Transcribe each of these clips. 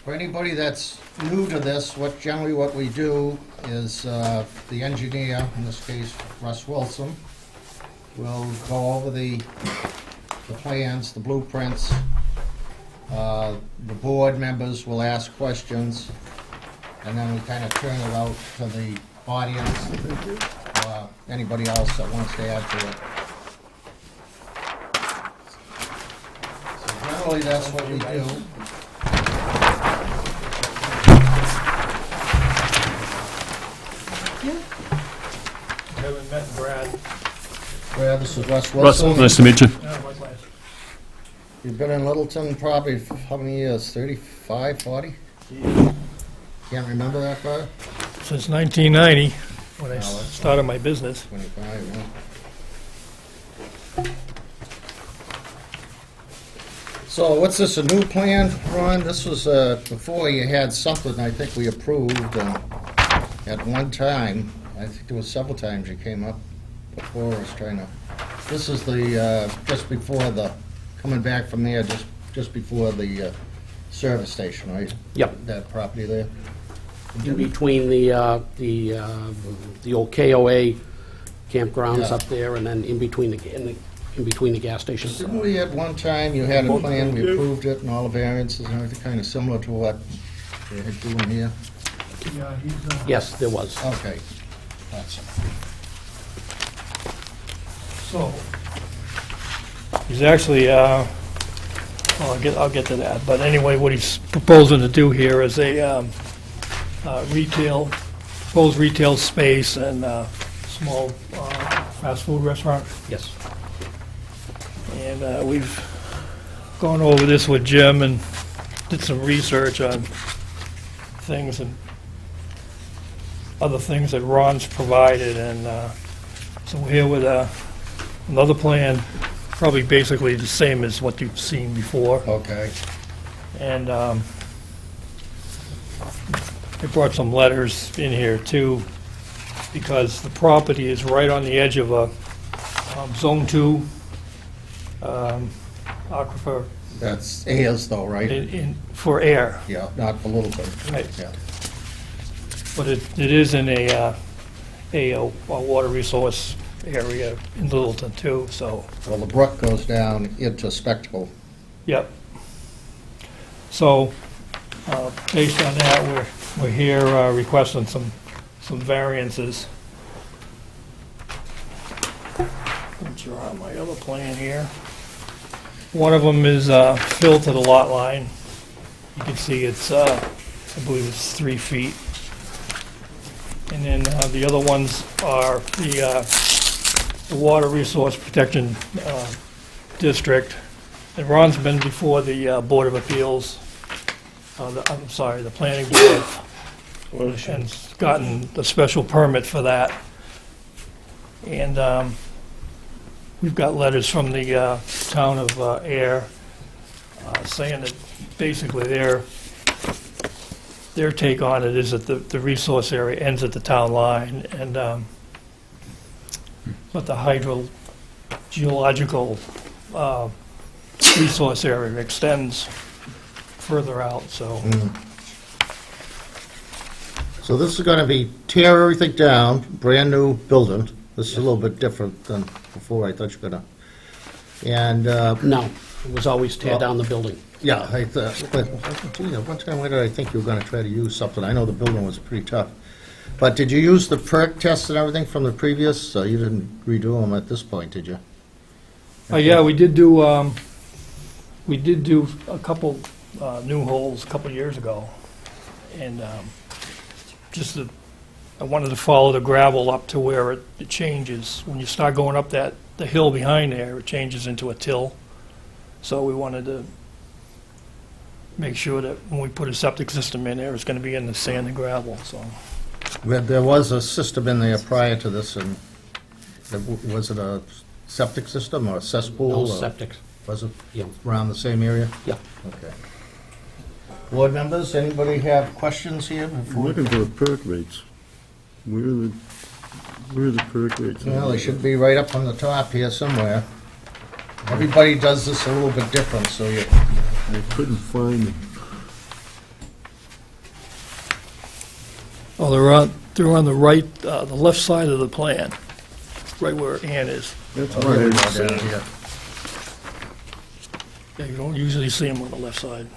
For anybody that's new to this, generally what we do is the engineer, in this case Russ Wilson, will go over the plans, the blueprints. The board members will ask questions, and then we kind of turn it out to the audience, anybody else that wants to add to it. So generally, that's what we do. Haven't met Brad. Brad, this is Russ Russ, Wilson. nice to meet you. Likewise. You've been in Littleton probably, how many years, 35, 40? Can't remember that far? Since 1990, when I that's- started my business. 25, yeah. So what's this, a new plan, Ron? This was, before you had something I think we approved at one time. I think there was several times you came up before us trying to, this is the, just before the, coming back from there, just before the service station, right? Yep. That property there? In between the old KOA campgrounds Yeah. up there, and then in between the gas stations. Didn't we at one time, you had a plan, we approved it and all the variances and everything, kind of similar to what they had doing here? Yeah, he's, Yes, there was. Okay. That's so, he's actually, well, I'll get to that, but anyway, what he's proposing to do here is a proposed retail space and small fast food restaurant. Yes. And we've gone over this with Jim and did some research on things and other things that Ron's provided, and so we're here with another plan, probably basically the same as what you've seen before. Okay. And I brought some letters in here too, because the property is right on the edge of a Zone 2 aquifer That's Ayers though, right? for air. Yeah, not for Littleton. Right. Yeah. But it is in a water resource area in Littleton too, so, Well, the brook goes down into Spectacle. yep. So, based on that, we're here requesting some variances. Which are on my other plan here. One of them is fill to the lot line. You can see it's, I believe it's 3 feet. And then the other ones are the Water Resource Protection District. And Ron's been before the Board of Appeals, the Planning Board, and gotten the special permit for that. And we've got letters from the town of Air saying that basically their take on it is that the resource area ends at the town line, and but the hydrogeological resource area extends further out, so. So this is gonna be tear everything down, brand new building. This is a little bit different than before, I thought you were gonna. And, No, it was always tear Well- down the building. yeah, I thought, but, gee, one time, where did I think you were gonna try to use something? I know the building was pretty tough. But did you use the perk tests and everything from the previous? So you didn't redo them at this point, did you? Yeah, we did do a couple new holes a couple years ago, and I wanted to follow the gravel up to where it changes. When you start going up the hill behind there, it changes into a till. So we wanted to make sure that when we put a septic system in there, it's going to be in the sand and gravel, so. There was a system in there prior to this, and was it a septic system or a cesspool? No or septic. Was it Yeah. around the same area? Yeah. Okay. Board members, anybody have questions here I'm before? looking for perk rates. Where are the perk rates? Well, they should be right up on the top here somewhere. Everybody does this a little bit different, so you, I couldn't find them. Oh, they're on the right, the left side of the plan, right where Ann is. That's Oh, here we right. go, down here. Yeah, you don't usually see them on the left side.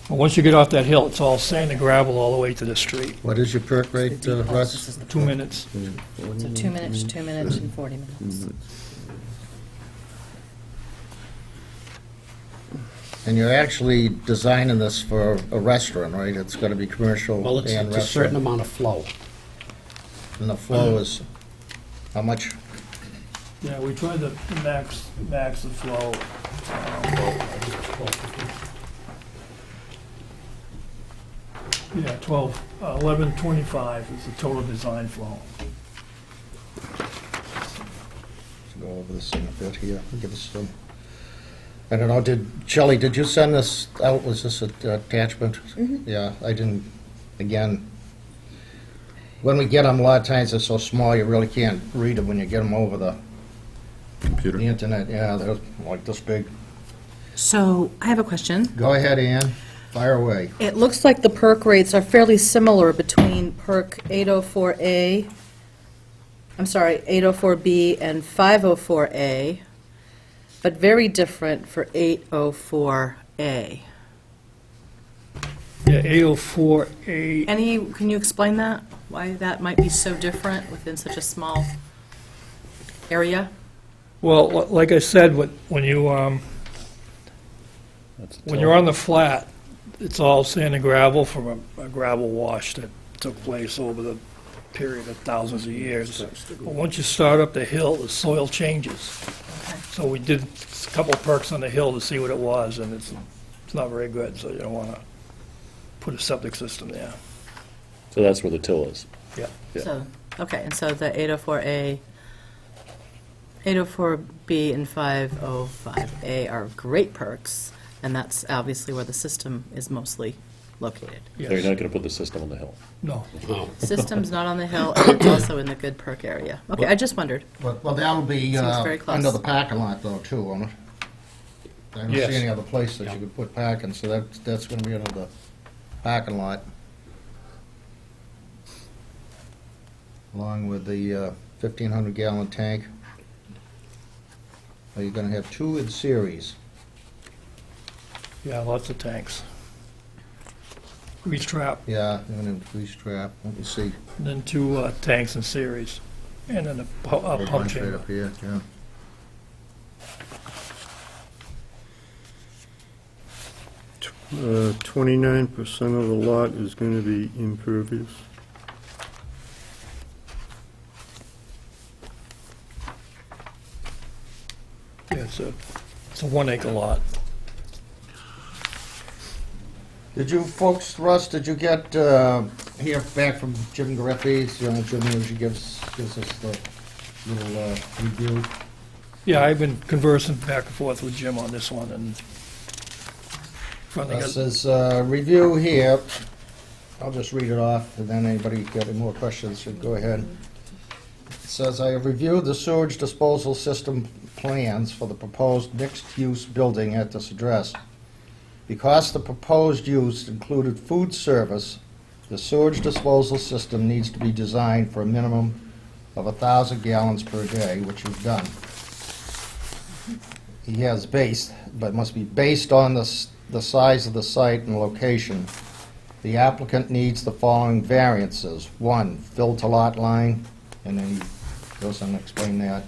But once you get off that hill, it's all sand and gravel all the way to the street. What is your perk rate, This Russ? is the 2 minutes. So 2 minutes, 2 minutes, and 40 minutes. And you're actually designing this for a restaurant, right? It's gonna be commercial Well, it's and it's a certain restaurant. amount of flow. And the flow is, how much? Yeah, we tried to max the flow. Yeah, 1125 is the total design flow. Let's go over this in a bit here, give us some. I don't know, Shelley, did you send this out, was this an attachment? Yeah, I didn't, again, when we get them, a lot of times they're so small, you really can't read them when you get them over the Computer. internet, yeah, they're like this big. So I have a question. Go ahead, Ann, fire away. It looks like the perk rates are fairly similar between perk 804A, I'm sorry, 804B and 504A, but very different for 804A. Yeah, 804A, Can you explain that? Why that might be so different within such a small area? well, like I said, when you're on the flat, it's all sand and gravel from a gravel wash that took place over the period of thousands of years. But once you start up the hill, the soil changes. Okay. So we did a couple perks on the hill to see what it was, and it's not very good, so you don't want to put a septic system there. So that's where the till is. Yeah. Yeah. So, okay, and so the 804A, 804B and 505A are great perks, and that's obviously where the system is mostly located. So you're Yes. not going to put the system on the hill. No. Oh, System's not on the hill, and it's also in the good perk area. Okay, I just wondered. Well, that'll be Seems very close. under the parking lot though, too, won't it? I don't see Yes. any other place that you could put parking, so that's gonna be under the parking lot. Along with the 1,500 gallon tank. Are you gonna have two in series? Yeah, lots of tanks. Grease trap, Yeah, you're gonna have a grease trap, let me see. and then two tanks in series, and then a pump Bunch right chamber. up here, yeah. 29% of the lot is going to be impervious. Yeah, it's a 1 acre lot. Did you folks, Russ, did you get, hear back from Jim Greffey? Jim usually gives us the little review. Yeah, I've been conversing back and forth with Jim on this one, and finally It got, says, review here, I'll just read it off, and then anybody got any more questions should go ahead. It says, I have reviewed the sewage disposal system plans for the proposed mixed-use building at this address. Because the proposed use included food service, the sewage disposal system needs to be designed for a minimum of 1,000 gallons per day, which you've done. He has based, but must be based on the size of the site and location. The applicant needs the following variances. 1, fill to lot line, and then he goes on to explain that.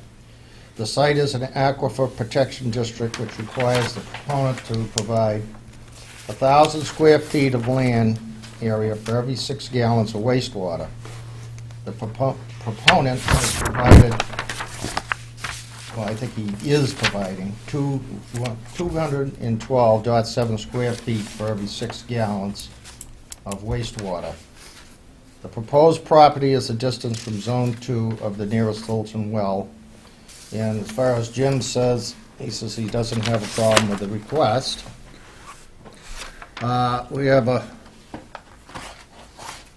The site is an aquifer protection district which requires the proponent to provide 1,000 square feet of land area for every 6 gallons of wastewater. The proponent has provided, well, I think he is providing 212.7 square feet for every 6 gallons of wastewater. The proposed property is a distance from Zone 2 of the nearest Holton well. And as far as Jim says, he says he doesn't have a problem with the request. We have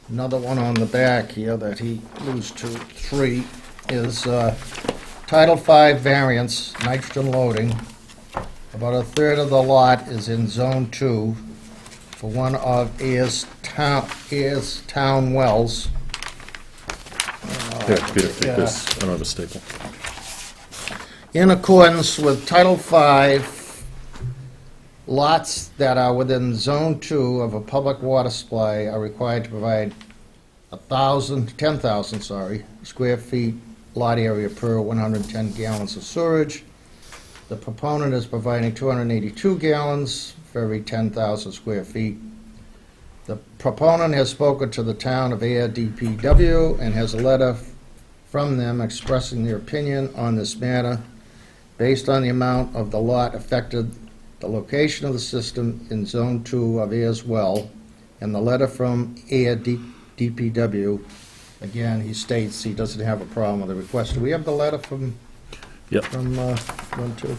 another one on the back here that he moves to 3, is Title V variance, nitrogen loading, About a third of the lot is in Zone 2 for one of Ayers Town wells. Here, Peter, take this. I don't have a staple. In accordance with Title V, lots that are within Zone 2 of a public water supply are required to provide 10,000 square feet lot area per 110 gallons of sewage. The proponent is providing 282 gallons for every 10,000 square feet. The proponent has spoken to the town of Air DPW and has a letter from them expressing their opinion on this matter. Based on the amount of the lot affected, the location of the system in Zone 2 of Ayers Well, and the letter from Air DPW, again, he states he doesn't have a problem with the request. Do we have the letter from Yep. Zone 2?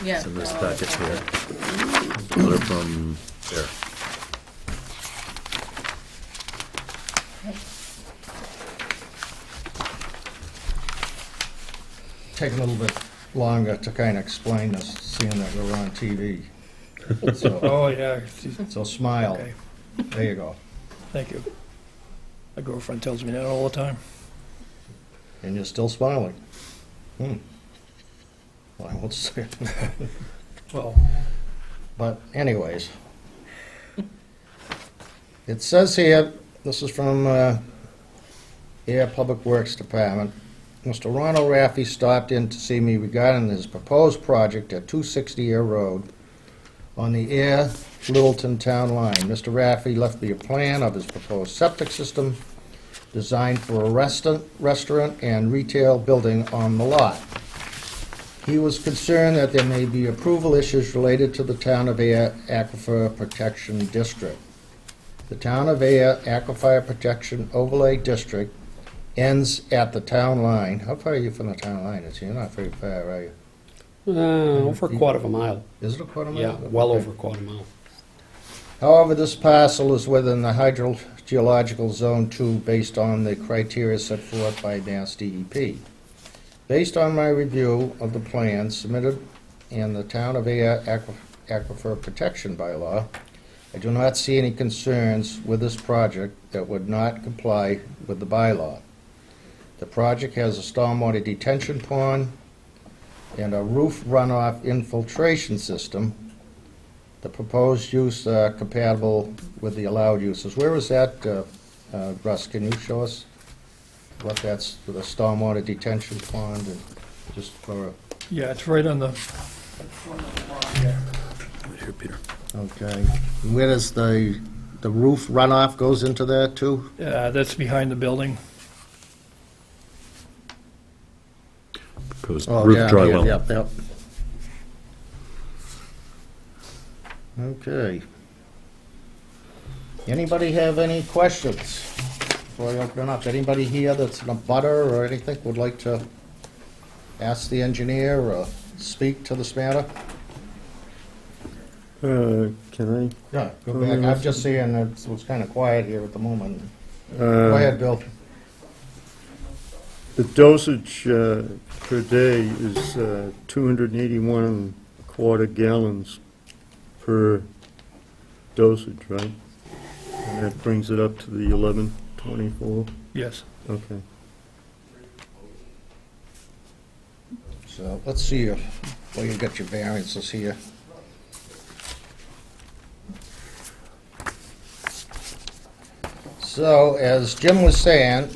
Yeah. It's in this packet here. Letter from there. Take a little bit longer to kind of explain this, seeing that we're on TV. So, Oh, yeah, so smile. okay, There you go. thank you. My girlfriend tells me that all the time. And you're still smiling. Well, I won't say it. Well, But anyways, it says here, this is from Air Public Works Department. Mr. Ronald Raffi stopped in to see me regarding his proposed project at 260 Air Road on the Air Littleton Town Line. Mr. Raffi left me a plan of his proposed septic system designed for a restaurant and retail building on the lot. He was concerned that there may be approval issues related to the Town of Air Aquifer Protection District. The Town of Air Aquifer Protection Overlay District ends at the town line. How far are you from the town line? You're not very far, are you? Over a quarter of a mile. Is it a quarter mile? Yeah, well Okay. over a quarter mile. However, this parcel is within the hydrogeological zone 2 based on the criteria set forth by Mass DEP. Based on my review of the plans submitted in the Town of Air Aquifer Protection Bylaw, I do not see any concerns with this project that would not comply with the bylaw. The project has a stormwater detention pond and a roof runoff infiltration system. The proposed use are compatible with the allowed uses. Where is that, Russ? Can you show us what that's, with a stormwater detention pond and just for, yeah, it's right on the, Right here, Peter. okay. Where does the roof runoff goes into that too? that's behind the building. Proposed Oh, roof yeah, dry yeah, well. Yep. Okay. Anybody have any questions before I open it up? Anybody here that's in a butter or anything would like to ask the engineer or speak to this matter? Can Yeah, go back. I'm just saying it was kind of quiet here at the moment. I? Go ahead, Bill. The dosage per day is 281 and a quarter gallons per dosage, right? And that brings it up to the 1124? Yes. Okay. So let's see where you got your variances here. So, as Jim was saying,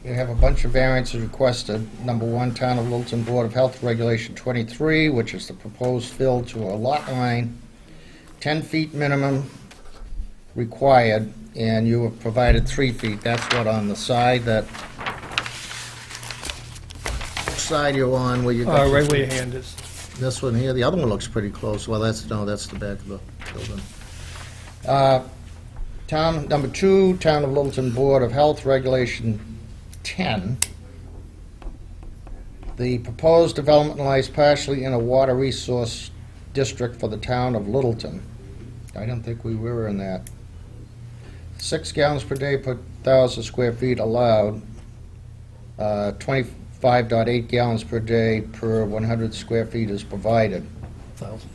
you have a bunch of variances requested. Number one, Town of Littleton Board of Health Regulation 23, which is the proposed fill to a lot line, 10 feet minimum required, and you have provided 3 feet. That's what, on the side that, which side you're on, where you got your Right where your hand is. this one here, the other one looks pretty close. Well, that's the back of the building. Number two, Town of Littleton Board of Health Regulation 10. The proposed development lies partially in a water resource district for the town of Littleton. I don't think we were in that. 6 gallons per day per 1,000 square feet allowed. 25.8 gallons per day per 100 square feet is provided. 1,000.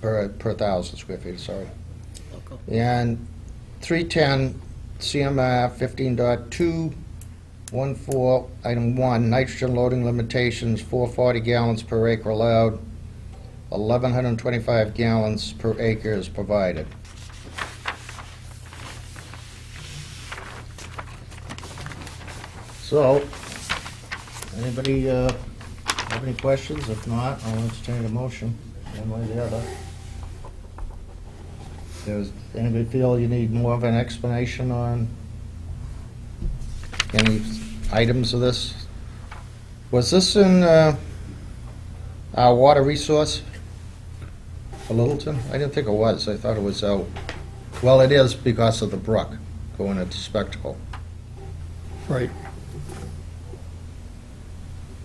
per 1,000 square feet, sorry. And 310 CMR 15.214, item 1, nitrogen loading limitations, 440 gallons per acre allowed, 1,125 gallons per acre is provided. So, anybody have any questions? If not, I'll entertain a motion, one way or the other. Does anybody feel you need more of an explanation on any items of this? Was this in our water resource for Littleton? I didn't think it was. I thought it was out. Well, it is because of the brook going into Spectacle. Right.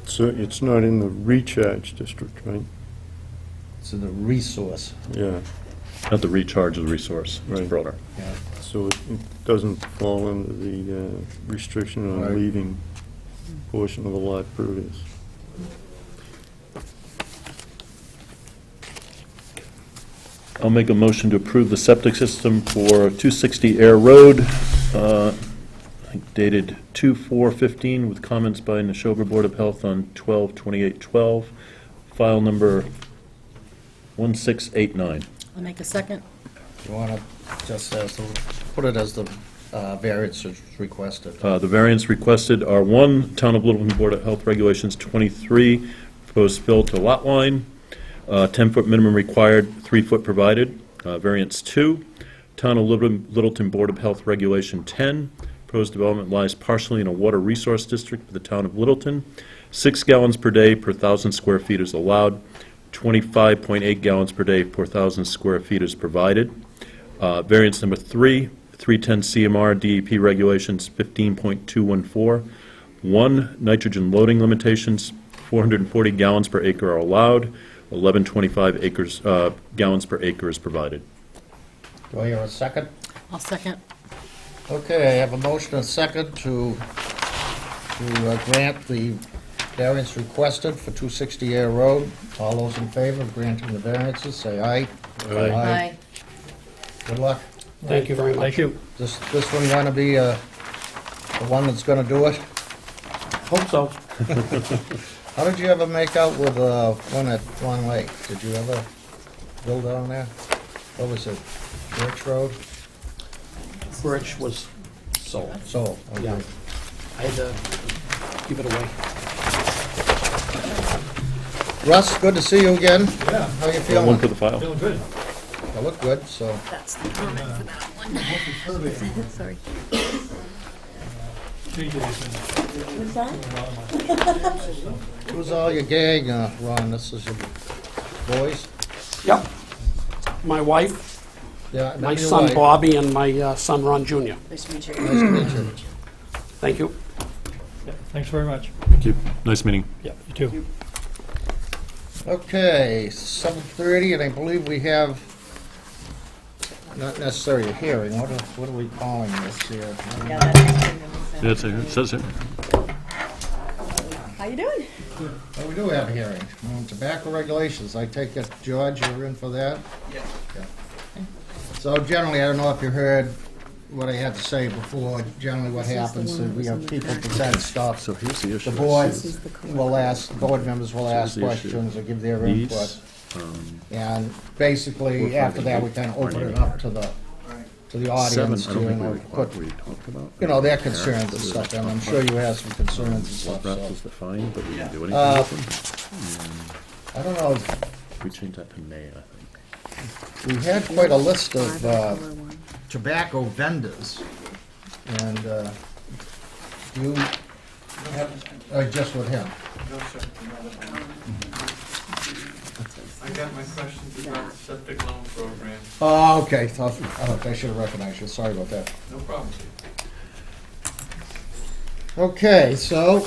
So it's not in the recharge district, right? It's in the resource. Yeah, Not the recharge of the resource, it's Right. broader. Yeah. so it doesn't fall under the restriction Right. on leaving portion of the lot pervious. I'll make a motion to approve the septic system for 260 Air Road, I think dated 2/4/15, with comments by Neshoba Board of Health on 12/28/12, file number 1689. I'll make a second. You want to just put it as the variance is requested. The variance requested are 1, Town of Littleton Board of Health Regulations 23, proposed fill to lot line, 10-foot minimum required, 3-foot provided. Variance 2, Town of Littleton Board of Health Regulation 10, proposed development lies partially in a water resource district of the Town of Littleton. 6 gallons per day per 1,000 square feet is allowed. 25.8 gallons per day per 1,000 square feet is provided. Variance number 3, 310 CMR DEP Regulations 15.214. 1, nitrogen loading limitations, 440 gallons per acre are allowed. 1125 gallons per acre is provided. Do I hear a second? I'll second. Okay, I have a motion and a second to grant the variance requested for 260 Air Road. All those in favor of granting the variances, say aye. Aye. Good luck. Thank you very much. Thank you. This one going to be the one that's going to do it? Hope so. How did you ever make out with one at Long Lake? Did you ever build down there? What was it, Birch Road? Birch was sold. So, okay. Yeah. I had to give it away. Russ, good to see you again. Yeah. How you One feeling? for the file. Feeling good. You look good, so. That's the permit for that one. Sorry. Who's all your gang, Ron? This is your boys? Yep. My wife, Yeah. my your son wife. Bobby, and my son Ron Jr. Nice to meet you. Nice to meet you. Thank you. Yeah, thanks very much. Thank you. Nice meeting. Yeah, you too. Okay, 7:30, and I believe we have, not necessarily a hearing, what are we calling this here? That's it, it says it. How you doing? Oh, we do have a hearing. Tobacco regulations, I take it, George, you're in for that? Yeah. So generally, I don't know if you heard what I had to say before. Generally, what happens is we have people present stuff. So here's the issue. The board will ask, board members will ask the issue. questions or give their These, input. We're And basically, after that, we kind of open it up to the Seven, audience I to, don't you think we know, required, put, we talked about. you know, their concerns and stuff, and I'm sure you have some concerns and stuff, Breadth so. is defined, but we didn't do Uh, anything with I don't know, them. We changed that to May, I think. we had quite a list of tobacco vendors, and you have, just with him? No, sir. I got my questions about the septic loan program. Oh, okay, I should have recognized you, sorry about that. No problem. Okay, so,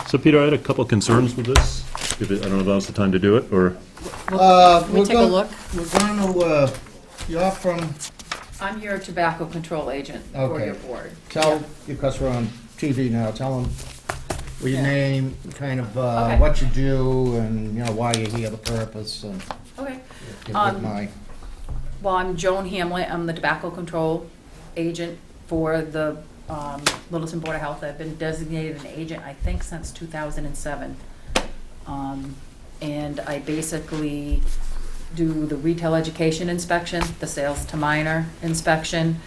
So Peter, I had a couple concerns with this. I don't know if now's the time to do it, or, Can we we're take a going, look? we're going to, you're from, I'm your tobacco control agent for Okay. your board. tell, because we're on TV now, tell them your Yeah. name, kind of Okay. what you do, and, you know, why you're here, the purpose, and, Okay. if you wouldn't mind. Well, I'm Joan Hamlet. I'm the tobacco control agent for the Littleton Board of Health. I've been designated an agent, I think, since 2007. And I basically do the retail education inspection, the sales to minor inspection,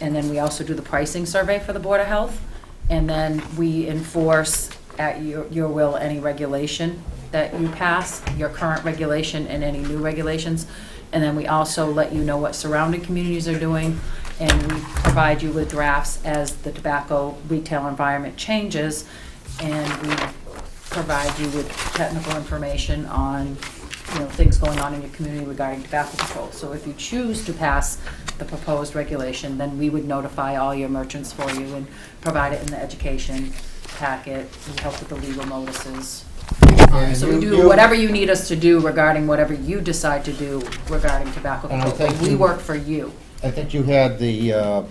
and then we also do the pricing survey for the Board of Health. And then we enforce at your will any regulation that you pass, your current regulation and any new regulations. And then we also let you know what surrounding communities are doing, and we provide you with drafts as the tobacco retail environment changes, and we provide you with technical information on, things going on in your community regarding tobacco control. So if you choose to pass the proposed regulation, then we would notify all your merchants for you and provide it in the education packet. We help with the legal notices. And So we you- do you- whatever you need us to do regarding whatever you decide to do regarding tobacco And I control. think We you- work for you. I think you had the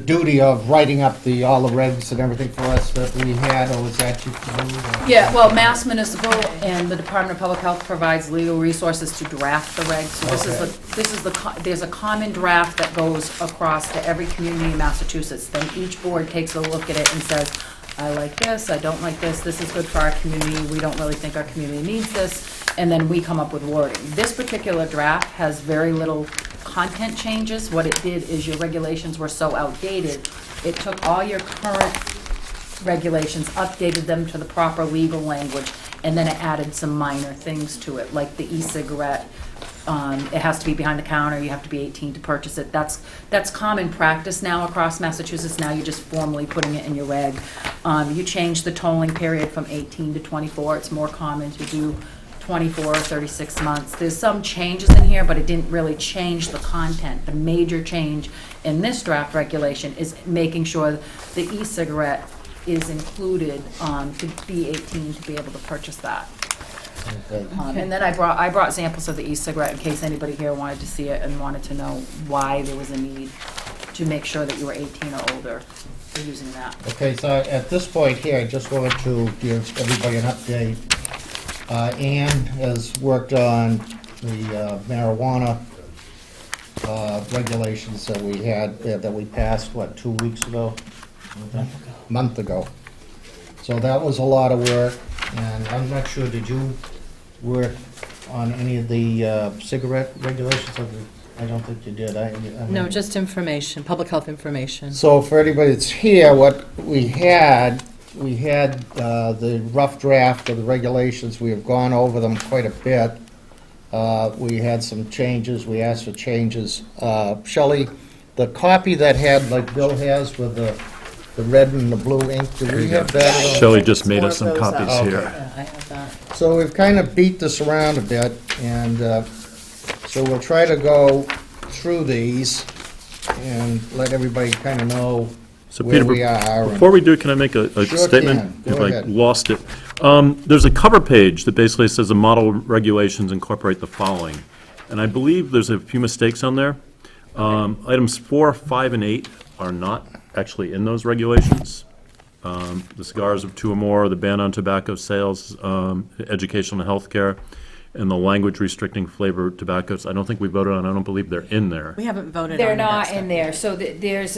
duty of writing up all the regs and everything for us that we had, or was that you? Yeah, well, Mass Municipal and the Department of Public Health provides legal resources to draft the regs. So there's a common draft that goes across to every community in Massachusetts. Then each board takes a look at it and says, I like this, I don't like this is good for our community, we don't really think our community needs this, and then we come up with wording. This particular draft has very little content changes. What it did is your regulations were so outdated, it took all your current regulations, updated them to the proper legal language, and then it added some minor things to it, like the e-cigarette. It has to be behind the counter, you have to be 18 to purchase it. That's common practice now across Massachusetts. Now you're just formally putting it in your reg. You change the tolling period from 18 to 24. It's more common to do 24 or 36 months. There's some changes in here, but it didn't really change the content. The major change in this draft regulation is making sure the e-cigarette is included to be 18 to be able to purchase that. Okay. And then I brought samples of the e-cigarette in case anybody here wanted to see it and wanted to know why there was a need to make sure that you were 18 or older for using that. Okay, so at this point here, I just wanted to give everybody an update. Ann has worked on the marijuana regulations that we had, that we passed, 2 weeks ago? Month ago. So that was a lot of work, and I'm not sure, did you work on any of the cigarette regulations? I don't think you did. I No, mean- just information, public health information. So for anybody that's here, what we had the rough draft of the regulations. We have gone over them quite a bit. We had some changes, we asked for changes. Shelley, the copy that had, like Bill has with the red and the blue ink, do we have that? Shelley just made us some copies Okay. here. Yeah, I have that. So we've kind of beat this around a bit, and so we'll try to go through these and let everybody kind of know So where Peter, we are. before we do, can I make a Sure statement? can. Go If I ahead. lost it. There's a cover page that basically says the model regulations incorporate the following. And I believe there's a few mistakes on there. Items 4, 5, and 8 are not actually in those regulations. The cigars of 2 or more, the ban on tobacco sales, education and healthcare, and the language restricting flavored tobaccos. I don't think we voted on, I don't believe they're in there. We haven't voted on They're that not stuff in yet. there, so there's,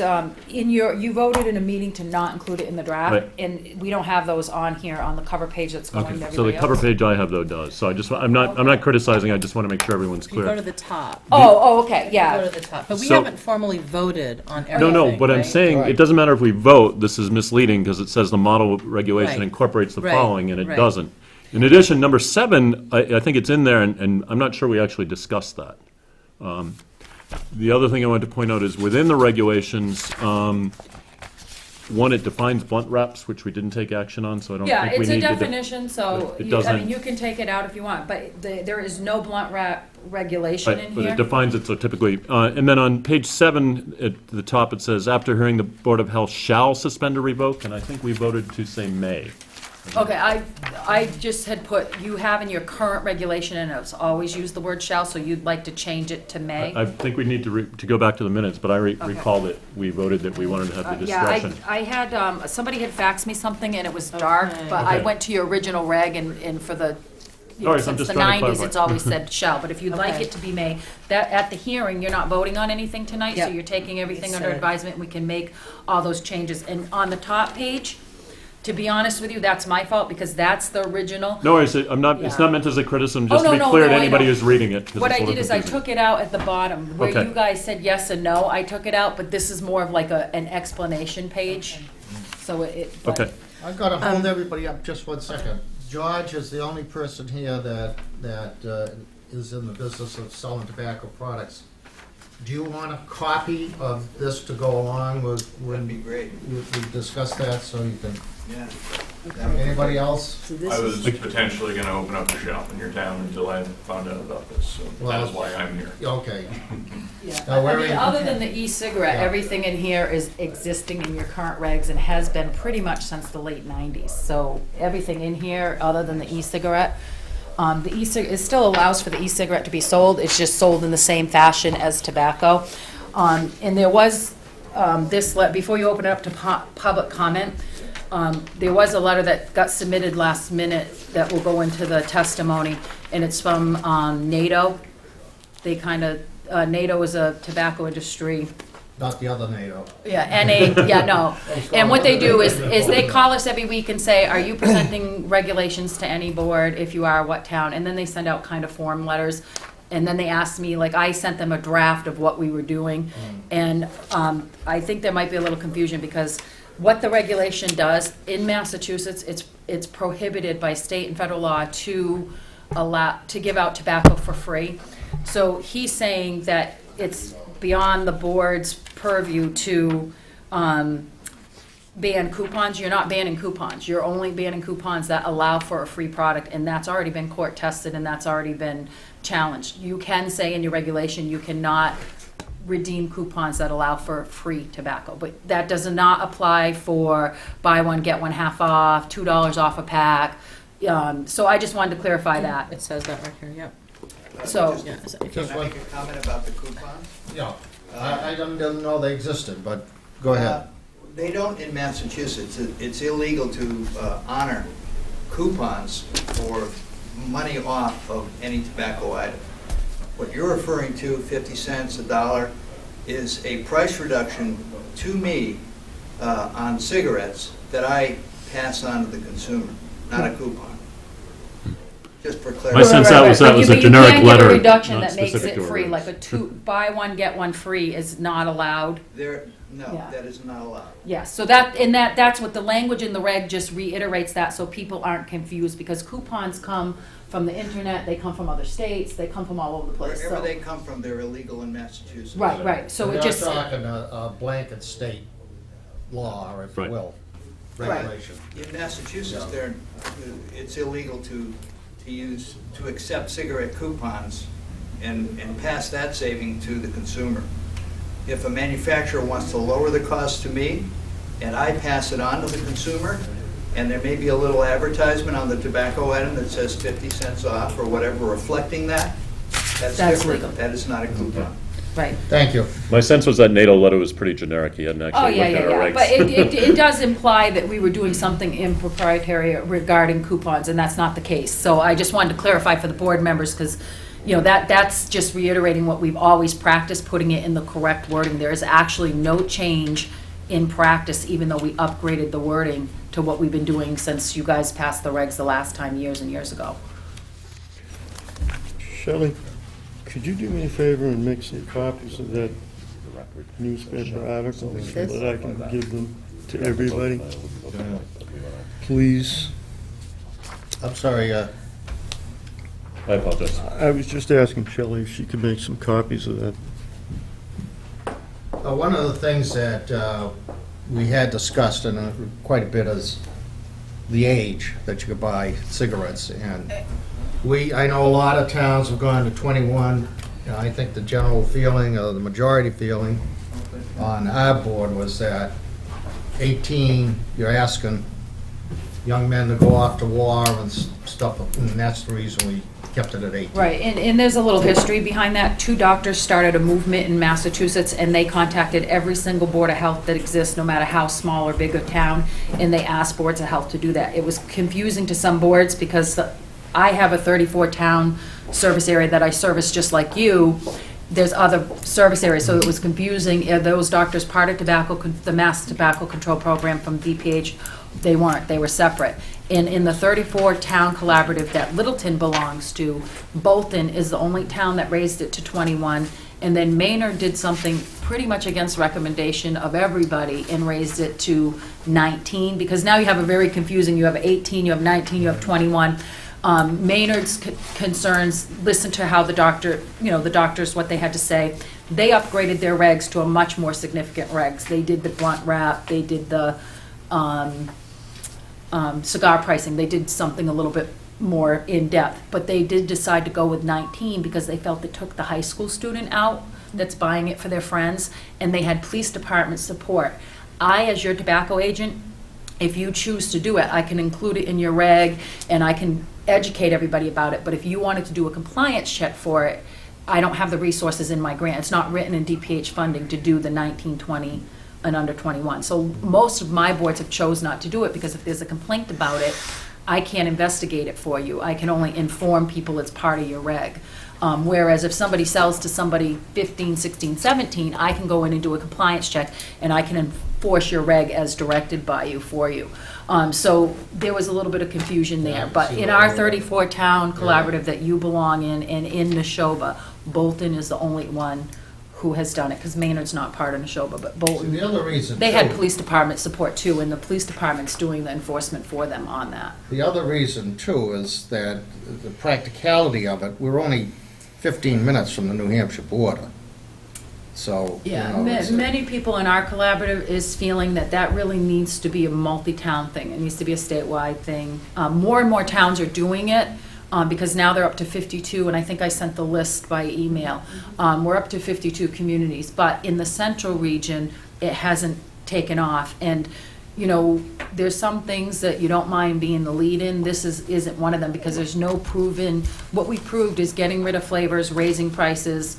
you voted in a meeting to not include it in the draft, Right. and we don't have those on here on the cover page that's going to Okay, everybody so the cover else. page I have though does, so I'm not criticizing, I just want to make sure everyone's You go to clear. the top. Okay, Go yeah. to the top. But we So- haven't formally voted on No, everything, no, but I'm right? saying, it Right. doesn't matter if we vote, this is misleading, because it says the model regulation Right. incorporates the Right, following, and it right. doesn't. In addition, number 7, I think it's in there, and I'm not sure we actually discussed that. The other thing I wanted to point out is within the regulations, one, it defines blunt wraps, which we didn't take action on, so I don't Yeah, think we it's a need to. definition, so, It I doesn't- mean, you can take it out if you want, but there is no blunt wrap regulation Right, in but it here. defines it so typically, and then on page 7, at the top, it says, after hearing the Board of Health shall suspend or revoke, and I think we voted to say may. Okay, I just had put, you have in your current regulation, and it's always used the word shall, so you'd like to change it to may? I think we need to go back to the minutes, but I recall that we voted that we wanted to have the Yeah, discretion. I had, somebody had faxed me something and it was dark, Okay. but I Okay. went to your original reg and for the, All right, so I'm since just the trying to 90s, clarify. it's always said shall, but if you'd like Okay. it to be may, that, at the hearing, you're not voting on anything tonight, so Yep. you're taking everything It's under said. advisement, we can make all those changes. And on the top page, to be honest with you, that's my fault, because that's the original. No worries, it's Yeah. not meant as a criticism, Oh, just to no, be no, clear to no, I anybody know. who's reading it. 'cause What it's I a little did is I confusing. took it out at the bottom, where Okay. you guys said yes and no, I took it out, but this is more of like an explanation page, so but- Okay. I've got to hold everybody up just 1 second. George is the only person here that is in the business of selling tobacco products. Do you want a copy of this to go along with when That'd be great, we discuss that, so you can, yeah. anybody else? So this I is- was potentially gonna open up a shop in your town until I found out about this, so Well- that's why I'm here. Okay. Yeah, Now, where I mean, are you- other than the e-cigarette, Yeah. everything in here is existing in your current regs and has been pretty much since the late 90s. So everything in here, other than the e-cigarette, the it still allows for the e-cigarette to be sold, it's just sold in the same fashion as tobacco. And there was, before you open it up to public comment, there was a letter that got submitted last minute that will go into the testimony, and it's from NATO. They kind of, NATO is a tobacco industry. Not the other NATO. Yeah, NA, yeah, no. And what they do is they call us every week and say, are you presenting regulations to any board? If you are, what town? And then they send out kind of form letters. And then they asked me, like, I sent them a draft of what we were doing. And I think there might be a little confusion because what the regulation does in Massachusetts, it's prohibited by state and federal law to give out tobacco for free. So he's saying that it's beyond the board's purview to ban coupons. You're not banning coupons. You're only banning coupons that allow for a free product, and that's already been court tested and that's already been challenged. You can say in your regulation you cannot redeem coupons that allow for free tobacco, but that does not apply for buy one, get one half off, $2 off a pack. So I just wanted to clarify that. It says that right here, yep. So, Yeah, so- Can I make a comment about the coupons? Yeah, I didn't know they existed, but go ahead. They don't in Massachusetts. It's illegal to honor coupons for money off of any tobacco item. What you're referring to, 50 cents, $1, is a price reduction to me on cigarettes that I pass on to the consumer, not a coupon. Just for My clarity. sense that was But a you generic can't give letter, a reduction not that makes specific it to a free, reg. like buy one, get one free is not allowed. No, Yeah. that is not allowed. Yes, so that's what the language in the reg just reiterates that, so people aren't confused, because coupons come from the internet, they come from other states, they come from all over the place, Wherever so. they come from, they're illegal in Massachusetts. Right, so We're it not just, talking a blanket state law, or if you Right. will, Right. regulation. In Massachusetts, it's illegal to accept cigarette coupons and pass that saving to the consumer. If a manufacturer wants to lower the cost to me, and I pass it on to the consumer, and there may be a little advertisement on the tobacco item that says 50 cents off or whatever reflecting that, that's That's different. legal. That is not a coupon. right. Thank you. My sense was that NATO letter was pretty generic, he hadn't Oh, actually yeah, looked at yeah, our yeah, but regs. it does imply that we were doing something improprietary regarding coupons, and that's not the case. So I just wanted to clarify for the board members, because, you know, that's just reiterating what we've always practiced, putting it in the correct wording. There is actually no change in practice, even though we upgraded the wording to what we've been doing since you guys passed the regs the last time, years and years ago. Shelley, could you do me a favor and make some copies of that newspaper article so This? that I can give them to everybody? Please. I'm sorry, I apologize. I was just asking Shelley if she could make some copies of that. one of the things that we had discussed and quite a bit is the age that you could buy cigarettes. And I know a lot of towns have gone to 21. And I think the general feeling, or the majority feeling on our board was that 18, you're asking young men to go off to war and stuff, and that's the reason we kept it at 18. Right, and there's a little history behind that. 2 doctors started a movement in Massachusetts, and they contacted every single board of health that exists, no matter how small or big a town, and they asked boards of health to do that. It was confusing to some boards because I have a 34-town service area that I service just like you. There's other service areas, so it was confusing. Are those doctors part of the Mass Tobacco Control Program from DPH? They weren't, they were separate. In the 34-town collaborative that Littleton belongs to, Bolton is the only town that raised it to 21, and then Maynard did something pretty much against recommendation of everybody and raised it to 19, because now you have a very confusing, you have 18, you have 19, you have 21. Maynard's concerns, listen to how the doctors, what they had to say. They upgraded their regs to a much more significant regs. They did the blunt wrap, they did the cigar pricing, they did something a little bit more in-depth, but they did decide to go with 19 because they felt it took the high school student out that's buying it for their friends, and they had police department support. I, as your tobacco agent, if you choose to do it, I can include it in your reg, and I can educate everybody about it, but if you wanted to do a compliance check for it, I don't have the resources in my grant. It's not written in DPH funding to do the 19, 20, and under 21. So most of my boards have chose not to do it, because if there's a complaint about it, I can't investigate it for you. I can only inform people it's part of your reg. Whereas if somebody sells to somebody 15, 16, 17, I can go in and do a compliance check, and I can enforce your reg as directed by you for you. So there was a little bit of confusion there. But in our 34-town collaborative that you belong in, and in Neshoba, Bolton is the only one who has done it, because Maynard's not part of Neshoba, but Bolton. The other reason, They had too- police department support too, and the police department's doing the enforcement for them on that. The other reason, too, is that the practicality of it, we're only 15 minutes from the New Hampshire border. So, you Yeah, know, it's a- many people in our collaborative is feeling that that really needs to be a multi-town thing. It needs to be a statewide thing. More and more towns are doing it, because now they're up to 52, and I think I sent the list by email. We're up to 52 communities, but in the central region, it hasn't taken off. And, you know, there's some things that you don't mind being the lead in. This isn't one of them, because there's no proven, what we proved is getting rid of flavors, raising prices,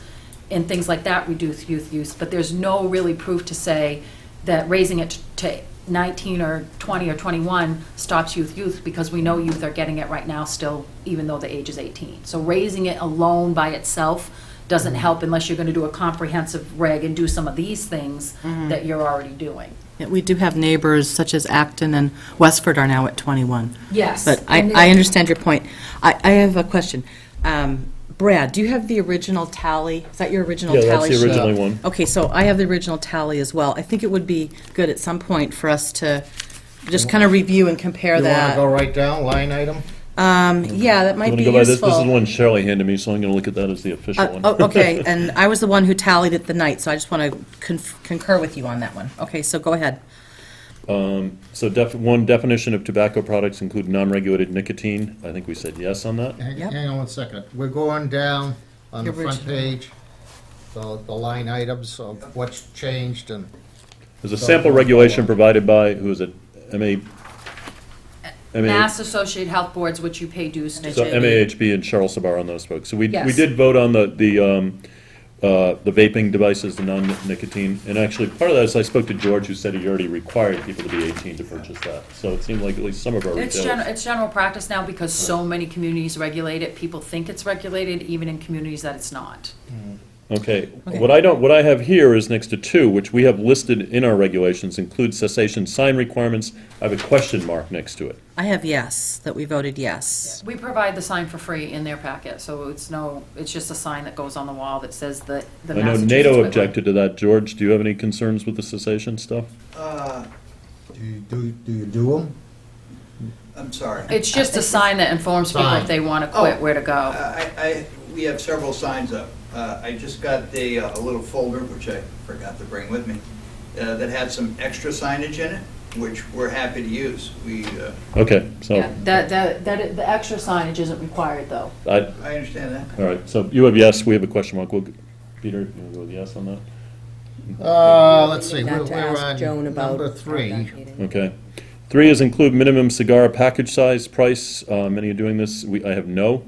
and things like that reduce youth use. But there's no really proof to say that raising it to 19 or 20 or 21 stops youth, because we know youth are getting it right now still, even though the age is 18. So raising it alone by itself doesn't help unless you're going to do a comprehensive reg and do some of these things that you're already doing. Yeah, we do have neighbors such as Acton and Westford are now at 21. Yes. But I understand your point. I have a question. Brad, do you have the original tally? Is that your original Yeah, tally? that's the sheet? original one. Okay, so I have the original tally as well. I think it would be good at some point for us to just kind of review and compare You want to that. go right down, line item? Yeah, that I'm might going be to go by this. useful. This is the one Shirley handed me, so I'm going to look at that as the official one. Okay, and I was the one who tallied it the night, so I just want to concur with you on that one. Okay, so go ahead. So one definition of tobacco products include non-regulated nicotine. I think we said yes on that. Yep. Hang on one second. We're going down on the The front original. page, the line items of what's changed and, There's a sample regulation provided by, who is it? Mass Associated Health Boards, which you pay dues to. So MAHB and Cheryl Sabar on those folks. So we Yes. did vote on the vaping devices, the non-nicotine. And actually, part of that is I spoke to George, who said he already required people to be 18 to purchase that. So it seemed like at least some of our It's retailers. it's general practice now, because so many communities regulate it. People think it's regulated, even in communities that it's not. Okay, what I have here is next to 2, which we have listed in our regulations, include cessation sign requirements. I have a question mark next to it. I have yes, that we voted yes. We provide the sign for free in their packet, so it's just a sign that goes on the wall that says the I know Massachusetts. NATO Whitman. objected to that. George, do you have any concerns with the cessation stuff? do you do them? I'm sorry. It's just a sign that informs people Sign. if they want to quit, Oh. where to go. We have several signs up. I just got a little folder, which I forgot to bring with me, that had some extra signage in it, which we're happy to use. Okay, so, Yeah, the extra signage isn't required, though. I understand that. all right, so you have yes, we have a question mark. Peter, you want to go with yes on that? Let's see, we're Not to ask Joan on about number that 3. meeting. Okay. 3 is include minimum cigar package size price. Many are doing this. I have no.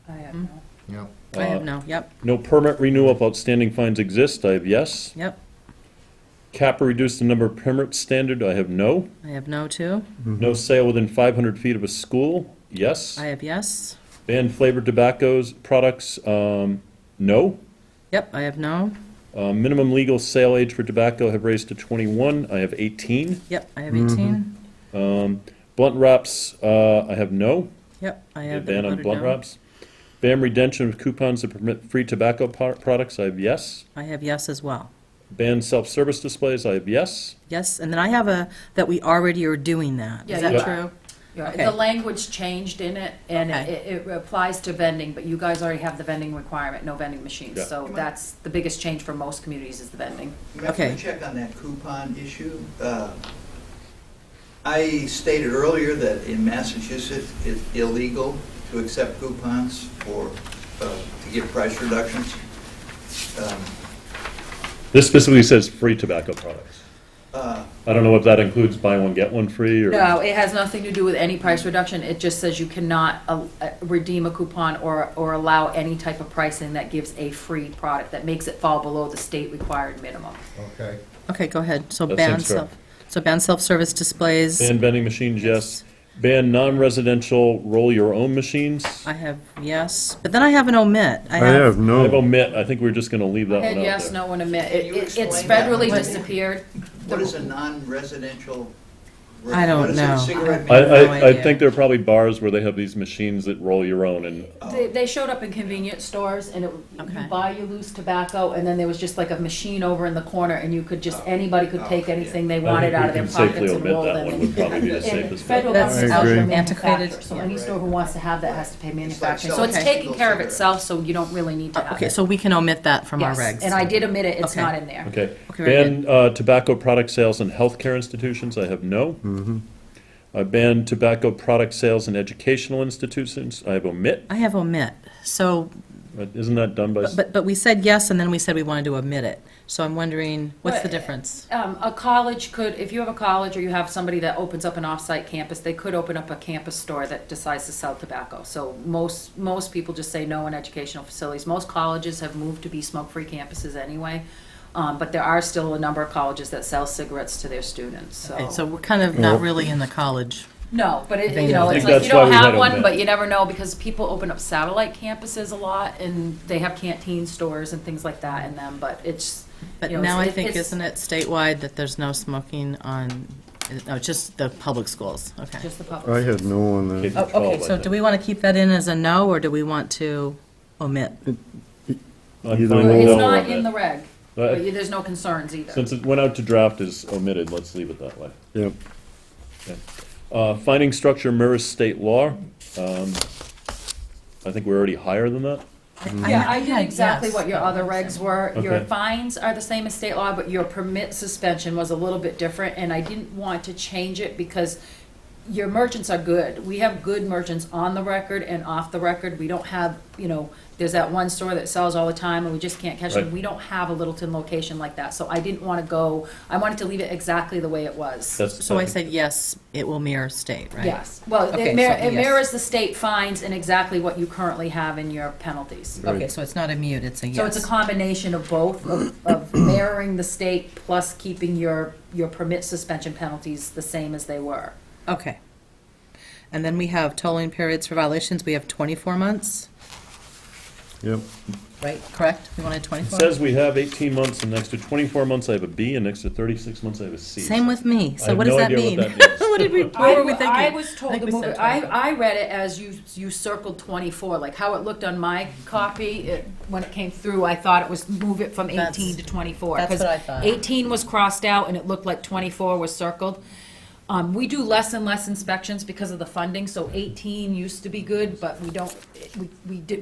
I have no. Yep. I have no, yep, No permit renewal if outstanding fines exist. I have yes. yep. Cap or reduce the number of permits standard. I have no. I have no too. No sale within 500 feet of a school. yes. I have yes. Ban flavored tobaccos products, no. Yep, I have no. Minimum legal sale age for tobacco have raised to 21. I have 18. Yep, I have 18. Blunt wraps, I have no. Yep, I have Ban on voted blunt no. wraps. Ban redemption of coupons that permit free tobacco products, I have yes. I have yes as well. Ban self-service displays, I have yes. Yes, and then I have that we already are doing that. Yeah, Is that you true? Yeah, Okay. the language changed in it, and Okay. it applies to vending, but you guys already have the vending requirement, no vending machines. Yeah. So that's the biggest change for most communities is the vending. May I Okay. check on that coupon issue? I stated earlier that in Massachusetts, it's illegal to accept coupons to give price reductions. This specifically says free tobacco products. Uh, I don't know if that includes buy one, get one free, or? No, it has nothing to do with any price reduction. It just says you cannot redeem a coupon or allow any type of pricing that gives a free product, that makes it fall below the state required minimum. Okay. Okay, go ahead. So That ban seems fair. ban self-service displays. Ban vending machines, yes. Ban non-residential roll-your-own machines. I have yes, but then I have an omit. I have I have no. omit, I think we're just gonna leave that one And out yes, there. no one admit, Can you it's explain that? federally What- disappeared. What is a non-residential? I don't what is it, know. cigarette I, maker? no I idea. think there are probably bars where they have these machines that roll your own, and They showed up in convenience stores, and you Okay. buy your loose tobacco, and then there was just like a machine over in the corner, and you could just, anybody could take anything they I wanted think out we of their can safely pockets and omit roll that them. one, would probably be the And safest bet. federal That's government I agree. sells Antiquated. manufacturer, so any store who wants to have that has to pay manufacturing. So selling it's Okay. taking care of itself, so you don't really need to have Okay, it. so we can omit that from our Yes, regs. and I did omit it, it's Okay. not in there. Okay. Okay, very Ban tobacco product sales in healthcare institutions, I have no. Ban tobacco product sales in educational institutions, I have omit. I have omit. So, Isn't that done by? but we said yes, and then we said we wanted to omit it. So I'm wondering, what's the Well, difference? A college could, if you have a college or you have somebody that opens up an off-site campus, they could open up a campus store that decides to sell tobacco. So most people just say no in educational facilities. Most colleges have moved to be smoke-free campuses anyway. But there are still a number of colleges that sell cigarettes to their students, Okay, so. so we're kind of not really in the college. No, but it, I you know, think it's like that's you why don't we had have them one, then. but you never know because people open up satellite campuses a lot and they have canteen stores and things like that in them, but it's. But you know, now I it's- think, it's isn't it statewide that there's no smoking on, no, just the public schools? Okay. Just the public. I had no on that. Oh, okay, so do we want to keep that in as a no, or do we want to omit? I'm Either fine way. with It's no not on in the that. reg, but there's no concerns either. Since it went out to draft as omitted, let's leave it that way. Yep. Finding structure mirrors state law. I think we're already higher than that. Yeah, I did had exactly yes. what your other regs were. Your Okay. fines are the same as state law, but your permit suspension was a little bit different, and I didn't want to change it because your merchants are good. We have good merchants on the record and off the record. We don't have, you know, there's that one store that sells all the time and we just can't catch them. Right. We don't have a Littleton location like that, so I didn't want to go, I wanted to leave it exactly the way it was. That's- So I said yes, it will mirror state, right? Yes, well, Okay, it so it yes. mirrors the state fines and exactly what you currently have in your penalties. Okay, so it's not a mute, it's a yes. So it's a combination of both, of mirroring the state plus keeping your permit suspension penalties the same as they were. Okay. And then we have tolling periods for violations, we have 24 months, Yep. right? Correct? We wanted It 24? says we have 18 months, and next to 24 months I have a B, and next to 36 months I have a C. Same with me, I so have what does no that idea mean? what that means. What did we, what were we thinking? I was told think to we move said it, 24. I read it as you circled 24, like how it looked on my copy, when it came through, I thought it was move it from 18 to 24. that's 'cause what I thought. 18 was crossed out and it looked like 24 was circled. We do less and less inspections because of the funding, so 18 used to be good, but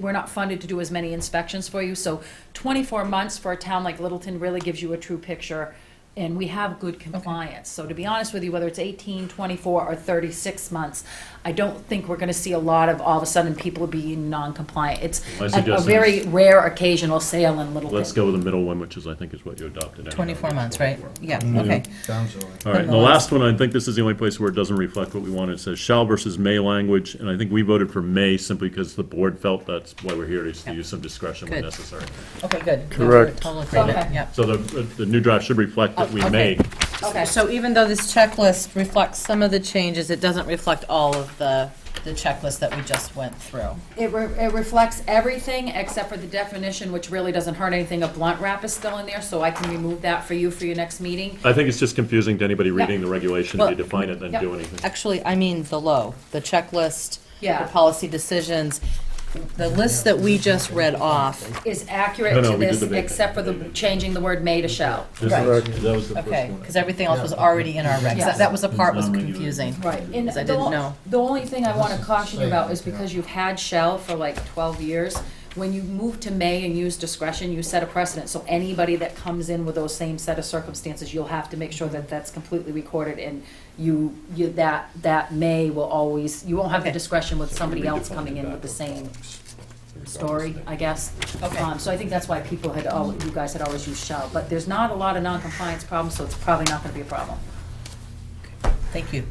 we're not funded to do as many inspections for you, so 24 months for a town like Littleton really gives you a true picture, and we have good compliance. So to be honest with you, whether it's 18, 24, or 36 months, I don't think we're gonna see a lot of, all of a sudden, people being non-compliant. It's My a suggestion very is- rare occasional sale in Littleton. Let's go with the middle one, which is, I think, is what you adopted. anyway. 24 months, right? Yeah, okay. Sounds all right. All right, and the last one, I think this is the only place where it doesn't reflect what we wanted. It says shall versus may language, and I think we voted for may simply because the board felt that's why we're here, is to use some discretion when Good. necessary. Okay, good. Correct. Total agreement, Okay. yep. So the new draft should reflect that we Okay. may. Okay. So even though this checklist reflects some of the changes, it doesn't reflect all of the the checklist that we just went through. It reflects everything except for the definition, which really doesn't hurt anything. A blunt wrap is still in there, so I can remove that for you for your next meeting. I think it's just confusing to anybody reading the regulation. If Well, you define it, then yeah. do anything. Actually, I mean the checklist, Yeah. the policy decisions. The list that we just read off, Is accurate No, to we did this, the vaping. except for the changing the word may to shall. That was the first okay, one. because everything else was already in our regs. Yes. That was the part was confusing. Right, and Because I didn't know. the only thing I wanna caution you about is because you've had shall for like 12 years, when you move to may and use discretion, you set a precedent, so anybody that comes in with those same set of circumstances, you'll have to make sure that that's completely recorded, and that may will always, you won't have the Okay. discretion with somebody else coming in with the same story, I guess. Okay. So I think that's why you guys had always used shall, but there's not a lot of non-compliance problems, so it's probably not gonna be a problem. Thank you.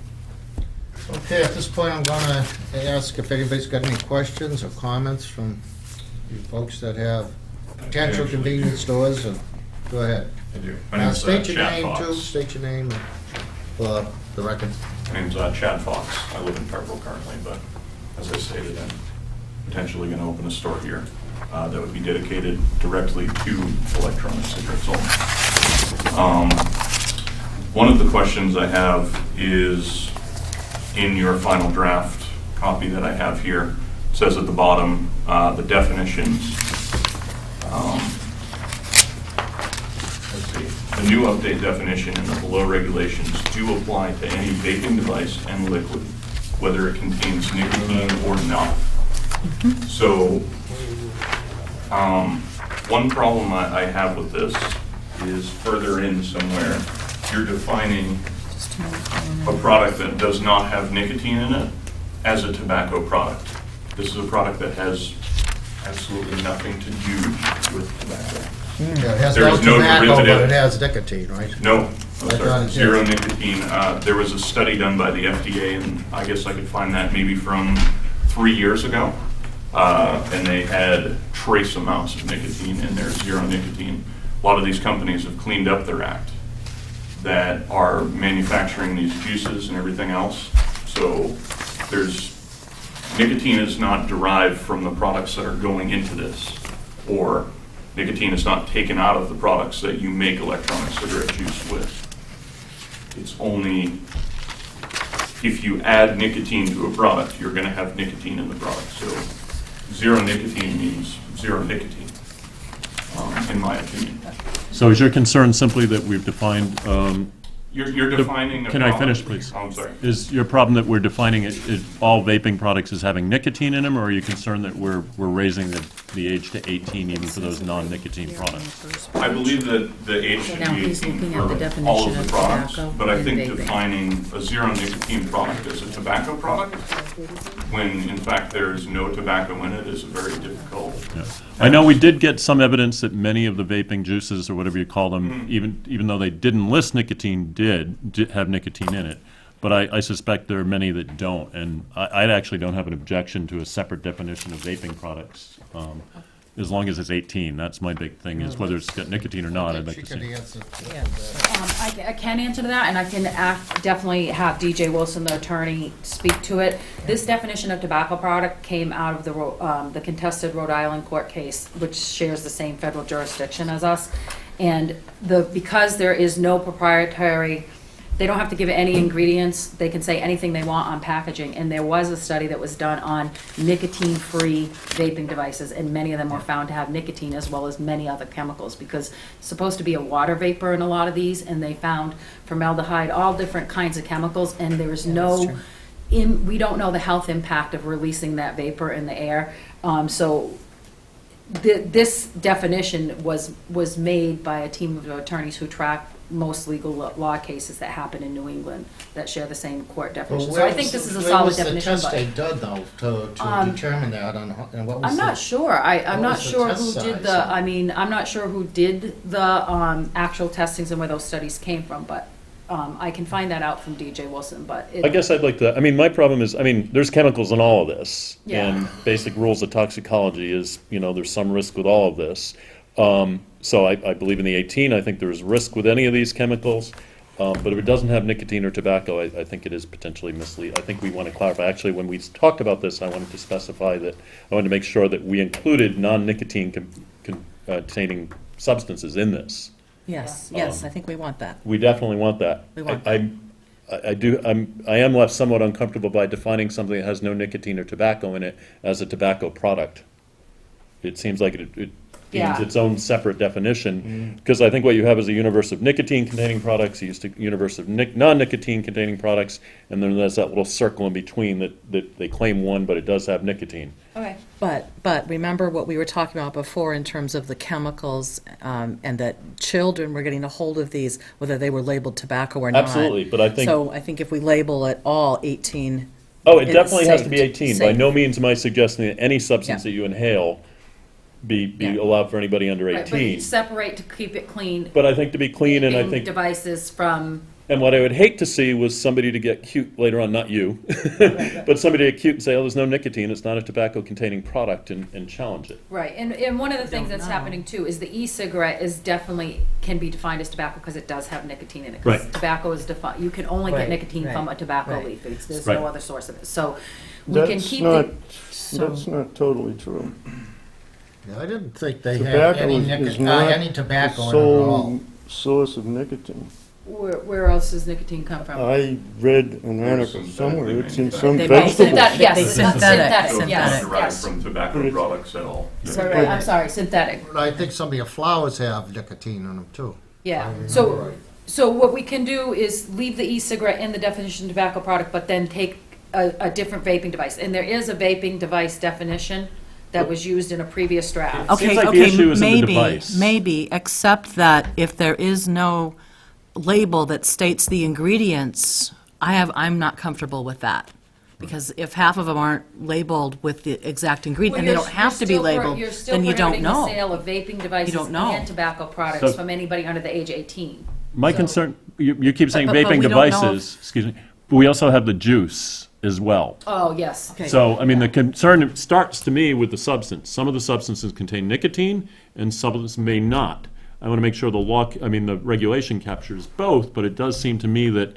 Okay, at this point, I'm gonna ask if anybody's got any questions or comments from you folks that have potential convenience stores, and go ahead. I do. My name's State your Chad name Fox. too, state your name for the record. My name's Chad Fox. I live in Pepperell currently, but as I stated, I'm potentially going to open a store here that would be dedicated directly to electronic cigarettes only. One of the questions I have is in your final draft copy that I have here, it says at the bottom, the definitions. Let's see. The new update definition and the below regulations do apply to any vaping device and liquid, whether it contains nicotine or not. So, one problem I have with this is further in somewhere, you're defining a product that does not have nicotine in it as a tobacco product. This is a product that has absolutely nothing to do with tobacco. Yeah, it has There no is no tobacco, but derivative. it has nicotine, right? No, I'm I thought it sorry, did. zero nicotine. There was a study done by the FDA, and I guess I could find that maybe from 3 years ago. And they had trace amounts of nicotine in there, zero nicotine. A lot of these companies have cleaned up their act that are manufacturing these juices and everything else. So nicotine is not derived from the products that are going into this, or nicotine is not taken out of the products that you make electronic cigarette juice with. It's only if you add nicotine to a product, you're going to have nicotine in the product. So zero nicotine means zero nicotine, in my opinion. So is your concern simply that we've defined, You're defining a Can I product- finish, please? Oh, I'm sorry. is your problem that we're defining all vaping products as having nicotine in them, or are you concerned that we're raising the age to 18 even for those non-nicotine products? I believe that the age should now be he's 18 looking at the for definition all of the of products, tobacco but I and think vaping. defining a zero nicotine product as a tobacco product, when in fact there is no tobacco in it, is a very difficult. Yeah. I know we did get some evidence that many of the vaping juices, or whatever you call them, even though they didn't list nicotine, did have nicotine in it. But I suspect there are many that don't, and I actually don't have an objection to a separate definition of vaping products, as long as it's 18. That's my big thing, is whether it's got nicotine or not, I'd like She to could see. answer to Yeah. that. I can answer to that, and I can definitely have DJ Wilson, the attorney, speak to it. This definition of tobacco product came out of the contested Rhode Island court case, which shares the same federal jurisdiction as us. And because there is no proprietary, they don't have to give any ingredients, they can say anything they want on packaging. And there was a study that was done on nicotine-free vaping devices, and many of them were found to have nicotine as well as many other chemicals, because it's supposed to be a water vapor in a lot of these, and they found formaldehyde, all different kinds of chemicals, and there is no, we don't know the health impact of releasing that vapor in the air. So this definition was made by a team of attorneys who track most legal law cases that happen in New England that share the same court definition. So I think this is a solid definition, Where was the test but they did though, to determine that, and what was I'm not sure. I'm what not was the sure test who did size? I'm not sure who did the actual testings and where those studies came from, but I can find that out from DJ Wilson, but I guess I'd like to, my problem is, there's chemicals in all of this. Yeah. And basic rules of toxicology is, there's some risk with all of this. So I believe in the 18, I think there's risk with any of these chemicals. But if it doesn't have nicotine or tobacco, I think it is potentially misleading. I think we want to clarify, actually, when we talked about this, I wanted to specify that, I wanted to make sure that we included non-nicotine containing substances in this. Yes, I think we want that. We definitely want that. We want I am left somewhat uncomfortable by defining something that has no nicotine or tobacco in it as a tobacco product. It seems like it needs Yeah. its own separate definition, because I think what you have is a universe of nicotine-containing products, a universe of non-nicotine-containing products, and then there's that little circle in between that they claim one, but it does have nicotine. Okay. But remember what we were talking about before in terms of the chemicals, and that children were getting a hold of these, whether they were labeled tobacco or not. Absolutely, but I think. So I think if we label it all 18, Oh, it It's definitely has to safe. be 18. By Safe. no means am I suggesting that any substance Yeah. that you inhale be Yeah. allowed for anybody under Right, but 18. separate to keep it clean. But I think to be clean, and I Vaping think, devices from, and what I would hate to see was somebody to get cute later on, not you, but somebody to get cute and say, oh, there's no nicotine, it's not a tobacco-containing product, and challenge it. right, and one of the things that's happening too is the e-cigarette is definitely, can be defined as tobacco because it does have nicotine in it. 'Cause Right. tobacco is defined, you can only get Right, nicotine from a right, tobacco right. leaf. There's Right. no other source of it. So we can That's keep not, the, that's not totally true. Yeah, I didn't think they had Tobacco any is not any the tobacco in it at sole all. source of nicotine. where else does nicotine come from? I read an article synthetically somewhere, it's in manufactured. some They vegetables. Synthetic, yes, They it's synthetic, synthetic, So it's yes, not derived yes. from tobacco products at all. Sorry, I'm sorry, synthetic. But I think some of your flowers have nicotine in them too. Yeah, so what we can do is leave the e-cigarette in the definition of tobacco product, but then take a different vaping device. And there is a vaping device definition that was used in a previous draft. Seems like the issue is in the maybe, device. maybe, except that if there is no label that states the ingredients, I'm not comfortable with that. Because if half of them aren't labeled with the exact ingredient, and they don't have to be labeled, then you don't You're still prohibiting know. the sale of vaping devices don't know. and tobacco products So- from anybody under the age of 18. My concern, you keep saying But vaping we don't know if- devices, excuse me, but we also have the juice as well. Oh, yes. Okay. So, I mean, the concern starts to me with the substance. Some of the substances contain nicotine, and some of them may not. I want to make sure the regulation captures both, but it does seem to me that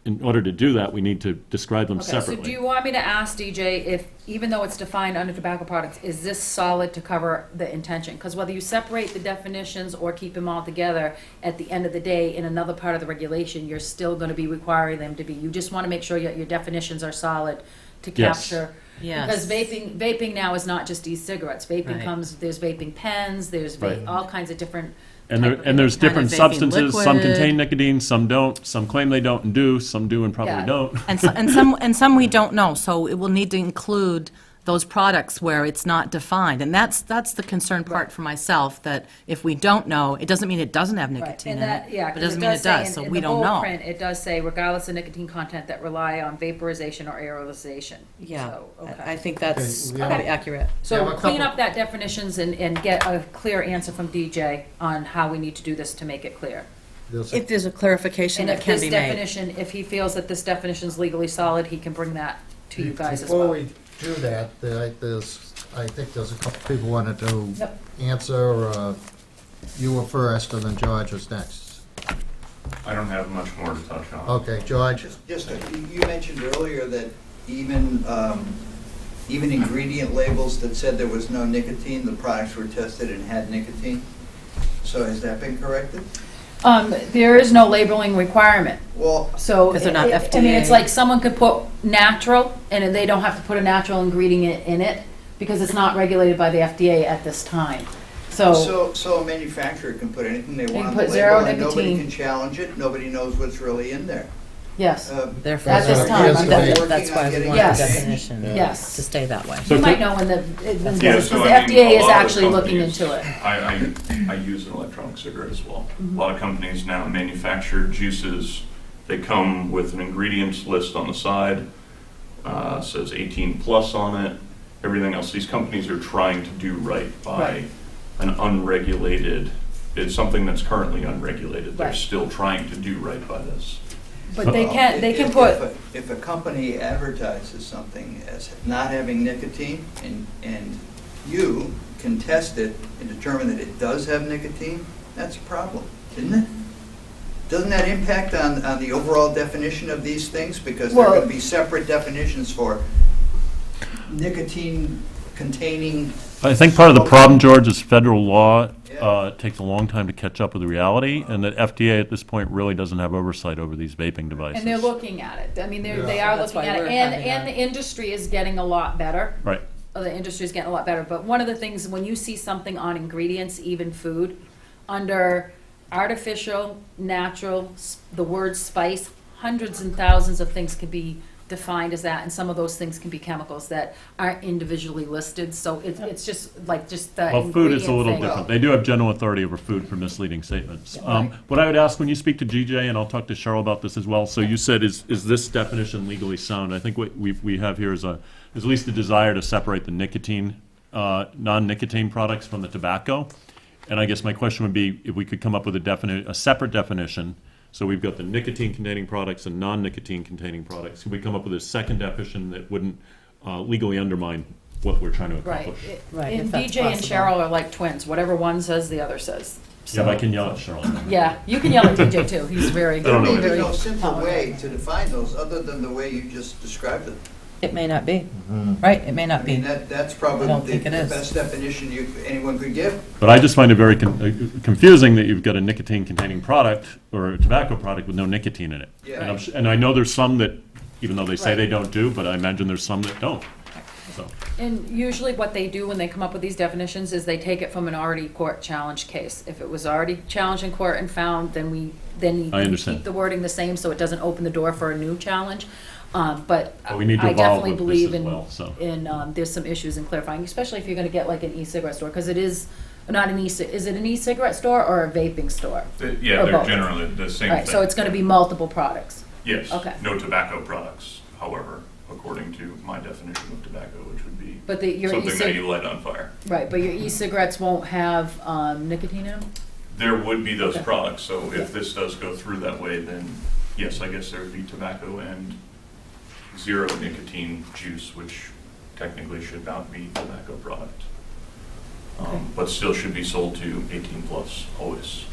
in order to do that, we need to describe them Okay, so do separately. you want me to ask DJ if, even though it's defined under tobacco products, is this solid to cover the intention? Because whether you separate the definitions or keep them all together, at the end of the day, in another part of the regulation, you're still going to be requiring them to be. You just want to make sure your definitions are solid to Yes. capture. Yes. Because vaping now is not just e-cigarettes. Vaping Right. comes, there's vaping pens, there's Right. all kinds of different. And type of there's vaping. different vaping substances. Some liquid. contain nicotine, some don't. Some claim they don't and do. Some do and probably Yeah. don't. And some we don't know, so it will need to include those products where it's not defined. And that's the concern part for myself, that if we don't know, it doesn't mean it doesn't have Right, nicotine and in that, it. yeah, It 'cause doesn't mean it say does, in- so in we the don't bold know. print, it does say regardless of nicotine content that rely on vaporization or aerosization. Yeah, So, okay. I think that's Okay, probably okay. accurate. So We have a clean couple- up that definitions and get a clear answer from DJ on how we need to do this to make it clear. There's If there's a clarification And that if can this be made. definition, if he feels that this definition is legally solid, he can bring that to you guys as Before well. we do that, I think there's a couple people wanted to Yep. answer. You were first, and then George was next. I don't have much more to touch on. Okay, George? You mentioned earlier that even ingredient labels that said there was no nicotine, the products were tested and had nicotine. So has that been corrected? There is no labeling requirement. Well, So, Because they're not I mean, it's FDA. like someone could put natural, and they don't have to put a natural ingredient in it, because it's not regulated by the FDA at this time. So, so a manufacturer can put anything they can want on put the zero label and nobody nicotine. can challenge it, nobody knows what's really in there. yes, Therefore, At this that's time, why- I'm that's why we want Yes. the definition Yes. to stay that way. So you might could- know when the Yeah, because so the I mean, FDA a is lot of actually looking companies- into it. I use an electronic cigarette as well. A lot of companies now manufacture juices. They come with an ingredients list on the side, says 18 plus on it, everything else. These companies are trying to do right by Right. an unregulated, it's something that's currently unregulated. They're Right. still trying to do right by this. But they can If- put, If a company advertises something as not having nicotine, and you can test it and determine that it does have nicotine, that's a problem, isn't it? doesn't that impact on the overall definition of these things? Because there are Well- going to be separate definitions for nicotine containing. I think part of the problem, George, is federal law Yeah. takes a long time to catch up with the reality, and that FDA at this point really doesn't have oversight over these vaping devices. And they're looking at it. I mean, they are That's looking why at it. we're And, having and our- the industry is getting a lot better. Right. The industry is getting a lot better. But one of the things, when you see something on ingredients, even food, under artificial, natural, the word spice, hundreds and thousands of things can be defined as that, and some of those things can be chemicals that aren't individually listed. So it's just like just the Well, food is a ingredient little thing. different. They do have general authority over food for misleading statements. Right. What I would ask, when you speak to GJ, and I'll talk to Cheryl about this as well, so you said, is this definition legally sound? I think what we have here is at least a desire to separate the nicotine, non-nicotine products from the tobacco. And I guess my question would be, if we could come up with a separate definition. So we've got the nicotine-containing products and non-nicotine-containing products. Could we come up with a second definition that wouldn't legally undermine what we're trying to Right. accomplish? Right, And if that's BJ and possible. Cheryl are like twins. Whatever one says, the other says. Yeah, but I can yell at Cheryl. Yeah, you can yell at DJ too. He's very I don't know. good. There's Very no simple powerful. way to define those, other than the way you just described it. It may not be. Right, it may I not mean, be. that's probably I don't the think it the is. best definition anyone could give. But I just find it very confusing that you've got a nicotine-containing product or a tobacco product with no nicotine in it. Yeah. And and I know there's some that, even though they say Right. they don't do, but I imagine there's some that don't. So, And usually what they do when they come up with these definitions is they take it from an already court challenged case. If it was already challenged in court and found, then you I understand. keep the wording the same so it doesn't open the door for a new challenge. But But we need to I evolve definitely with this believe as in, well, so. there's some issues in clarifying, especially if you're gonna get like an e-cigarette store, because it is not an is it an e-cigarette store or a vaping store? Yeah, Or they're both. generally the same Right, thing. so it's gonna be multiple products. Yes, okay. no tobacco products, however, according to my definition of tobacco, which would be But your something that e-cig, you light on fire. right, but your e-cigarettes won't have nicotine in them? There would be those Okay. products, so if this does go through that way, then yes, I guess there would be tobacco and zero nicotine juice, which technically should not be tobacco product. But still should be sold to 18 plus, always.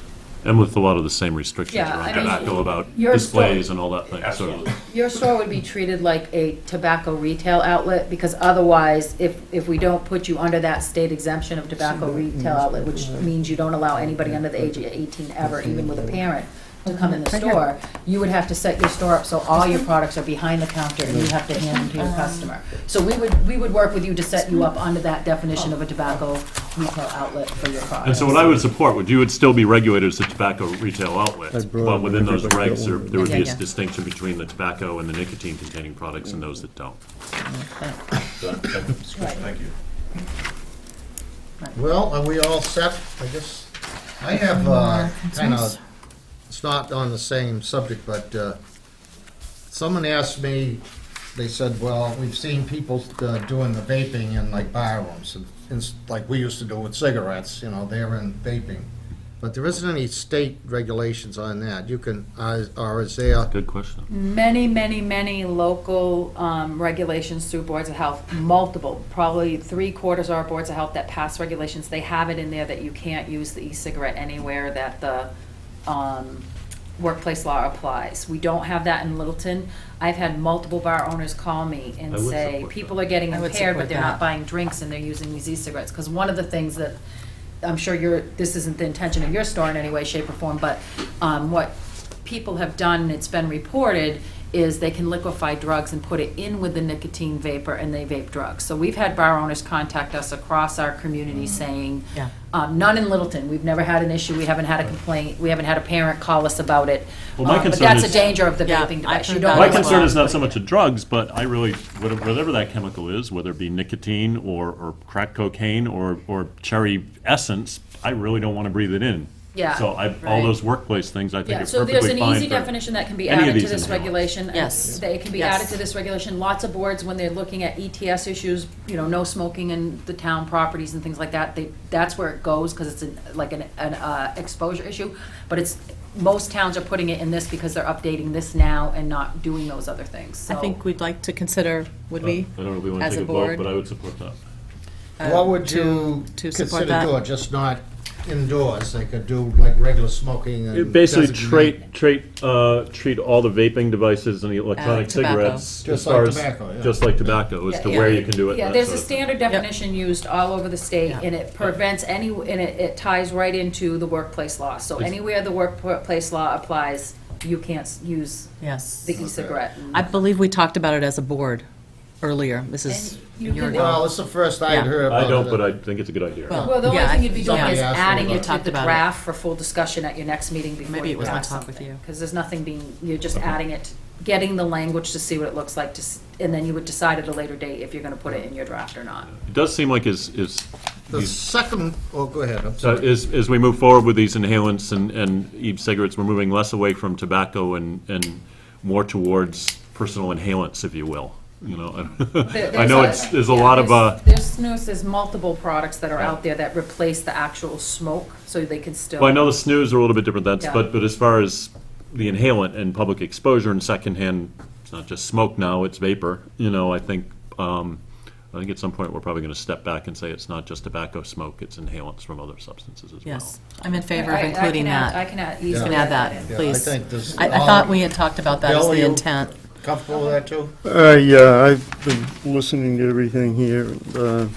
And with a lot of the same restrictions Yeah, around I mean, tobacco about your displays and all that thing. So, Absolutely. Your store would be treated like a tobacco retail outlet, because otherwise, if we don't put you under that state exemption of tobacco retail outlet, which means you don't allow anybody under the age of 18 ever, even with a parent, to come in the store, you would have to set your store up so all your products are behind the counter and you have to hand them to your customer. So we would work with you to set you up under that definition of a tobacco retail outlet for your products. And so what I would support, you would still be regulated as a tobacco retail outlet, I brought but within those everybody regs, that one. there would be Yeah, a yeah. distinction between the tobacco and the nicotine-containing products and those that don't. Thank you. Well, are we all set? I guess, I have kind of, it's not on the same subject, but someone asked me, they said, well, we've seen people doing the vaping in like bar rooms, and like we used to do with cigarettes, they're in vaping. But there isn't any state regulations on that. You can, or is there? Good question. Many, many, many local regulations through boards of health, multiple, probably 3/4 of our boards of health that pass regulations, they have it in there that you can't use the e-cigarette anywhere that the workplace law applies. We don't have that in Littleton. I've had multiple bar owners call me and I would say, support people that. are getting I would impaired, but support they're not that. buying drinks and they're using these e-cigarettes. Because one of the things that, I'm sure this isn't the intention of your store in any way, shape, or form, but what people have done, and it's been reported, is they can liquefy drugs and put it in with the nicotine vapor and they vape drugs. So we've had bar owners contact us across our community saying, Yeah. none in Littleton, we've never had an issue, we haven't had a complaint, we haven't had a parent call us about it. Well, my But concern that's a is- danger of the Yeah, vaping I've device. You heard don't that My know as concern well. is not so much the drugs, but I really, whatever that chemical is, whether it be nicotine or crack cocaine or cherry essence, I really don't want to breathe it in. Yeah, So all right. those workplace things, I think Yeah, are so there's perfectly an fine easy for definition that can be any of added to these this inhalers. regulation. Yes. It can be Yes. added to this regulation. Lots of boards, when they're looking at ETS issues, no smoking in the town properties and things like that, that's where it goes, because it's like an exposure issue. But most towns are putting it in this because they're updating this now and not doing those other things, I so. think we'd like to consider, would we? I don't know if we want as to a take a vote, board, but I would support that. uh, What would you to support consider that? doing? Just not indoors, they could do like regular smoking and. Basically, designate- treat all the vaping devices and the electronic tobacco. cigarettes. Just as far like as- tobacco, yeah. Just like tobacco, as to where you can do it. Yeah, and that there's a sort of thing. standard definition used all over the state, Yeah. and it prevents any, and it ties right into the workplace law. So anywhere the workplace law applies, you can't use Yes. the e-cigarette. I believe we talked about it as a board earlier. This is And a you year can- ago. Well, it's the first I'd Yeah. heard about it. I don't, but I think it's a good idea. Well, the only Yeah, thing you'd be doing somebody is asked me adding about it it. to Talked the about it. draft for full discussion at your next meeting before Maybe you it was my draft talk with something. you. Because there's nothing being, you're just adding it, getting the language to see what it looks like, and then you would decide at a later date if you're gonna put it in your draft or not. It does seem like The second, oh, go ahead, I'm sorry. as we move forward with these inhalants and e-cigarettes, we're moving less away from tobacco and more towards personal inhalants, if you will. You know, I know there's a lot of, There's multiple products that are out there that replace the actual smoke, so they can still. well, I know the snus are a little bit different, Yeah. but as far as the inhalant and public exposure and secondhand, it's not just smoke now, it's vapor, you know, I think at some point, we're probably gonna step back and say it's not just tobacco smoke, it's inhalants from other substances as well. Yes, I'm in favor of I including can add- that. I can add, You easily can add that, in. Yeah, please. I think this. I thought we had talked about that as Bill, the you- intent. Comfortable with that, too? Yeah, I've been listening to everything here. And,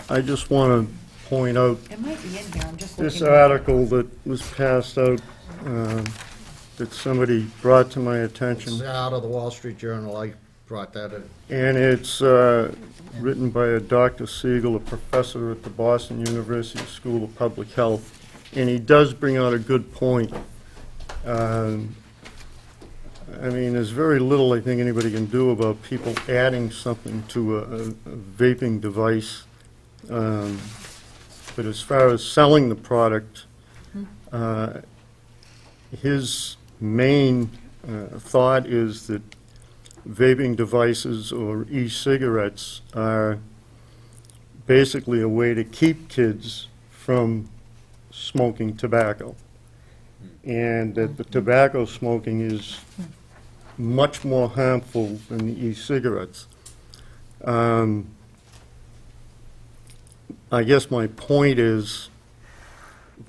I just want to point out It might be in here, I'm just this looking. article that was passed out, that somebody brought to my It's attention. out of the Wall Street Journal, I brought that in. And it's written by a Dr. Siegel, a professor at the Boston University School of Public Health. And he does bring out a good point. I mean, there's very little I think anybody can do about people adding something to a vaping device. But as far as selling the product, his main thought is that vaping devices or e-cigarettes are basically a way to keep kids from smoking tobacco. And that the tobacco smoking is much more harmful than the e-cigarettes. I guess my point is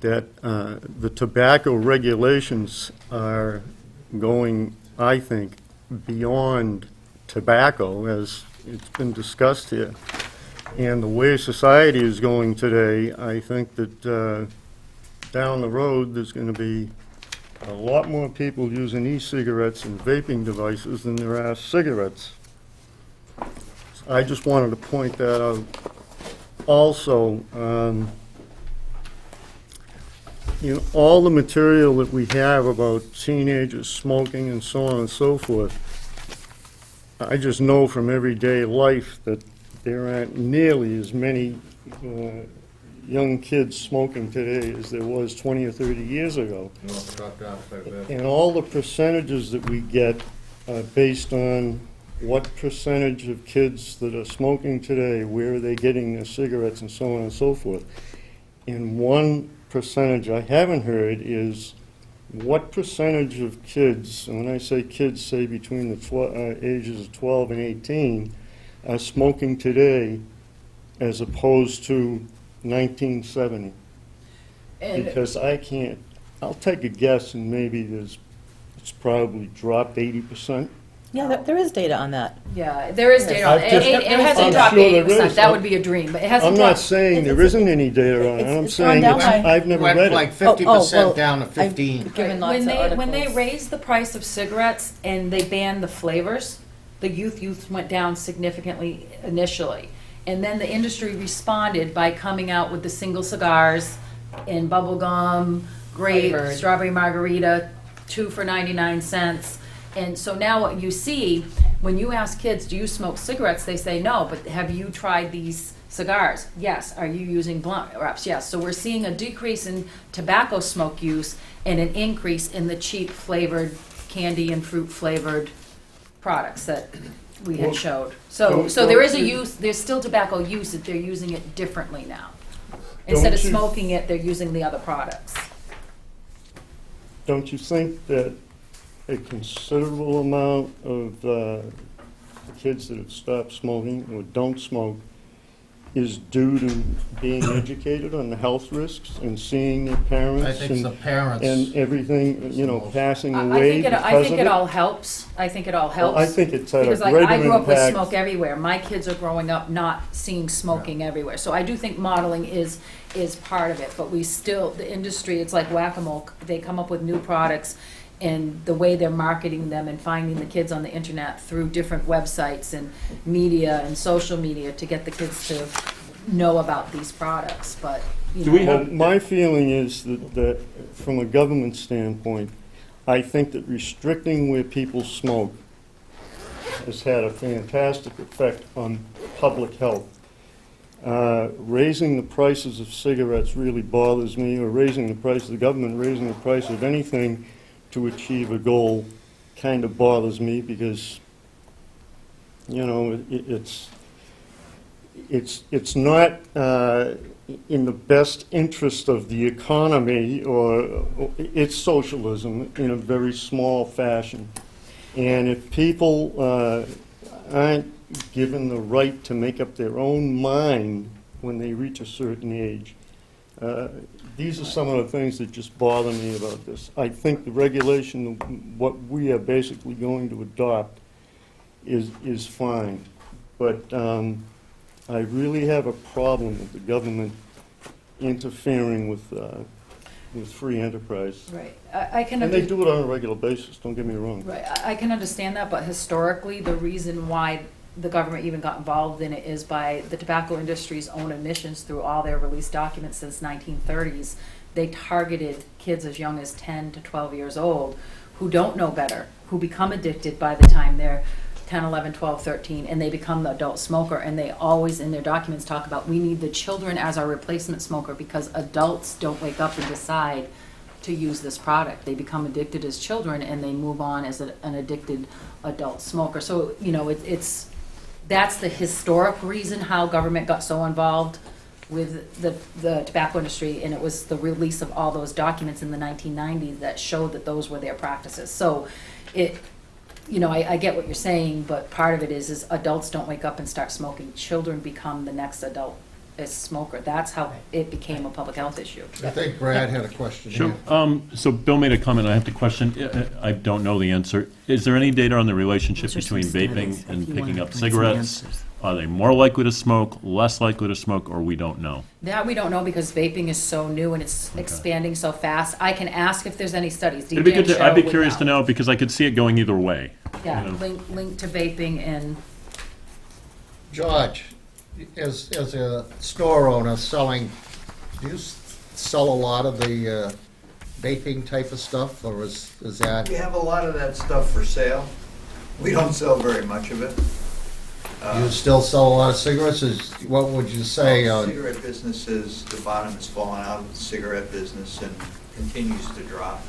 that the tobacco regulations are going, I think, beyond tobacco, as it's been discussed here. And the way society is going today, I think that down the road, there's going to be a lot more people using e-cigarettes and vaping devices than there are cigarettes. I just wanted to point that out. Also, all the material that we have about teenagers smoking and so on and so forth, I just know from everyday life that there aren't nearly as many young kids smoking today as there was 20 or 30 years ago. Dropped off quite a bit. And all the percentages that we get are based on what percentage of kids that are smoking today, where are they getting their cigarettes, and so on and so forth. And one percentage I haven't heard is what percentage of kids, and when I say kids, say between the ages of 12 and 18, are smoking today as opposed to 1970. And- Because I can't, I'll take a guess and maybe it's probably dropped 80%. Yeah, there is data on that. Yeah, there is data on it. I've just- It hasn't I'm dropped sure there 80%, is. that would be a dream, but it hasn't I'm dropped. not saying there isn't any data on it, I'm it's gone saying down it's- by- I've never Went read like it. 50% down to 15. I've given lots of articles. When they raised the price of cigarettes and they banned the flavors, the youth went down significantly initially. And then the industry responded by coming out with the single cigars and bubble gum, grape, Flavored. strawberry margarita, 2 for 99 cents. And so now what you see, when you ask kids, do you smoke cigarettes? They say no, but have you tried these cigars? Yes. Are you using blunt wraps? Yes. So we're seeing a decrease in tobacco smoke use and an increase in the cheap flavored candy and fruit flavored products that we had Well, showed. So there is a use, there's still tobacco use, that they're using it differently now. Instead of Don't you- smoking it, they're using the other products. Don't you think that a considerable amount of the kids that have stopped smoking or don't smoke is due to being educated on the health risks and seeing their parents I think the parents. and everything, you know, passing I away think it, because I of think it. it all helps. I think it all helps. Well, I think it's had a Because like, greater I grew up with impact. smoke everywhere. My kids are growing up not seeing smoking everywhere. So I do think modeling is part of it, but we still, the industry, it's like whack-a-mole. They come up with new products, and the way they're marketing them and finding the kids on the internet through different websites and media and social media to get the kids to know about these products, but, you Do we know. Well, my feeling is that from a government standpoint, I think that restricting where people smoke has had a fantastic effect on public health. Raising the prices of cigarettes really bothers me, or raising the price, the government raising the price of anything to achieve a goal kind of bothers me, because, you know, it's not in the best interest of the economy, or it's socialism in a very small fashion. And if people aren't given the right to make up their own mind when they reach a certain age, these are some of the things that just bother me about this. I think the regulation, what we are basically going to adopt, is fine. But I really have a problem with the government interfering with free enterprise. Right, I can. And they do it on a regular basis, don't get me wrong. Right, I can understand that, but historically, the reason why the government even got involved in it is by the tobacco industry's own admissions through all their released documents since 1930s. They targeted kids as young as 10 to 12 years old who don't know better, who become addicted by the time they're 10, 11, 12, 13, and they become the adult smoker. And they always, in their documents, talk about, we need the children as our replacement smoker because adults don't wake up and decide to use this product. They become addicted as children and they move on as an addicted adult smoker. So, you know, that's the historic reason how government got so involved with the tobacco industry, and it was the release of all those documents in the 1990s that showed that those were their practices. So you know, I get what you're saying, but part of it is adults don't wake up and start smoking. Children become the next adult smoker. That's how it became a public health issue. I think Brad had a question Sure. here. So Bill made a comment, I have to question, I don't know the answer. Is there any data on the relationship Those are some between vaping studies, if and you picking wanna up find some cigarettes? answers. Are they more likely to smoke, less likely to smoke, or we don't know? That we don't know because vaping is so new and it's expanding so fast. I can ask if there's any studies. It'd be good DJ to, I'd be would curious to know, because I could see it going either way. Yeah, you know. link to vaping and, George, as a store owner selling, do you sell a lot of the vaping type of stuff, or is that? We have a lot of that stuff for sale. We don't sell very much of it. You still sell a lot of cigarettes? What would you say? Cigarette business is, the bottom has fallen out of the cigarette business and continues to drop.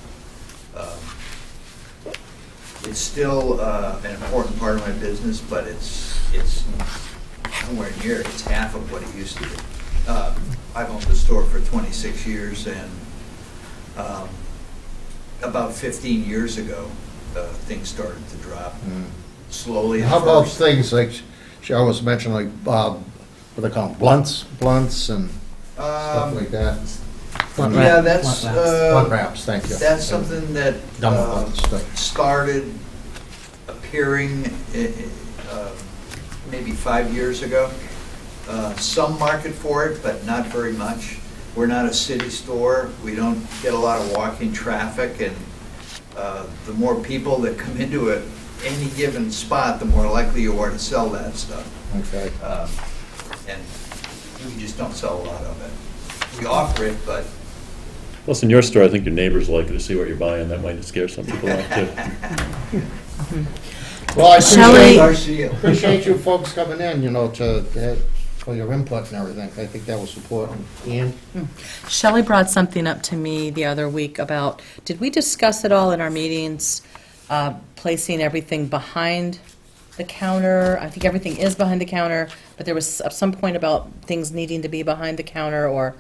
It's still an important part of my business, but it's nowhere near, it's half of what it used to be. I've owned the store for 26 years, and about 15 years ago, things started to drop slowly at How about first. things like, she always mentioned, like, what they call them, blunts and stuff like that? Yeah, that's, Blunt wraps, thank you. that's something that Done with all this stuff. started appearing maybe 5 years ago. Some market for it, but not very much. We're not a city store. We don't get a lot of walking traffic, and the more people that come into any given spot, the more likely you are to sell that stuff. Okay. And we just don't sell a lot of it. We offer it, but Plus, in your store, I think your neighbors are likely to see what you're buying. That might scare some people off too. Well, I Shelley- appreciate you folks coming in, you know, for your input and everything. I think that was important. Ian? Shelley brought something up to me the other week about, did we discuss it all in our meetings, placing everything behind the counter? I think everything is behind the counter, but there was some point about things needing to be behind the counter, or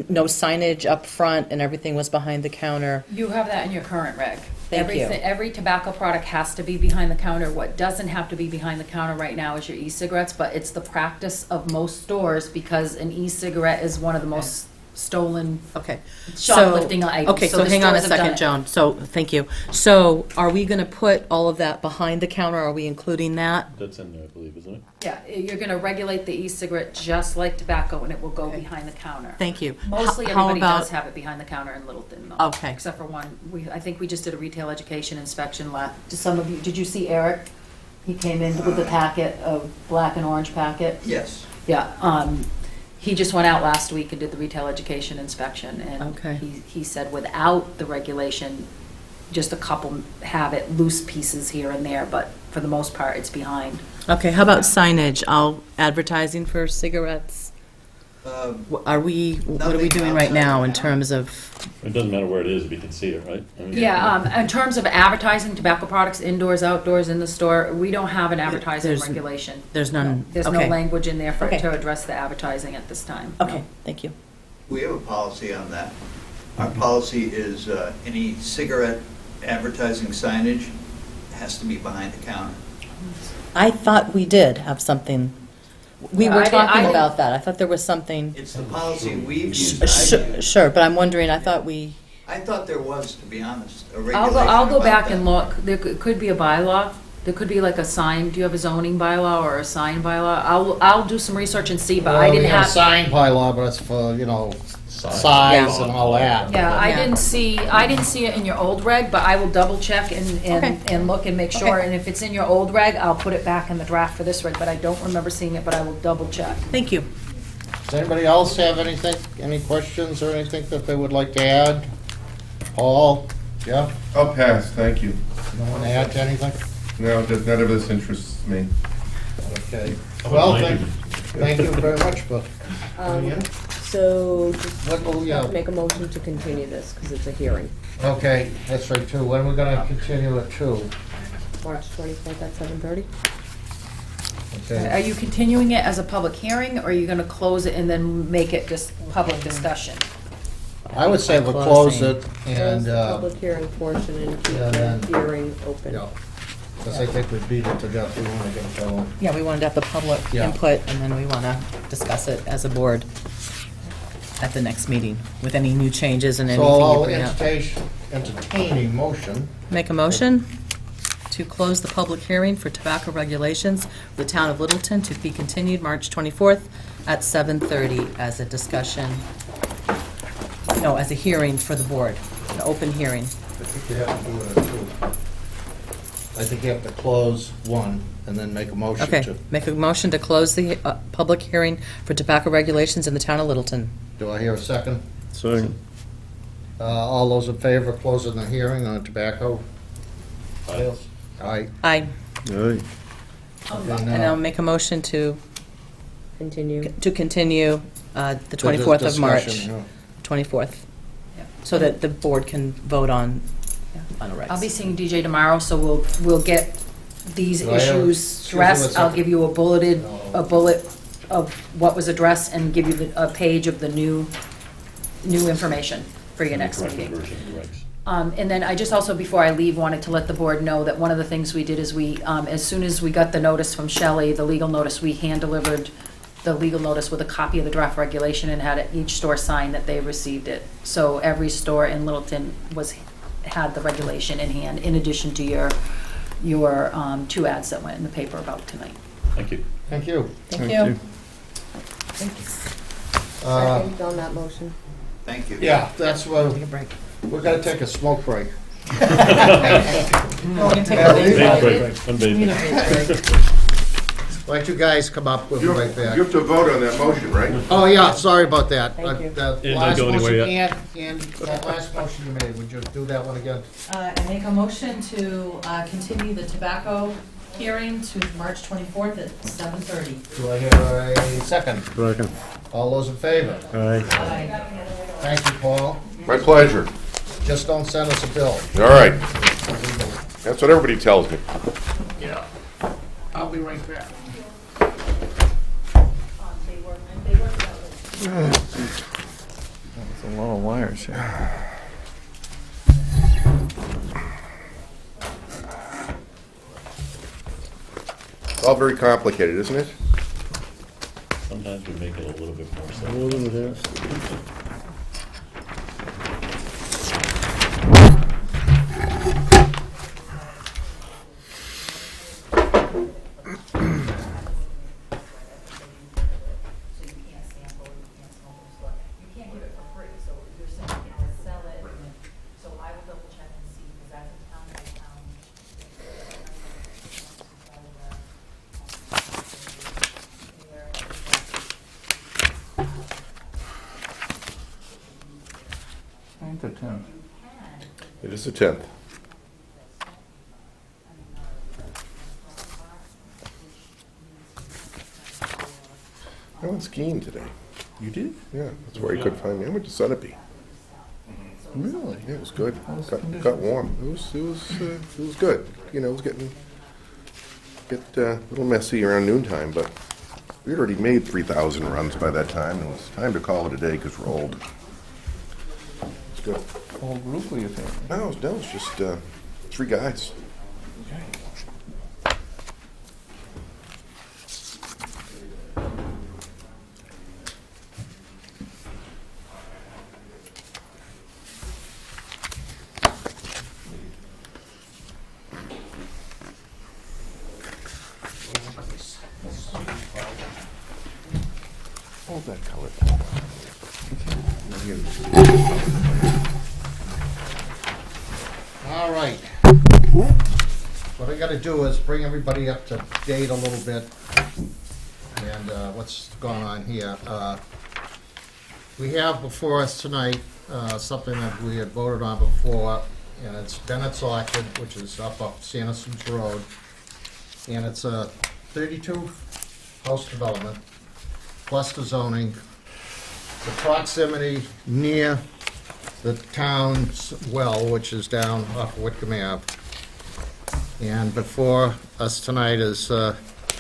no signage up front and everything was behind the counter. you have that in your current reg. Thank you. Every tobacco product has to be behind the counter. What doesn't have to be behind the counter right now is your e-cigarettes, but it's the practice of most stores because an e-cigarette is one of the most stolen Okay. shoplifting items. Okay, so the hang on a stores have done second, it. Joan. So, thank you. So, are we gonna put all of that behind the counter? Are we including that? That's in there, I believe, isn't it? Yeah, you're gonna regulate the e-cigarette just like tobacco, and it will go Okay. behind the counter. Thank you. Mostly How everybody about- does have it behind the counter in Littleton, though. Okay. Except for one. I think we just did a retail education inspection some of you, did you see Eric? He came in with the packet, a black and orange packet. Yes. Yeah, he just went out last week and did the retail education inspection, and Okay. he said without the regulation, just a couple have it, loose pieces here and there, but for the most part, it's behind. Okay, how about signage? Advertising for cigarettes? What are we Nothing doing right now in outside. terms of, It doesn't matter where it is if you can see it, right? I mean- Yeah, in terms of advertising tobacco products indoors, outdoors, in the store, we don't have an advertising There's- regulation. there's none? There's no Okay. language in there for Okay. to address the advertising at this time. no. Okay, thank you. We have a policy on that. Our policy is any cigarette advertising signage has to be behind the counter. I thought we did have something, we Yeah, were I didn't- talking I about that. I thought there was something. It's the policy we've used. I've used. Sure, but I'm wondering, I thought we, I thought there was, to be honest, a I'll regulation go about back that. and look. There could be a bylaw. There could be like a sign. Do you have a zoning bylaw or a sign bylaw? I'll do some research and see, but I Well, didn't we have a have. sign bylaw, but it's for, size and all that. Yeah, I Yeah. didn't see it in your old reg, but I will double check and look and make sure. Okay. And if it's in your old reg, I'll put it back in the draft for this reg, but I don't remember seeing it, but I will double check. thank you. Does anybody else have anything, any questions or anything that they would like to add? Paul, Jeff, I'll pass, thank you. you want to add to anything? No, none of this interests me. Okay. would Well, like thank you very much for coming in. So, What, oh, yeah, make a motion to continue this, because it's a hearing. okay, that's right, too. When are we gonna continue it to? March 24th at 7:30? Okay. Are you continuing it as a public hearing, or are you gonna close it and then make it just public discussion? I would say we'll close it and, Close the public hearing portion and keep yeah, the then- hearing open. yeah, because I think we beat it to death. We want to get it going. Yeah, we wanted to have the public Yeah. input, and then we want to discuss it as a board at the next meeting with any new changes and So anything you I'll bring up. entertain a motion. Make a motion to close the public hearing for tobacco regulations for the town of Littleton to be continued March 24th at 7:30 as a discussion, no, as a hearing for the board, an open hearing. I think you have to do it in two. I think you have to close one and then make a motion Okay, to. make a motion to close the public hearing for tobacco regulations in the town of Littleton. Do I hear a second? Second. All those in favor of closing the hearing on tobacco? Aye. Aye. Aye. Aye. Okay, And I'll now, make a motion to Continue. continue the the 24th of March. discussion, yeah. 24th, Yeah. so that the board can vote on a regs. I'll be seeing DJ tomorrow, so we'll get these Do I have- issues excuse me one addressed. I'll second. give you a bullet of what was addressed and give you a page of the new information for your next Corrected meeting. version of the regs. And then I just also, before I leave, wanted to let the board know that one of the things we did is as soon as we got the notice from Shelley, the legal notice, we hand-delivered the legal notice with a copy of the draft regulation and had each store sign that they received it. So every store in Littleton had the regulation in hand, in addition to your 2 ads that went in the paper about tonight. Thank you. Thank you. Thank you. Second on that motion. Thank you. Yeah, that's what, Take a break. we're gonna take a smoke break. We're gonna take a leave. Bathe break, unbathed. Why don't you guys come up, we'll be You right back. have to vote on that motion, right? Oh, yeah, sorry about that. Thank you. The Didn't last go anywhere motion, yet. and that last motion you made, would you do that one again? I make a motion to continue the tobacco hearing to March 24th at 7:30. Do I hear a second? Second. All those in favor? Aye. Thank you, Paul. My pleasure. Just don't send us a bill. All right. That's what everybody tells me. Yeah. I'll be right back. It's a lot of wires here. It's all very complicated, isn't it? Sometimes we make it a little bit more simple. More than it has to be. So you can't sample, you can't smoke in the store. You can't give it for free, so you're saying you can sell it, and so I will double check and see, because that's a town by town. Ninth or 10th? It is the 10th. I went skiing today. You did? Yeah, that's where you could find me. I went to Sunapee. Really? Yeah, it was good. How's the Got conditions? warm. It was good. You know, it was getting a little messy around noontime, but we had already made 3,000 runs by that time. And it was time to call it a day because we're old. It's good. Whole group or your family? No, it was just 3 guys. Hold that color. All right. What I gotta do is bring everybody up to date a little bit, and what's going on here. We have before us tonight something that we had voted on before, and it's Bennett's Orchard, which is up Sanderson's Road. And it's a 32-house development, cluster zoning. The proximity near the town's well, which is down off Whitcomb Ave. And before us tonight is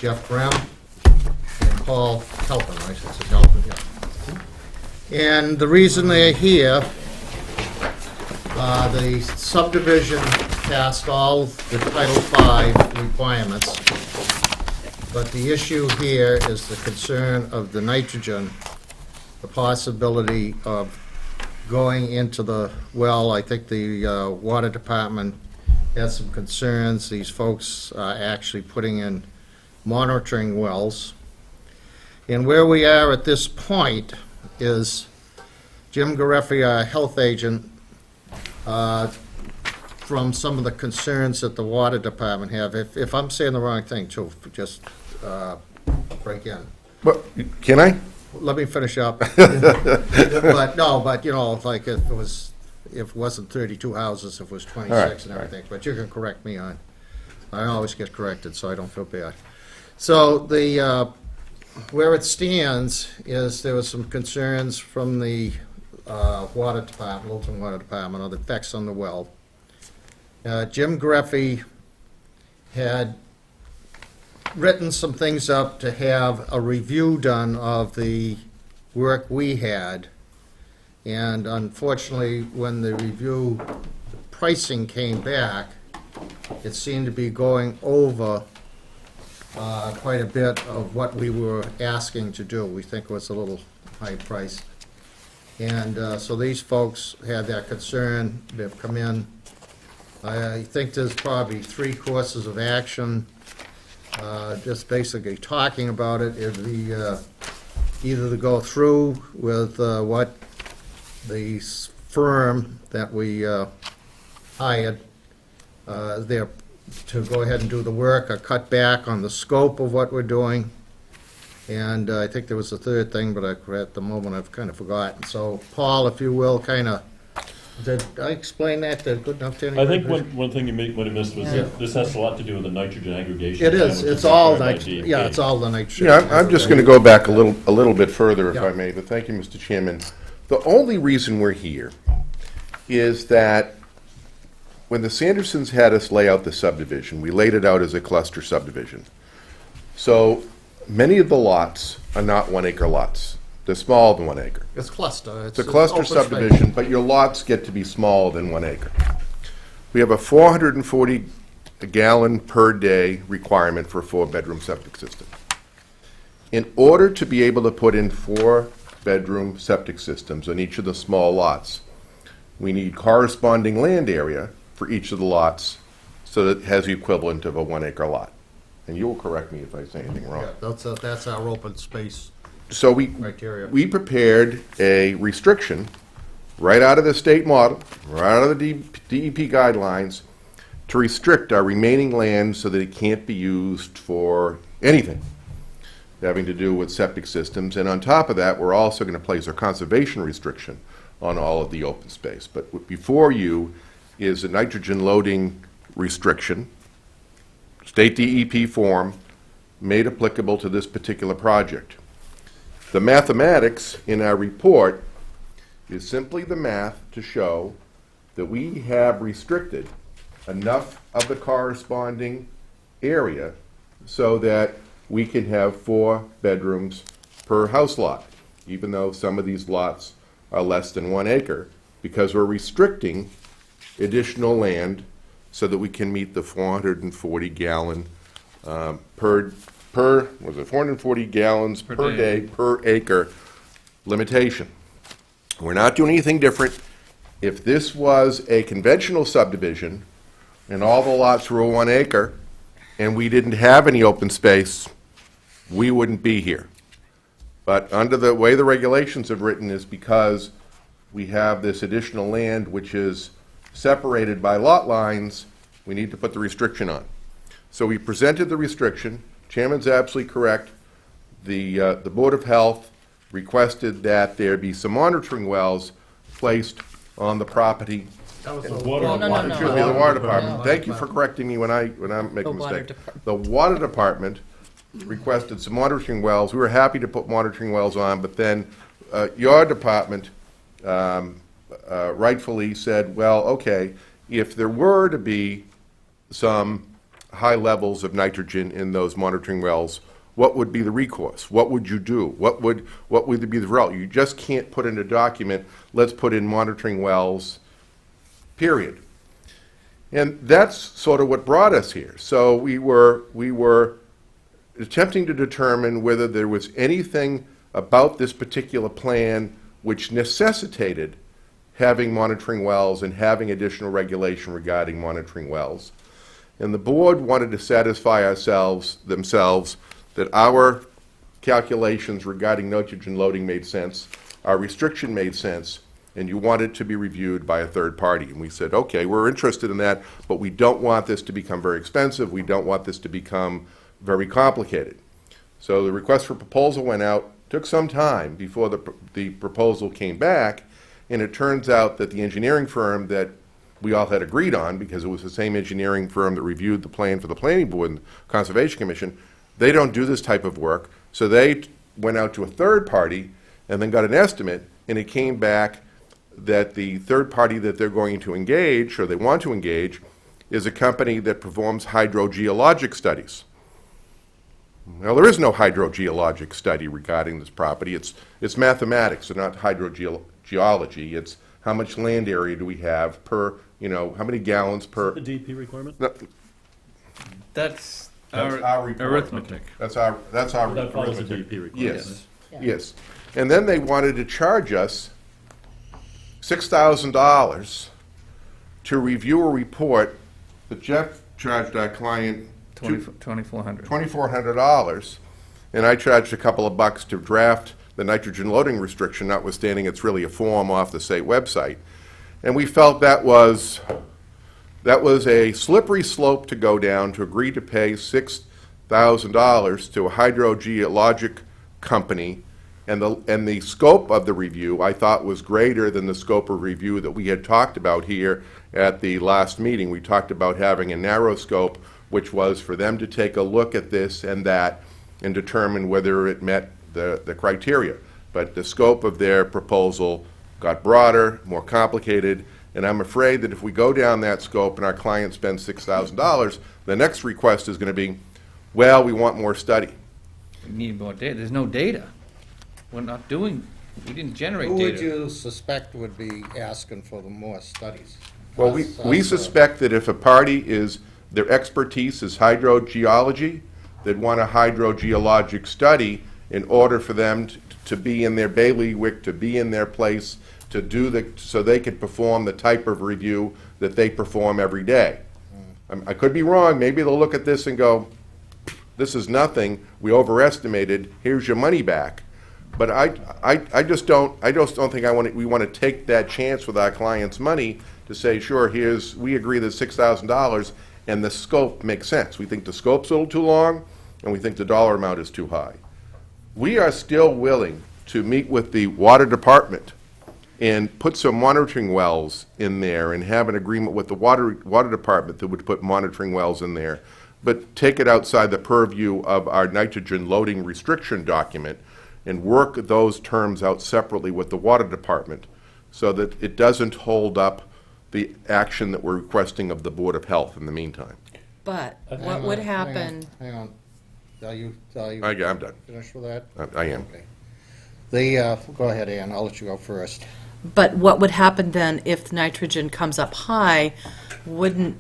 Jeff Graham and Paul Telpin, right? It's a Telpin, yeah. And the reason they're here, the subdivision passed all the Title V requirements, but the issue here is the concern of the nitrogen, the possibility of going into the well. I think the water department has some concerns. These folks are actually putting in monitoring wells. And where we are at this point is Jim Gareffi, our health agent, from some of the concerns that the water department have. If I'm saying the wrong thing, too, just break in. But can I? Let me finish up. But, no, but, you know, like if it wasn't 32 houses, if it was 26 All right, and all right. everything. But you can correct me on, I always get corrected, so I don't feel bad. So the, where it stands is there was some concerns from the water department, Littleton Water Department, on the effects on the well. Jim Gareffi had written some things up to have a review done of the work we had. And unfortunately, when the review pricing came back, it seemed to be going over quite a bit of what we were asking to do. We think it was a little high priced. And so these folks had that concern. They've come in. I think there's probably 3 courses of action. Just basically talking about it. It'd be either to go through with what the firm that we hired there to go ahead and do the work, or cut back on the scope of what we're doing. And I think there was a third thing, but at the moment I've kind of forgotten. So, Paul, if you will, kind of, did I explain that good enough to I anybody? think one thing you might have missed was Yeah. that this has a lot to do with the nitrogen aggregation. It plan, is, which it's all required by nitrogen, DEP. yeah, it's all the nitrogen. Yeah, I'm just going to go back a little bit further, if Yeah. I may, but thank you, Mr. Chairman. The only reason we're here is that when the Sandersons had us lay out the subdivision, we laid it out as a cluster subdivision. So many of the lots are not 1-acre lots. They're smaller than 1 acre. It's cluster. It's a cluster open space. subdivision, but your lots get to be smaller than 1 acre. We have a 440 a gallon per day requirement for a 4-bedroom septic system. In order to be able to put in 4-bedroom septic systems on each of the small lots, we need corresponding land area for each of the lots so that it has the equivalent of a 1-acre lot. And you will correct me if I say anything wrong. Yeah, that's our open space So criteria. we prepared a restriction right out of the state model, right out of the DEP guidelines, to restrict our remaining land so that it can't be used for anything having to do with septic systems. And on top of that, we're also going to place a conservation restriction on all of the open space. But before you is a nitrogen loading restriction, state DEP form, made applicable to this particular project. The mathematics in our report is simply the math to show that we have restricted enough of the corresponding area so that we can have 4 bedrooms per house lot, even though some of these lots are less than 1 acre, because we're restricting additional land so that we can meet the 440 gallon per 440 gallons per day per acre limitation. We're not doing anything different. If this was a conventional subdivision and all the lots were 1 acre and we didn't have any open space, we wouldn't be here. But under the way the regulations have written is because we have this additional land which is separated by lot lines, we need to put the restriction on. So we presented the restriction. Chairman's absolutely correct. The Board of Health requested that there be some monitoring wells placed on the property. That was the No, no, no, no. Excuse me, the Water Department. Yeah. Thank you for correcting me when I'm making a The Water mistake. Department. The Water Department requested some monitoring wells. We were happy to put monitoring wells on, but then your department rightfully said, well, okay, if there were to be some high levels of nitrogen in those monitoring wells, what would be the recourse? What would you do? What would be the result? You just can't put in a document, let's put in monitoring wells, period. And that's sort of what brought us here. So we were attempting to determine whether there was anything about this particular plan which necessitated having monitoring wells and having additional regulation regarding monitoring wells. And the board wanted to satisfy themselves that our calculations regarding nitrogen loading made sense, our restriction made sense, and you want it to be reviewed by a third party. And we said, okay, we're interested in that, but we don't want this to become very expensive. We don't want this to become very complicated. So the request for proposal went out, took some time before the proposal came back, and it turns out that the engineering firm that we all had agreed on, because it was the same engineering firm that reviewed the plan for the Planning Board and Conservation Commission, they don't do this type of work. So they went out to a third party and then got an estimate, and it came back that the third party that they're going to engage, or they want to engage, is a company that performs hydrogeologic studies. Now, there is no hydrogeologic study regarding this property. It's mathematics, and not hydrogeology. It's how much land area do we have per, how many gallons per. The DP requirement? No, That's That's our our report. arithmetic. That's our That follows the arithmetic. DP requirement. Yes, yes. And then they wanted to charge us $6,000 to review a report that Jeff charged our client $2,400. $2,400, and I charged a couple of bucks to draft the nitrogen loading restriction, notwithstanding it's really a form off the state website. And we felt that was a slippery slope to go down, to agree to pay $6,000 to a hydrogeologic company. And the scope of the review, I thought, was greater than the scope of review that we had talked about here at the last meeting. We talked about having a narrow scope, which was for them to take a look at this and that and determine whether it met the criteria. But the scope of their proposal got broader, more complicated, and I'm afraid that if we go down that scope and our client spends $6,000, the next request is going to be, well, we want more study. We need more data. There's no data. We didn't generate Who data. would you suspect would be asking for the more studies? Well, we suspect that if a party is Their expertise is hydrogeology. They'd want a hydrogeologic study in order for them to be in their bailiwick, to be in their place, to do so they could perform the type of review that they perform every day. I could be wrong. Maybe they'll look at this and go, this is nothing, we overestimated, here's your money back. But I just don't think we want to take that chance with our clients' money to say, sure, we agree that $6,000 and the scope makes sense. We think the scope's a little too long and we think the dollar amount is too high. We are still willing to meet with the water department and put some monitoring wells in there and have an agreement with the water department that would put monitoring wells in there, but take it outside the purview of our nitrogen loading restriction document and work those terms out separately with the water department so that it doesn't hold up the action that we're requesting of the Board of Health in the meantime. But what would happen? Hang on. Are you I'm done. finished with that? I am. Okay. Go ahead, Ann, I'll let you go first. But what would happen then if nitrogen comes up high? Wouldn't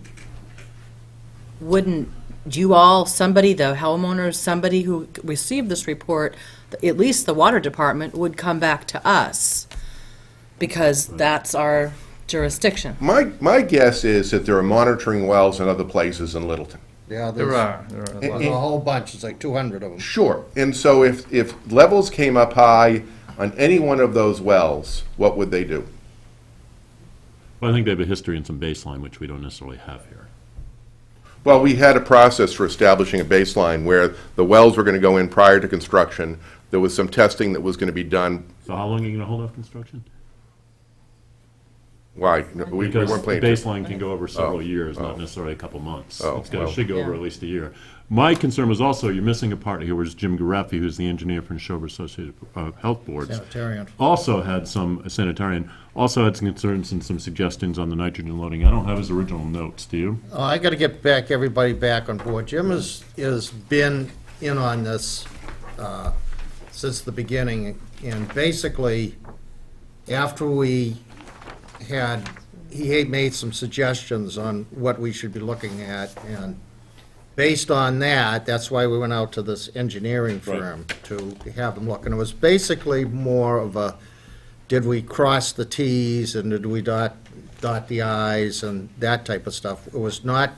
you all, somebody, the homeowners, somebody who received this report, at least the water department, would come back to us? Because that's our jurisdiction. My guess is that there are monitoring wells in other places in Littleton. Yeah, There are a lot. There's a whole bunch, it's like 200 of them. Sure. And so if levels came up high on any one of those wells, what would they do? Well, I think they have a history and some baseline, which we don't necessarily have here. Well, we had a process for establishing a baseline where the wells were going to go in prior to construction. There was some testing that was going to be done. So how long are you going to hold off construction? Why? We Because weren't the playing. baseline can go over several Oh, years, oh. not necessarily a couple months. Oh, It well. should go over Yeah. at least a year. My concern was also, you're missing a part here, was Jim Garaffi, who's the engineer for Neshoba Associated Health Boards. Sanitarian. Also had some, sanitarian, also had some concerns and some suggestions on the nitrogen loading. I don't have his original notes, do you? Oh, I gotta get everybody back on board. Jim has been in on this since the beginning, and basically, after he had made some suggestions on what we should be looking at, and based on that, that's why we went out to this engineering firm to have them look. And it was basically more of a, did we cross the Ts and did we dot the Is and that type of stuff. It was not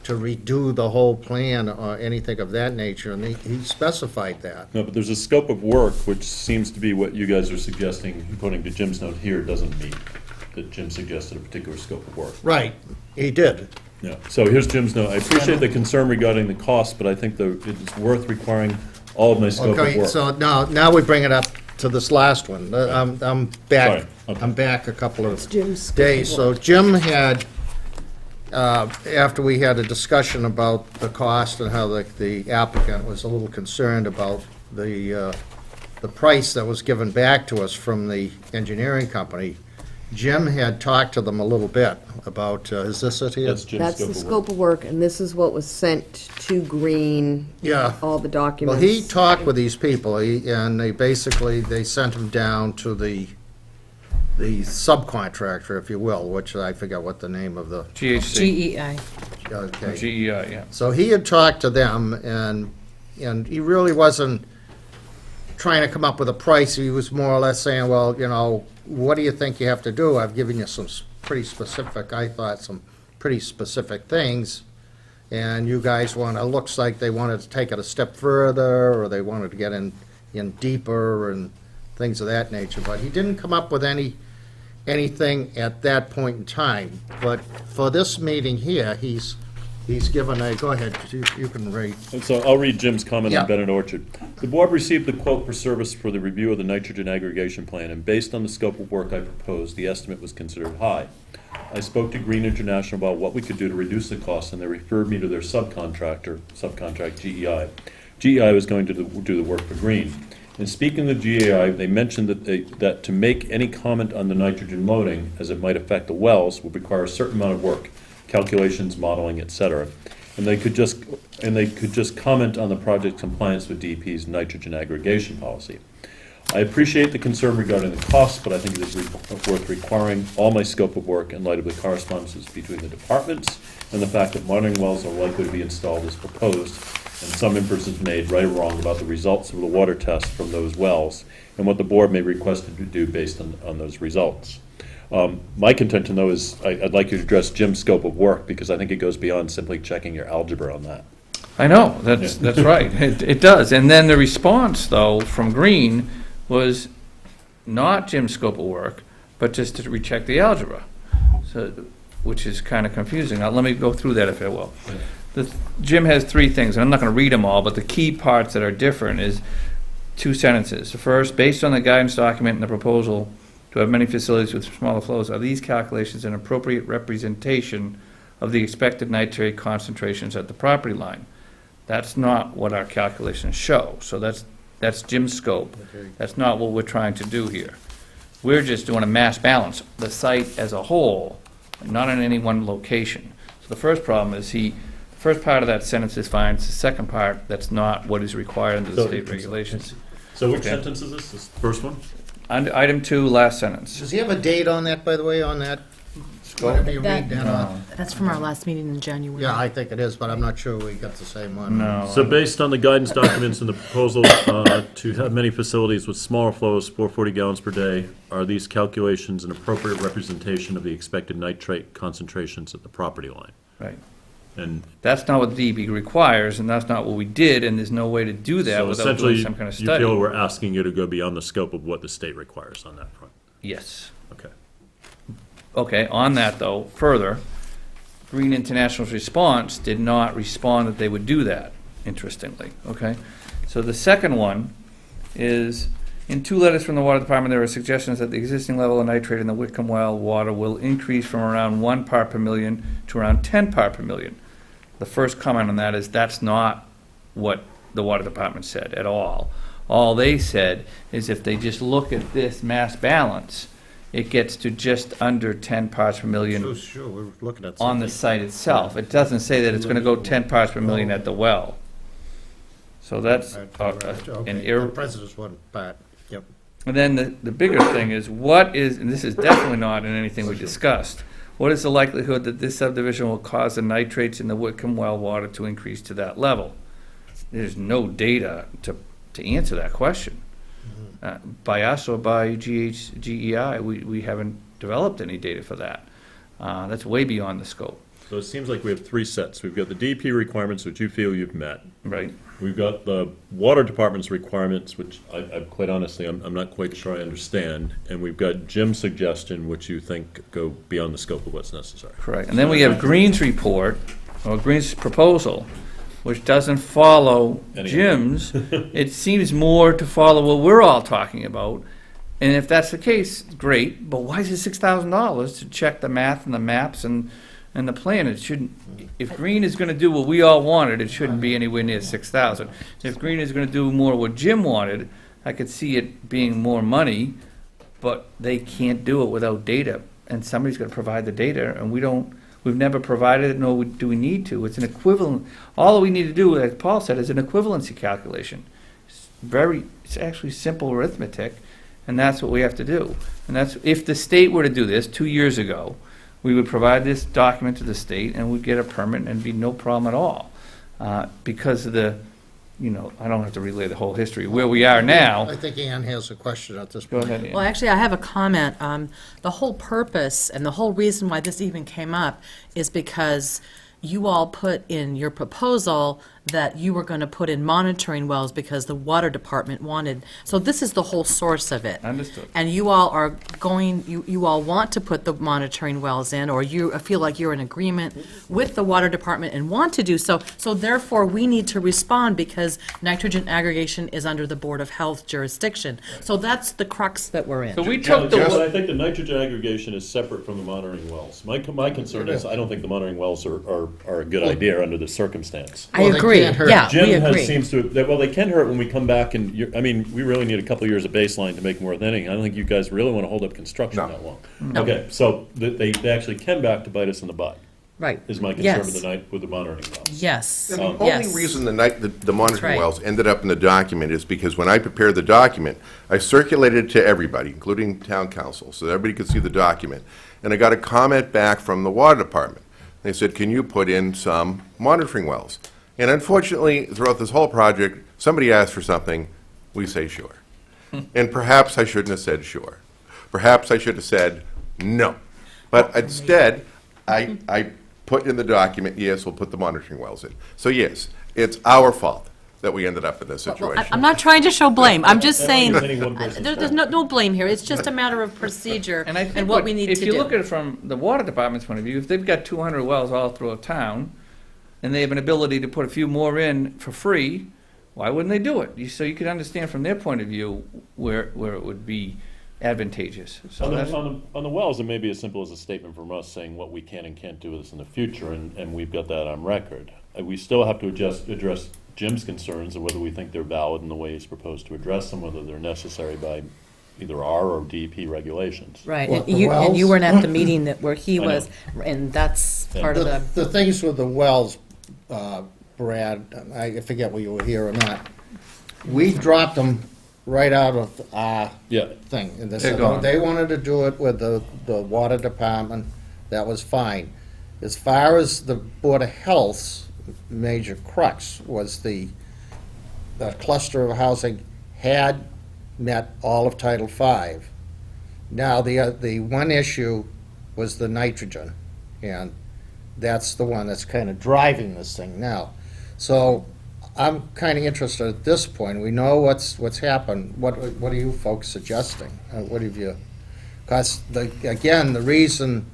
to redo the whole plan or anything of that nature, and he specified that. No, but there's a scope of work, which seems to be what you guys are suggesting, according to Jim's note here, doesn't meet, that Jim suggested a particular scope of work. Right, he did. Yeah, so here's Jim's note. I appreciate the concern regarding the cost, but I think it's worth requiring all of my scope of Okay, work. so now we bring it up to this last one. I'm back, Sorry, okay. I'm back a couple of Jim's days. So Jim had, after we had a discussion about the cost and how the applicant was a little concerned about the price that was given back to us from the engineering company, Jim had talked to them a little bit about, is this it here? That's Jim's That's the scope of work. scope of work, and this is what was sent to Green. Yeah. All the Well, documents. he talked with these people, and they sent him down to the subcontractor, if you will, which I forget what the name of the, GHC, GEI. okay. GEI, yeah. So he had talked to them, and he really wasn't trying to come up with a price. He was more or less saying, well, what do you think you have to do? I've given you some pretty specific, I thought, some pretty specific things, and you guys looks like they wanted to take it a step further, or they wanted to get in deeper and things of that nature. But he didn't come up with anything at that point in time. But for this meeting here, he's given go ahead, you can read. And so I'll read Jim's comment Yeah. on Bennett Orchard. The board received the quote for service for the review of the nitrogen aggregation plan, and based on the scope of work I proposed, the estimate was considered high. I spoke to Green International about what we could do to reduce the cost, and they referred me to their subcontract GEI. GEI was going to do the work for Green. In speaking to GEI, they mentioned that to make any comment on the nitrogen loading, as it might affect the wells, would require a certain amount of work, calculations, modeling, etc. And they could just comment on the project's compliance with DEP's nitrogen aggregation policy. I appreciate the concern regarding the costs, but I think it is worth requiring all my scope of work in light of the correspondences between the departments and the fact that monitoring wells are likely to be installed as proposed, and some inferences made, right or wrong, about the results of the water test from those wells and what the board may request to do based on those results. My contention, though, is I'd like you to address Jim's scope of work, because I think it goes beyond simply checking your algebra on that. I know, that's right, it does. And then the response, though, from Green was not Jim's scope of work, but just to recheck the algebra, so, which is kind of confusing. Now, let me go through that if I will. Jim has three things, and I'm not going to read them all, but the key parts that are different is two sentences. The first, based on the guidance document and the proposal to have many facilities with smaller flows, are these calculations an appropriate representation of the expected nitrate concentrations at the property line? That's not what our calculations show, so that's Jim's scope. That's not what we're trying to do here. We're just doing a mass balance, the site as a whole, not in any one location. So the first problem is the first part of that sentence is fine. It's the second part, that's not what is required under the state regulations. So which Okay. sentence is this? This first one? Item 2, last sentence. Does he have a date on that, by the way, on that? Whatever you read that on? That's from our last meeting in January. Yeah, I think it is, but I'm not sure we got the same one. No. So based on the guidance documents and the proposal to have many facilities with smaller flows, 440 gallons per day, are these calculations an appropriate representation of the expected nitrate concentrations at the property line? Right. And That's not what the DEP requires, and that's not what we did, and there's no way to do that so without essentially, doing some kind of you feel study. we're asking you to go beyond the scope of what the state requires on that front? Yes. Okay. Okay, on that though, further, Green International's response did not respond that they would do that, interestingly, okay? So the second one is, in 2 letters from the Water Department, there are suggestions that the existing level of nitrate in the Whitcomb well water will increase from around 1 part per million to around 10 part per million. The first comment on that is that's not what the Water Department said at all. All they said is if they just look at this mass balance, it gets to just under 10 parts per million Sure, we're looking at on the site itself. It doesn't say that it's going to go 10 parts per million at the well. So that's an The president's one part, yep. And then the bigger thing is, what is, and this is definitely not in anything we discussed, what is the likelihood that this subdivision will cause the nitrates in the Whitcomb well water to increase to that level? There's no data to answer that question. By us or by GEI, we haven't developed any data for that. That's way beyond the scope. So it seems like we have 3 sets. We've got the DEP requirements, which you feel you've met. Right. We've got the water department's requirements, which I quite honestly, I'm not quite sure I understand. And we've got Jim's suggestion, which you think go beyond the scope of what's necessary. Correct. And then we have Green's report, or Green's proposal, which doesn't follow Any of Jim's. It seems more to follow what we're all talking about. And if that's the case, great, but why is it $6,000 to check the math and the maps and the plan? It shouldn't, if Green is gonna do what we all wanted, it shouldn't be anywhere near 6,000. If Green is gonna do more what Jim wanted, I could see it being more money, but they can't do it without data. And somebody's gonna provide the data, and we've never provided it, nor do we need to. It's an equivalent, all we need to do, as Paul said, is an equivalency calculation. It's actually simple arithmetic, and that's what we have to do. And that's, if the state were to do this 2 years ago, we would provide this document to the state and we'd get a permit and be no problem at all. Because of the, I don't have to relay the whole history. Where we are now, I think Ann has a question at this go point. ahead, Ann. Well, actually, I have a comment. The whole purpose and the whole reason why this even came up is because you all put in your proposal that you were going to put in monitoring wells because the water department wanted. So this is the whole source of it. Understood. And you all are going, you all want to put the monitoring wells in, or you feel like you're in agreement with the water department and want to do so. So therefore, we need to respond because nitrogen aggregation is under the Board of Health jurisdiction. So that's the crux that we're in. So we Yeah, took but the, I think the nitrogen aggregation is separate from the monitoring wells. My concern is, I don't think the monitoring wells are a good idea under the circumstance. I Well, they agree, can't hurt. yeah, we Jim agree. seems to, well, they can hurt when we come back and, we really need a couple of years of baseline to make them worth anything. I don't think you guys really want to hold up construction that long. No. Okay, so they actually can back to bite us in the butt. Right. is my concern with Yes. the night, with the monitoring wells. Yes. And the only Yes. reason the monitoring right. wells ended up in the document is because when I prepared the document, I circulated it to everybody, including town council, so that everybody could see the document. And I got a comment back from the water department. They said, can you put in some monitoring wells? And unfortunately, throughout this whole project, somebody asked for something, we say sure. And perhaps I shouldn't have said sure. Perhaps I should have said no. But instead, I put in the document, yes, we'll put the monitoring wells in. So yes, it's our fault that we ended up in this situation. I'm not trying to show blame. I'm just saying, It's any one person's there's fault. no blame here. It's just a matter of procedure And I think and what we need to do. if you look at it from the water department's point of view, if they've got 200 wells all throughout town, and they have an ability to put a few more in for free, why wouldn't they do it? So you can understand from their point of view where it would be advantageous. So that's, On the wells, it may be as simple as a statement from us saying what we can and can't do with this in the future, and we've got that on record. We still have to address Jim's concerns of whether we think they're valid in the way he's proposed to address them, whether they're necessary by either our or DEP regulations. Right, What, and the you wells? weren't at the meeting I where he know. was, and that's Yeah. part of the. The things with the wells, Brad, I forget whether you were here or not, we dropped them right out of our Yeah, thing. And they They're said, gone. they wanted to do it with the water department, that was fine. As far as the Board of Health's major crux was the cluster of housing had met all of Title V. Now, the one issue was the nitrogen, and that's the one that's kind of driving this thing now. So I'm kind of interested at this point. We know what's happened. What are you folks suggesting? What have you, because again, the reason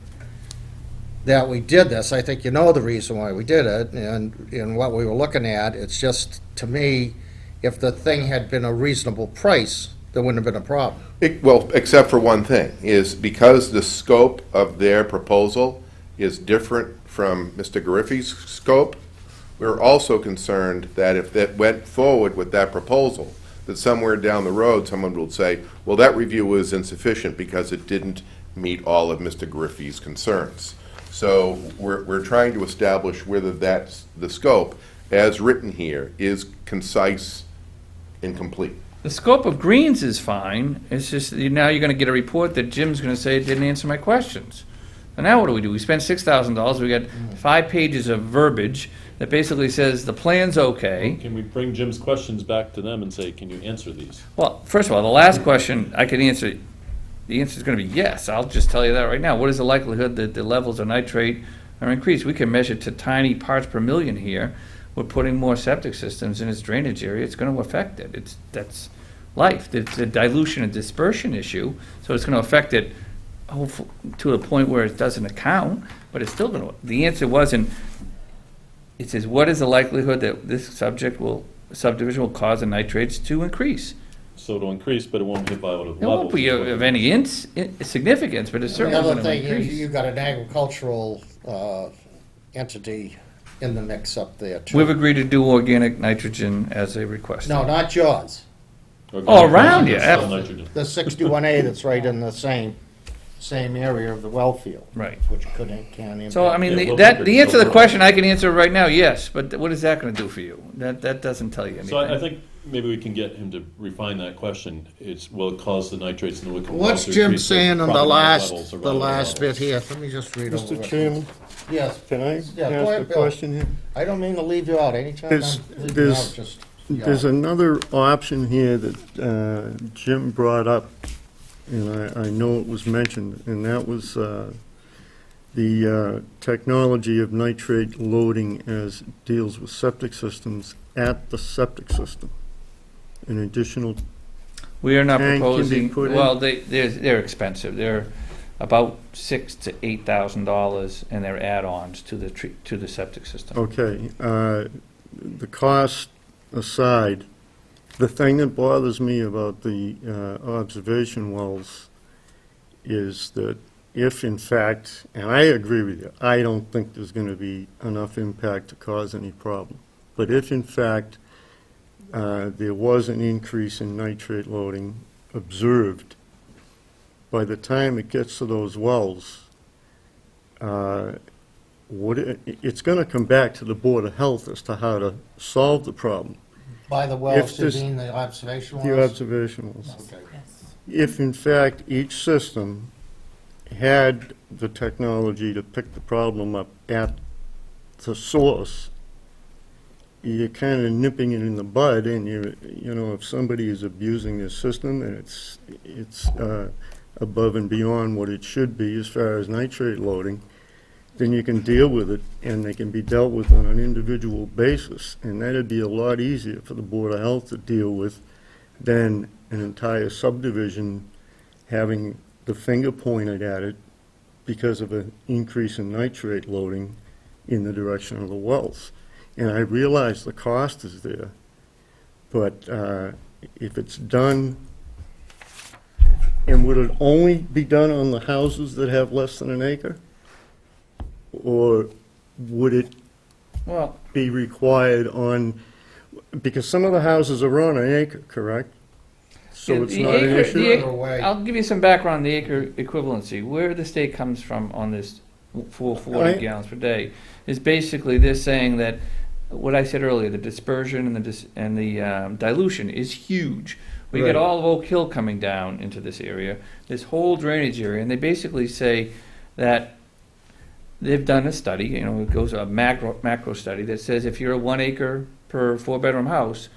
that we did this, I think you know the reason why we did it, and what we were looking at, it's just, to me, if the thing had been a reasonable price, there wouldn't have been a problem. Well, except for one thing, is because the scope of their proposal is different from Mr. Gariffi's scope, we're also concerned that if that went forward with that proposal, that somewhere down the road, someone will say, well, that review was insufficient because it didn't meet all of Mr. Gariffi's concerns. So we're trying to establish whether that's, the scope, as written here, is concise and complete. the scope of greens is fine, it's just, now you're gonna get a report that Jim's gonna say it didn't answer my questions. And now what do? We spent $6,000, we got 5 pages of verbiage that basically says the plan's okay. can we bring Jim's questions back to them and say, can you answer these? Well, first of all, the last question I can answer, the answer is going to be yes. I'll just tell you that right now. What is the likelihood that the levels of nitrate are increased? We can measure to tiny parts per million here. We're putting more septic systems in its drainage area. It's going to affect it. That's life. It's a dilution and dispersion issue, so it's going to affect it to a point where it doesn't account, but it's still going to. The answer wasn't. It says, what is the likelihood that this subdivision will cause the nitrates to increase? So it'll increase, but it won't hit violative It levels. won't be of any significance, but it's The certainly other going to thing is, increase. you've got an agricultural entity in the mix up there, too. We've agreed to do organic nitrogen as they requested. No, not yours. Oh, around you, Still absolutely. nitrogen. The 61A that's right in the same area of the well field. Right. Which can't impact. So, I mean, Yeah, we'll the figure answer to the this question I can answer right now, yes, but what is that going to do for you? That doesn't tell you anything. So I think maybe we can get him to refine that question. Will it cause the nitrates in the Wickham well What's to Jim increase saying on the problematic levels or the relevant last bit levels? here? Let me just read over Mr. it. Chairman, Yes, can I Yeah, go ask ahead, a Bill. question here? I don't mean to leave you out. Anytime There's- I'm leaving you there's- out, just, There's another option here that Jim brought up, and I know it was mentioned, and that was the technology of nitrate loading as it deals with septic systems at the septic system. An additional, We are not tank can be proposing, put in? well, they're expensive. They're about $6,000 to $8,000, and they're add-ons to the septic system. okay, the cost aside, the thing that bothers me about the observation wells is that if in fact, and I agree with you, I don't think there's going to be enough impact to cause any problem. But if in fact there was an increase in nitrate loading observed, by the time it gets to those wells, it's gonna come back to the Board of Health as to how to solve the problem. By the wells, If you this- mean the observation wells? The observation wells. Okay. If in fact each system had the technology to pick the problem up at the source, you're kind of nipping it in the bud, and you know, if somebody is abusing this system and it's above and beyond what it should be as far as nitrate loading, then you can deal with it, and they can be dealt with on an individual basis, and that'd be a lot easier for the Board of Health to deal with than an entire subdivision having the finger pointed at it because of an increase in nitrate loading in the direction of the wells. And I realize the cost is there, but if it's done, and would it only be done on the houses that have less than an acre? Or would it Well, be required on, because some of the houses are on an acre, correct? So it's the not an acre- issue? the ac- Further away. I'll give you some background on the acre equivalency. Where the state comes from on this 440 Right. gallons per day is basically they're saying that what I said earlier, the dispersion and the dilution is huge. We Right. get all of Oak Hill coming down into this area, this whole drainage area, and they basically say that they've done a study, you know, it goes a macro study that says if you're a 1 acre per 4-bedroom house,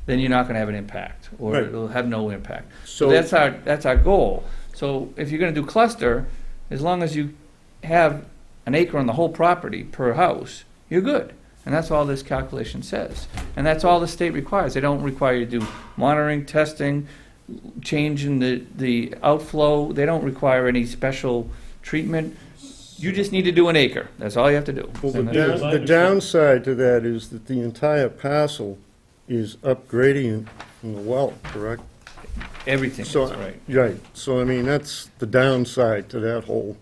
then you're not going to have an impact, or Right. it'll have no impact. So So that's our goal. So if you're going to do cluster, as long as you have an acre on the whole property per house, you're good. And that's all this calculation says. And that's all the state requires. They don't require you to do monitoring, testing, changing the outflow. They don't require any special treatment. You just need to do an acre. That's all you have to do. Well, And that's- the downside to that is that the entire parcel is up gradient from the well, correct? Everything, So, that's right. right, so I mean, that's the downside to that whole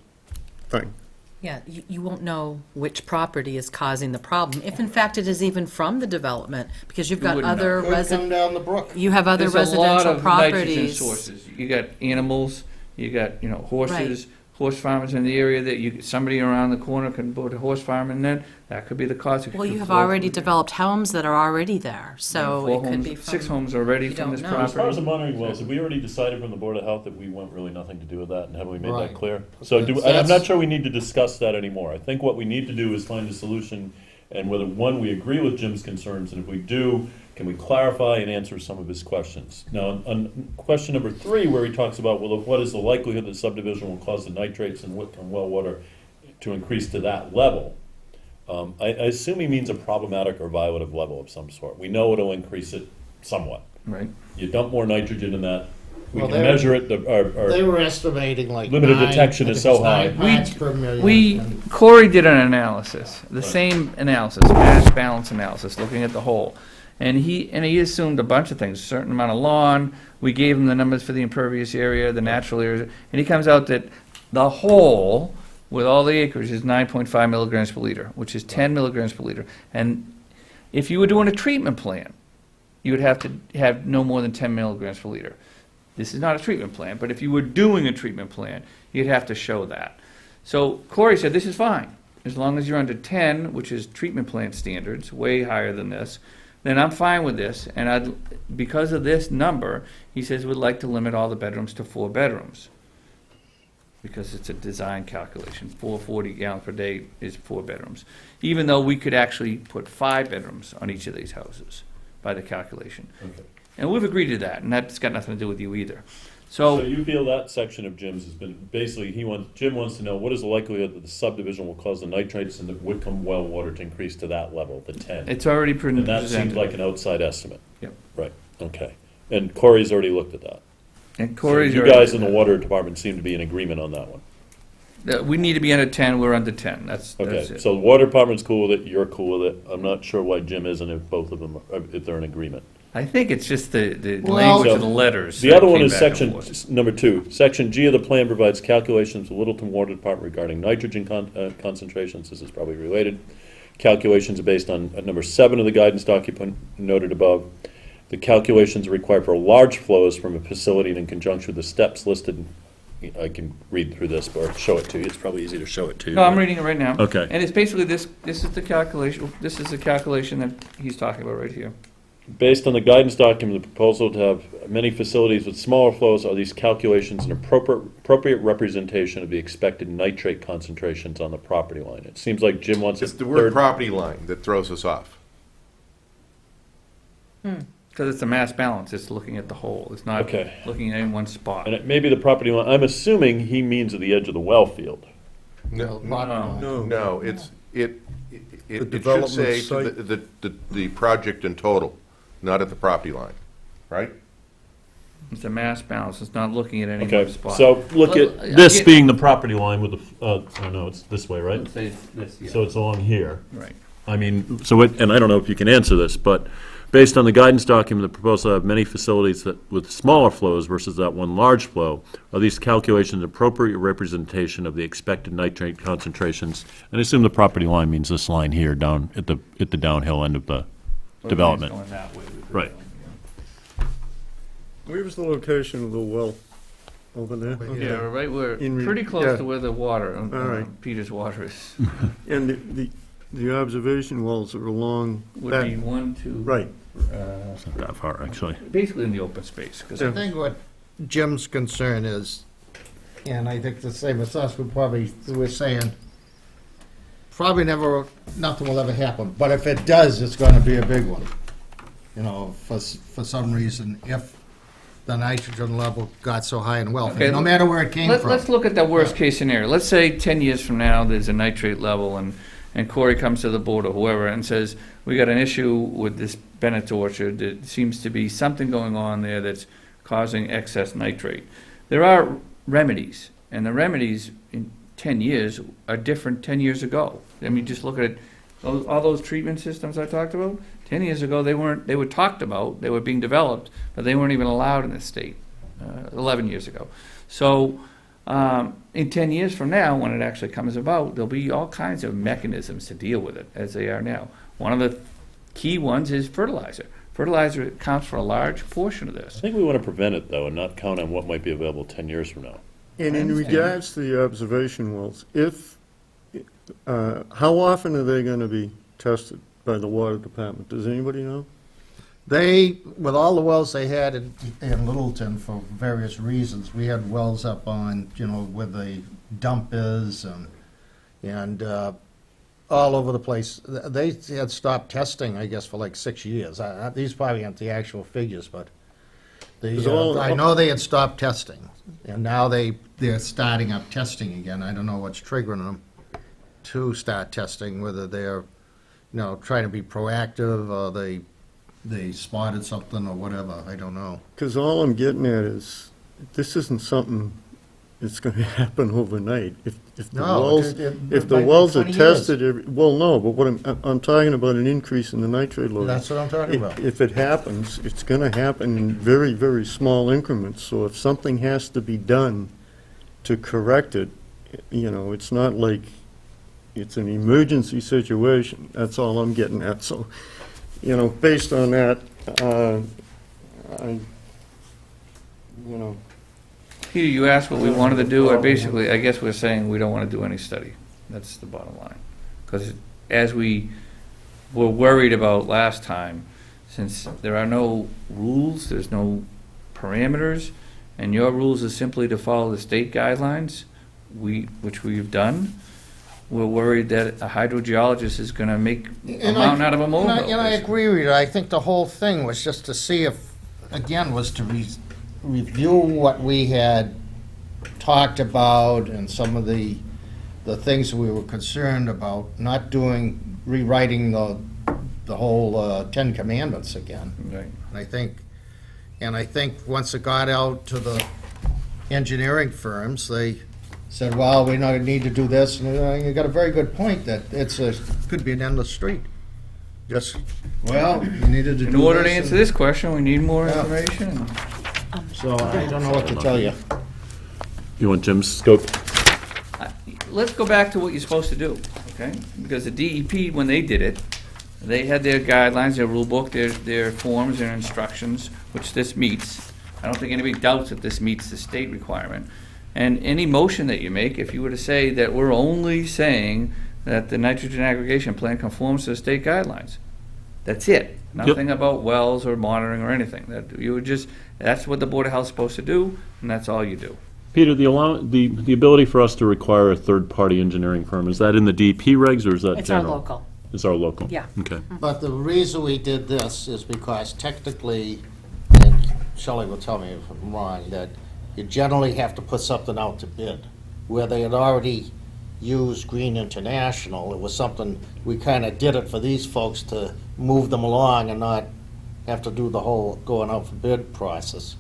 thing. Yeah, you won't know which property is causing the problem, if in fact it is even from the development, because you've You got wouldn't know. other Could come down the brook. you have other There's a lot residential of nitrogen properties. sources. You got animals, you got, you know, horses, horse farmers in the area that somebody around the corner can put a horse farm in there. That could be the cause. It Well, could you have flow already from- developed homes that are already there, so Four it could homes- be from. 6 homes already you from don't this know. As far as the property. monitoring wells, have we already decided from the Board of Health that we want really nothing to do with that, and haven't we made Right. that clear? So I'm That's- not sure we need to discuss that anymore. I think what we need to do is find a solution, and whether, one, we agree with Jim's concerns, and if we do, can we clarify and answer some of his questions? Now, on question number 3, where he talks about, well, what is the likelihood that subdivision will cause the nitrates and well water to increase to that level? I assume he means a problematic or violative level of some sort. We know it'll increase it somewhat. Right. You dump more nitrogen in that, we Well, can they're- measure it, They were estimating like Limit of 9, detection I is think so it's 9 high. parts per million. We, And Corey did an analysis, the same analysis, mass balance analysis, looking at the whole. And he assumed a bunch of things, a certain amount of lawn, we gave him the numbers for the impervious area, the natural area, and he comes out that the whole, with all the acres, is 9.5 milligrams per liter, which is 10 milligrams per liter. And if you were doing a treatment plan, you would have to have no more than 10 milligrams per liter. This is not a treatment plan, but if you were doing a treatment plan, you'd have to show that. So Corey said, this is fine, as long as you're under 10, which is treatment plan standards, way higher than this, then I'm fine with this, and because of this number, he says we'd like to limit all the bedrooms to 4 bedrooms. Because it's a design calculation, 440 gallons per day is 4 bedrooms. Even though we could actually put 5 bedrooms on each of these houses by the calculation. Okay. And we've agreed to that, and that's got nothing to do with you either. So So, you feel that section of Jim's has been, basically, Jim wants to know, what is the likelihood that the subdivision will cause the nitrates in the Whitcomb well water to increase to that level, the 10? it's already And that seems presented. like an outside estimate. Yep. Right, okay. And Corey's already looked at that. And So Corey's you already- guys in the water department seem to be in agreement on that one. We need to be under 10, we're under 10, that's Okay, it. so the water department's cool with it, you're cool with it. I'm not sure why Jim isn't, if both of them, if they're in agreement. I think it's just the Well- language of So, the letters. The that other one came is back and section, forth. number 2. Section G of the plan provides calculations with Littleton Water Department regarding nitrogen concentrations. This is probably related. Calculations are based on number 7 of the guidance document noted above. The calculations are required for large flows from a facility and in conjunction with the steps listed I can read through this or show it to you. It's probably easy to show it to you. No, I'm reading it right now. Okay. And it's basically this is the calculation, this is the calculation that he's talking about right here. Based on the guidance document, the proposal to have many facilities with smaller flows, are these calculations an appropriate representation of the expected nitrate concentrations on the property line? It seems like Jim wants a It's the word third. property line that throws us off. Because it's a mass balance, it's looking at the whole, it's not Okay. looking at any one spot. And it may be the property line, I'm assuming he means at the edge of the well field. No, No. no, it should development say site. the project in total, not at the property line, right? It's a mass balance, it's not looking at any Okay, one spot. so look at this being the property line with the, oh no, it's this way, right? Let's say this, yeah. So it's along here. Right. I mean, so it, and I don't know if you can answer this, but based on the guidance document, the proposal to have many facilities that, with smaller flows versus that one large flow, are these calculations appropriate representation of the expected nitrate concentrations? And I assume the property line means this line here down at the downhill end of the So development. it's going that way. Right. Where was the location of the well? Over there? Okay. Yeah, right, we're In re- pretty close yeah. to where the water, All right. Peter's water is. And the observation wells are along Would be that, 1, 2. right. It's not that far, actually. Basically in the open space, 'cause I think what Jim's concern is, and I think the same as us, we're saying, probably nothing will ever happen, but if it does, it's gonna be a big one. You know, for some reason, if the nitrogen level got so high in well, Okay, no matter where it came from. Let's look at the worst case scenario. Let's say 10 years from now, there's a nitrate level, and Corey comes to the board or whoever and says, we got an issue with this Bennett's Orchard. There seems to be something going on there that's causing excess nitrate. There are remedies, and the remedies in 10 years are different 10 years ago. I mean, just look at all those treatment systems I talked about. 10 years ago, they were talked about, they were being developed, but they weren't even allowed in the state 11 years ago. So in 10 years from now, when it actually comes about, there'll be all kinds of mechanisms to deal with it as they are now. One of the key ones is fertilizer. Fertilizer accounts for a large portion of I this. think we want to prevent it, though, and not count on what might be available 10 years from now. And I in understand. regards to the observation wells, how often are they gonna be tested by the water department? Does anybody know? They, with all the wells they had in Littleton for various reasons, we had wells up on, where the dump is and all over the place. They had stopped testing, I guess, for like 6 years. These probably aren't the actual figures, but I know they had stopped testing. And now they're starting up testing again. I don't know what's triggering them to start testing, whether they're, trying to be proactive or they spotted something or whatever, I don't know. Because all I'm getting at is, this isn't something that's gonna happen overnight. If the No, wells, it if the might be wells are 20 years. tested, well, no, but what I'm talking about an increase in the nitrate load. That's what I'm talking about. If it happens, it's gonna happen in very, very small increments. So if something has to be done to correct it, it's not like it's an emergency situation. That's all I'm getting at. So, based on that, Peter, you asked what we wanted to do, or basically, I guess we're saying we don't want to do any study. That's the bottom line. Because as we were worried about last time, since there are no rules, there's no parameters, and your rules is simply to follow the state guidelines, which we've done, we're worried that a hydrogeologist is going to make a mountain out of a molehill. And I agree with you. I think the whole thing was just to see if, again, was to review what we had talked about and some of the things we were concerned about, not rewriting the whole 10 Commandments again. Right. And I think once it got out to the engineering firms, they said, well, we need to do this, and you got a very good point that could be an endless street. Just, well, you needed to do this. In order to answer this question, we need more Yeah. information. So I don't know what to tell you. You want Jim's scope? Let's go back to what you're supposed to do, okay? Because the DEP, when they did it, they had their guidelines, their rule book, their forms, their instructions, which this meets. I don't think anybody doubts that this meets the state requirement. And any motion that you make, if you were to say that we're only saying that the nitrogen aggregation plan conforms to the state guidelines, that's it. Nothing about wells or monitoring or anything. That you would just, that's what the Board of Health is supposed to do, and that's all you do. Peter, the ability for us to require a third-party engineering firm, is that in the DEP regs, or is that It's our general? local. It's our local? Yeah. Okay. But the reason we did this is because technically, and Shelley will tell me if I'm wrong, that you generally have to put something out to bid. Where they had already used Green International, it was something, we kind of did it for these folks to move them along and not have to do the whole going out for bid process.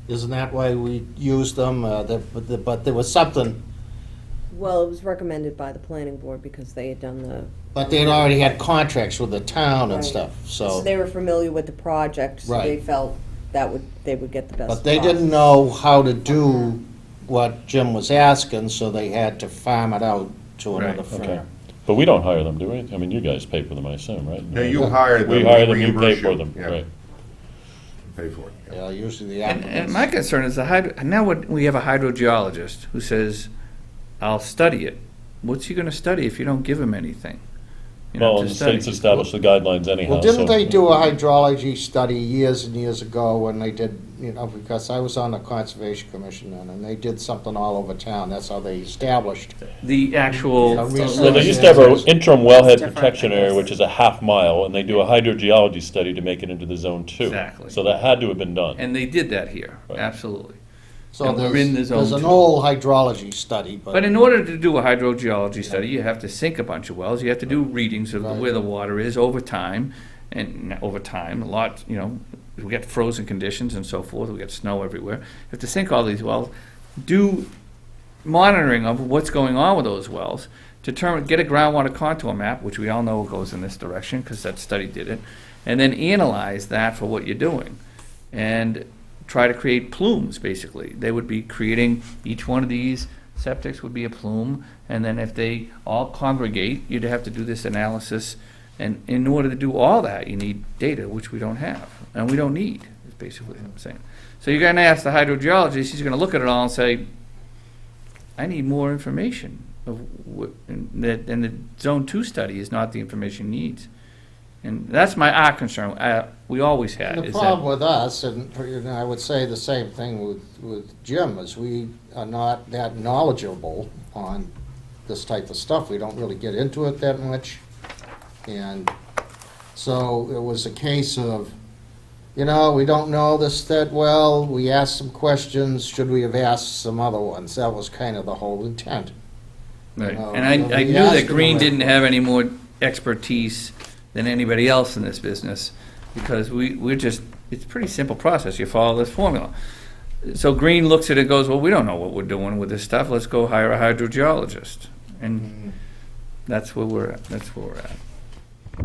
Isn't that why we used them? But there was something, Well, it was recommended by the planning board because they had done the. but they had already had contracts with the town and Right. stuff, So they were familiar with the project, so they Right. felt they would get the best. But they cost. didn't know how to do what Jim was asking, so they had to farm it out to another Okay. firm. But we don't hire them, do we? I mean, you guys pay for them, I assume, right? Yeah, you hire them. We hire them, you pay reimburse for you. them, Yeah, right? Pay for it. yeah. Yeah, usually the And applicants. my concern is now we have a hydrogeologist who says, I'll study it. What's he gonna study if you don't give him anything? You know, Well, to and the study? state's established the guidelines anyhow, Well, so. didn't they do a hydrology study years and years ago when they did, because I was on the Conservation Commission then, and they did something all over town. That's how they established. The actual. So they used to have an interim wellhead different, protection I area, guess. which is a half mile, and they do a hydrogeology study to make it into the zone 2. Exactly. So that had to have been done. And they did that here, Right. absolutely. So And we're in the zone there's an two. old hydrology study, But in order to do a hydrogeology study, you have to sink a bunch of wells, you have to do readings of Right. where the water is over time, and over time, a lot, we get frozen conditions and so forth, we get snow everywhere. You have to sink all these wells, do monitoring of what's going on with those wells, get a groundwater contour map, which we all know goes in this direction, because that study did it, and then analyze that for what you're doing. And try to create plumes, basically. They would be creating, each one of these septics would be a plume, and then if they all congregate, you'd have to do this analysis. And in order to do all that, you need data, which we don't have, and we don't need, is basically what I'm saying. So you're gonna ask the hydrogeologist, he's gonna look at it all and say, I need more information of what, and the Zone 2 study is not the information he needs. And that's our concern, we always had, the is problem that, with us, and I would say the same thing with Jim, is we are not that knowledgeable on this type of stuff. We don't really get into it that much. And so it was a case of, we don't know this that well. We asked some questions. Should we have asked some other ones? That was kind of the whole intent. right. know, And I we knew asked that him Green about- didn't have any more expertise than anybody else in this business, because we're just, it's a pretty simple process, you follow this formula. So Green looks at it and goes, well, we don't know what we're doing with this stuff, let's go hire a hydrogeologist. And that's where we're at.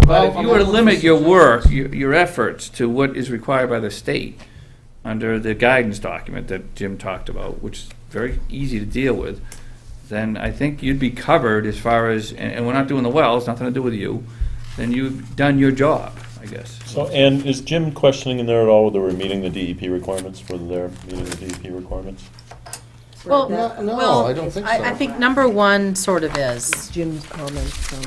But if you were to limit your work, your efforts to what is required by the state under the guidance document that Jim talked about, which is very easy to deal with, then I think you'd be covered as far as, and we're not doing the wells, nothing to do with you, then you've done your job, I guess. So, and is Jim questioning in there at all whether we're meeting the DEP requirements, whether they're meeting the DEP requirements? Well, No, I don't think so. I think number one sort of is. Jim's comments from.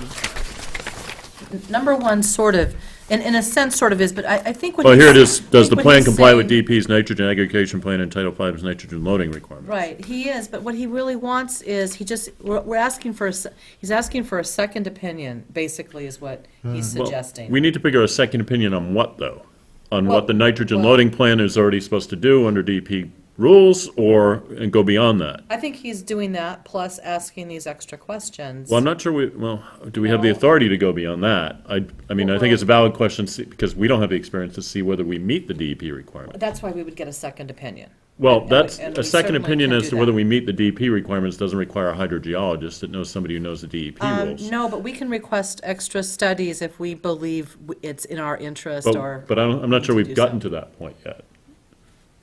Number one sort of, in a sense sort of is, but I think what Well, he's- here it is, does I the think what plan he's comply with saying- DEP's nitrogen aggregation plan and Title V's nitrogen loading requirements? Right, he is, but what he really wants is, we're asking for, he's asking for a second opinion, basically, is what he's Well, suggesting. we need to figure a second opinion on what, though? On Well- what the nitrogen well- loading plan is already supposed to do under DEP rules, and go beyond that? I think he's doing that, plus asking these extra questions. Well, I'm not sure do we have the authority to go beyond that? I mean, I think it's a valid question, because we don't have the experience to see whether we meet the DEP requirement. That's why we would get a second opinion. Well, And- that's, and a we second certainly opinion can as do to whether that. we meet the DEP requirements doesn't require a hydrogeologist that knows somebody who knows the DEP rules. No, but we can request extra studies if we believe it's in our interest or. But I'm not sure to we've do gotten so. to that point yet.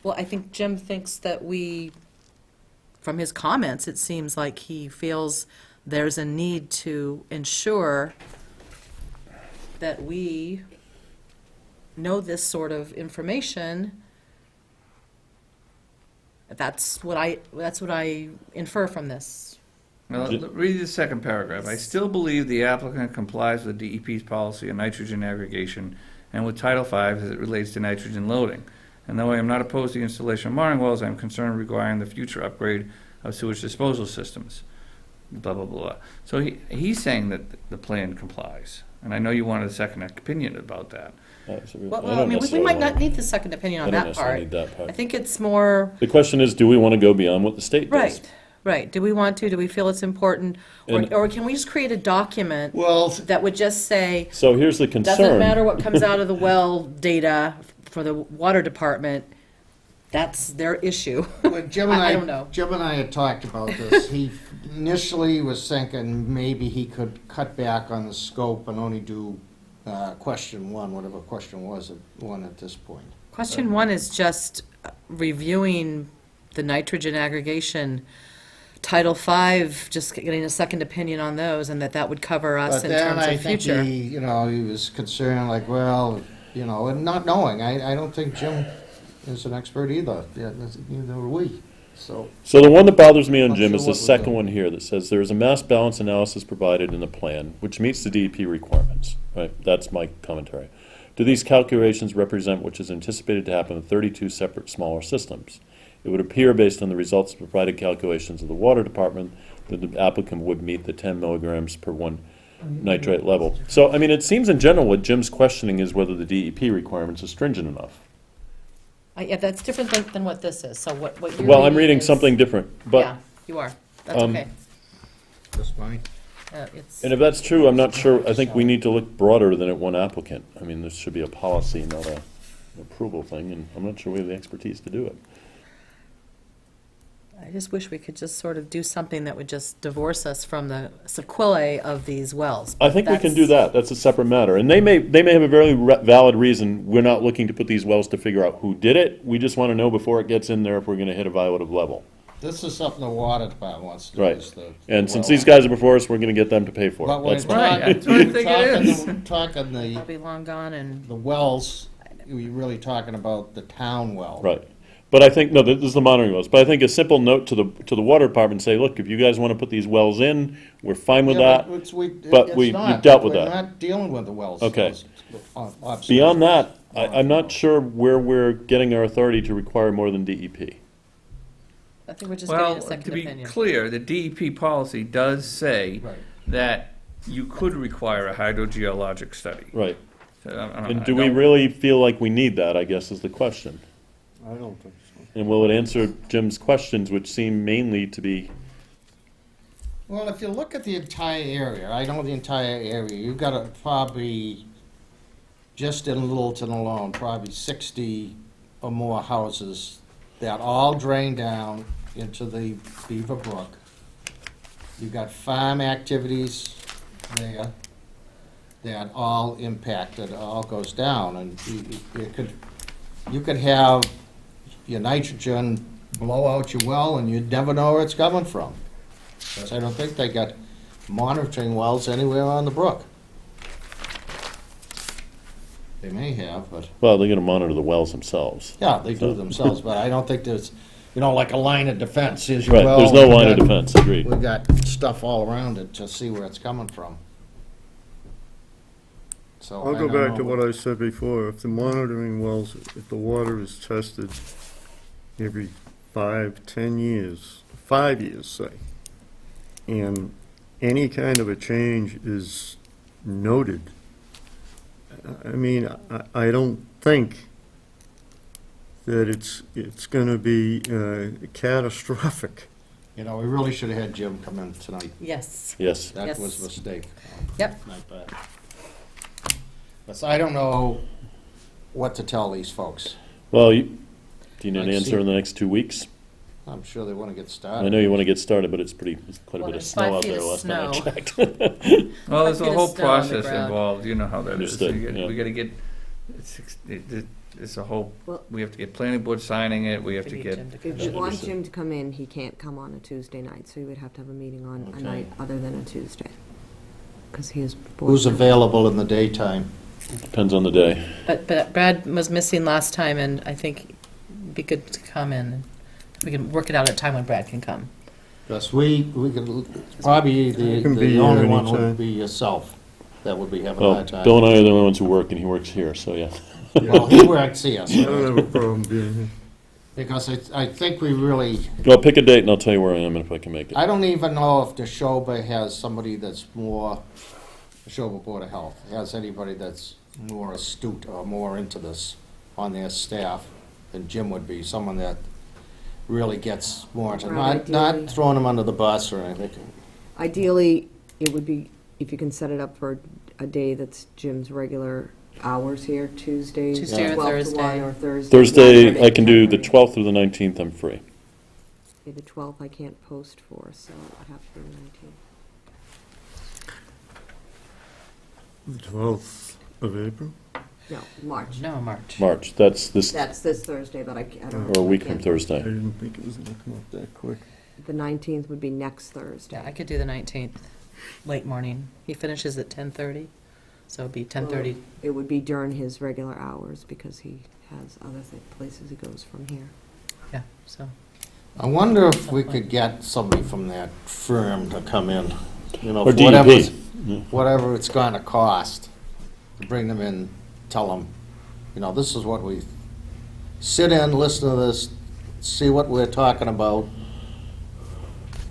Well, I think Jim thinks that from his comments, it seems like he feels there's a need to ensure that we know this sort of information That's what I infer from this. Now, read the second paragraph. I still believe the applicant complies with DEP's policy on nitrogen aggregation and with Title V as it relates to nitrogen loading. And though I am not opposed to the installation of monitoring wells, I am concerned regarding the future upgrade of sewage disposal systems. Blah, blah, blah. So he's saying that the plan complies. And I know you wanted a second opinion about that. Well, I mean, we might not need the second opinion on that part. need that part. I think it's more, The question is, do we want to go beyond what the state does? right, right. Do we want to? Do we feel it's important? And- Or can we just create a document Well, that would just say, So here's the concern. doesn't matter what comes out of the well data for the water department, that's their issue. when Jim and I don't know. Jim and I had talked about this. He initially was thinking maybe he could cut back on the scope and only do question one, whatever question was one at this point. Question one is just reviewing the nitrogen aggregation, Title V, just getting a second opinion on those, and that would cover us But in then terms I of think future. he was concerned, like, well, and not knowing. I don't think Jim is an expert either. Yeah, neither are we. So So the one that bothers me on Not Jim sure is the what we're second doing. one here that says there is a mass balance analysis provided in the plan which meets the DEP requirements, right? That's my commentary. Do these calculations represent which is anticipated to happen in 32 separate smaller systems? It would appear, based on the results of provided calculations of the water department, that the applicant would meet the 10 milligrams per 1 nitrate level. So, I mean, it seems in general what Jim's questioning is whether the DEP requirements are stringent enough. Yeah, that's different than what this is, so what you're Well, I'm reading is- something different, but. Yeah, you are. That's okay. that's fine. It's, And if that's true, I'm not sure, I think we need to look broader than at one applicant. I mean, this should be a policy, not an approval thing, and I'm not sure we have the expertise to do it. I just wish we could just sort of do something that would just divorce us from the sequelae of these wells. I think we can do that, that's a separate matter. And they may have a very valid reason, we're not looking to put these wells to figure out who did it, we just want to know before it gets in there if we're going to hit a violative level. This is something the water department wants to do. Right. is the And since well. these guys are before us, we're going to get them to pay for But it. when That's we're Right, talking, that's what I think it is. talking They'll the be long gone and, wells, we're really talking about the town well. Right. But I think, no, this is the monitoring wells, but I think a simple note to the water department, say, look, if you guys want to put these wells in, we're fine with Yeah, that. but but we've dealt with that. We're not dealing with the wells. Okay. Those obstacles. Beyond that, I'm not sure where we're getting our authority to require more than E DEP. I think we're just getting Well, a second to be opinion. clear, the DEP policy does say Right. that you could require a hydrogeologic study. Right. So, I And do we really feel like we need that, I guess, is the question. I don't think so. And will it answer Jim's questions, which seem mainly to be, Well, if you look at the entire area, I know the entire area, you've got probably, just in Littleton alone, probably 60 or more houses that all drain down into the Beaver Brook. You've got farm activities there that all impacted, all goes down, and you could have your nitrogen blow out your well, and you'd never know where it's coming from. Because I don't think they got monitoring wells anywhere on the brook. They may have, but, well, they're going to monitor the wells themselves. yeah, they do themselves, but I don't think there's, like a line of defense, here's your Right, well. there's no we line of got- defense, agreed. We got stuff all around it to see where it's coming from. So I'll I go don't back to know. what I said before. If the monitoring wells, if the water is tested every 5, 10 years, 5 years, say, and any kind of a change is noted, I mean, I don't think that it's going to be catastrophic. We really should have had Jim come in tonight. Yes. Yes. That Yes. was a mistake. Yep. Not bad. But I don't know what to tell these folks. Well, do you need an I'd answer see- in the next 2 weeks? I'm sure they want to get I started. know you want to get started, but it's quite a Well, bit of there's snow 5 out feet there of last time I snow. checked. Well, there's a Get a whole snow on the process ground. involved, you know how that is. Understood, yeah. We gotta get, it's a whole, Well- we have to get planning board signing it, we have We to need get, Jim to If come you in. want Jim to come in, he can't come on a Tuesday night, so you would have to have a meeting on a Okay. night other than a Tuesday. Because he is. Who's available in the daytime? Depends on the day. But Brad was missing last time, and I think it'd be good to come in. We can work it out at a time when Brad can come. Because we could, probably Can be the only here one anytime. would be yourself that would be having a Well, hard time. Bill and I are the only ones who work, and he works here, so yeah. Well, he works here, I so, don't have a problem being here. because I think we really, Well, pick a date and I'll tell you where I am and if I can make it. I don't even know if Neshoba has somebody that's more, Neshoba Board of Health, has anybody that's more astute or more into this on their staff than Jim would be, someone that really gets more into, Right, not ideally. throwing them under the bus or anything. Ideally, it would be, if you can set it up for a day that's Jim's regular hours here, Tuesdays, Tuesday or 12 to 1, Thursday. or Thursday. Thursday, 1:30 I can do the to 12th or the 19th, I'm free. 10:30. The 12th I can't post for, so it would have to be the 19th. The 12th of April? No, March. No, March. March, that's this, That's this Thursday, but I don't. or a week from I can't. I Thursday. didn't think it was gonna come up that quick. The 19th would be next Thursday. Yeah, I could do the 19th, late morning. He finishes at 10:30, so it'd be 10:30. It would be during his regular hours, because he has other places he goes from here. Yeah, so. I wonder if we could get somebody from that firm to come in, you know, Or for whatever's- DEP. whatever it's gonna cost, to bring them in, tell them, you know, this is what we, sit in, listen to this, see what we're talking about.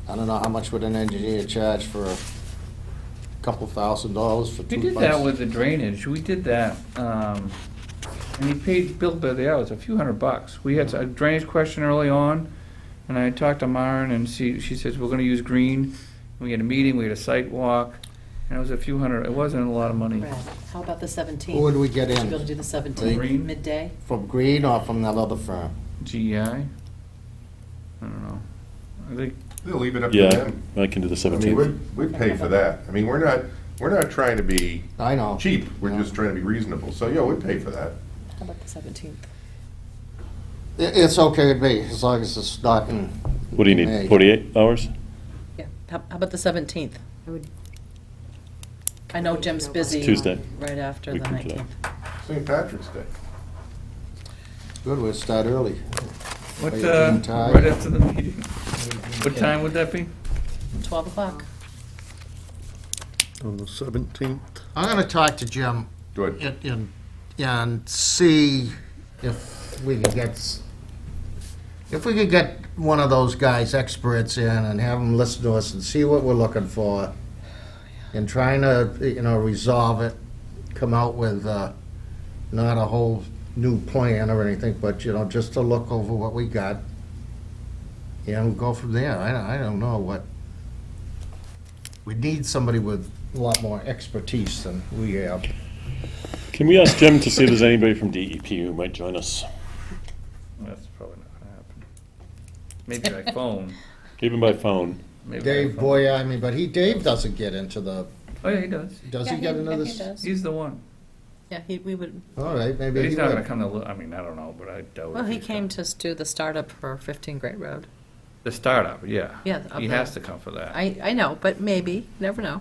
I don't know how much would an engineer charge for a couple $1,000s for 2 We did that with the drainage, we did that, and he paid, billed by the hours, a few $100. We had a drainage question early on, and I talked to Maren, and she says, we're gonna use green. We had a meeting, we had a site walk, and it was a few hundred, it wasn't a lot of money. Brad, how about the 17th? Who would we get Would you be able to in? do the 17th, Green? midday? From Green or from that other firm? GEI? I don't know. I think, They'll leave it up to Yeah, them. I can do the I mean, 17th. we pay for that. I mean, we're not trying to be I know. cheap, we're No. just trying to be reasonable. So, yeah, we pay for that. How about the 17th? It's okay with me, as long as it's not in. What do you May. need, 48 hours? Yeah, how about the 17th? I would, I know Jim's busy. Tuesday. Right after the Week from today. 19th. St. Patrick's Day. Good, we'll start early. what, Are you getting tired? right after the meeting? What time would that be? 12 o'clock. On the 17th? I'm gonna talk to Jim Good. and see if we could get one of those guys, experts in, and have them listen to us and see what we're looking for, and trying to, you know, resolve it, come out with, not a whole new plan or anything, but, you know, just to look over what we got, and go from there. I don't know what, we need somebody with a lot more expertise than we have. Can we ask Jim to see if there's anybody from DEP who might join us? That's probably not gonna happen. Maybe by phone. Even by phone. Maybe by Dave phone. Boy, I mean, but Dave doesn't get into the, Oh, yeah, he does. does he get into this? does. He's the one. Yeah, we would, All right, maybe But he he's not gonna would. come to, I mean, I don't know, but I doubt it. well, he he's came gonna- to do the startup for 15 Great Road. The startup, yeah. Yeah, of He the- has to come for that. I know, but maybe, you never know.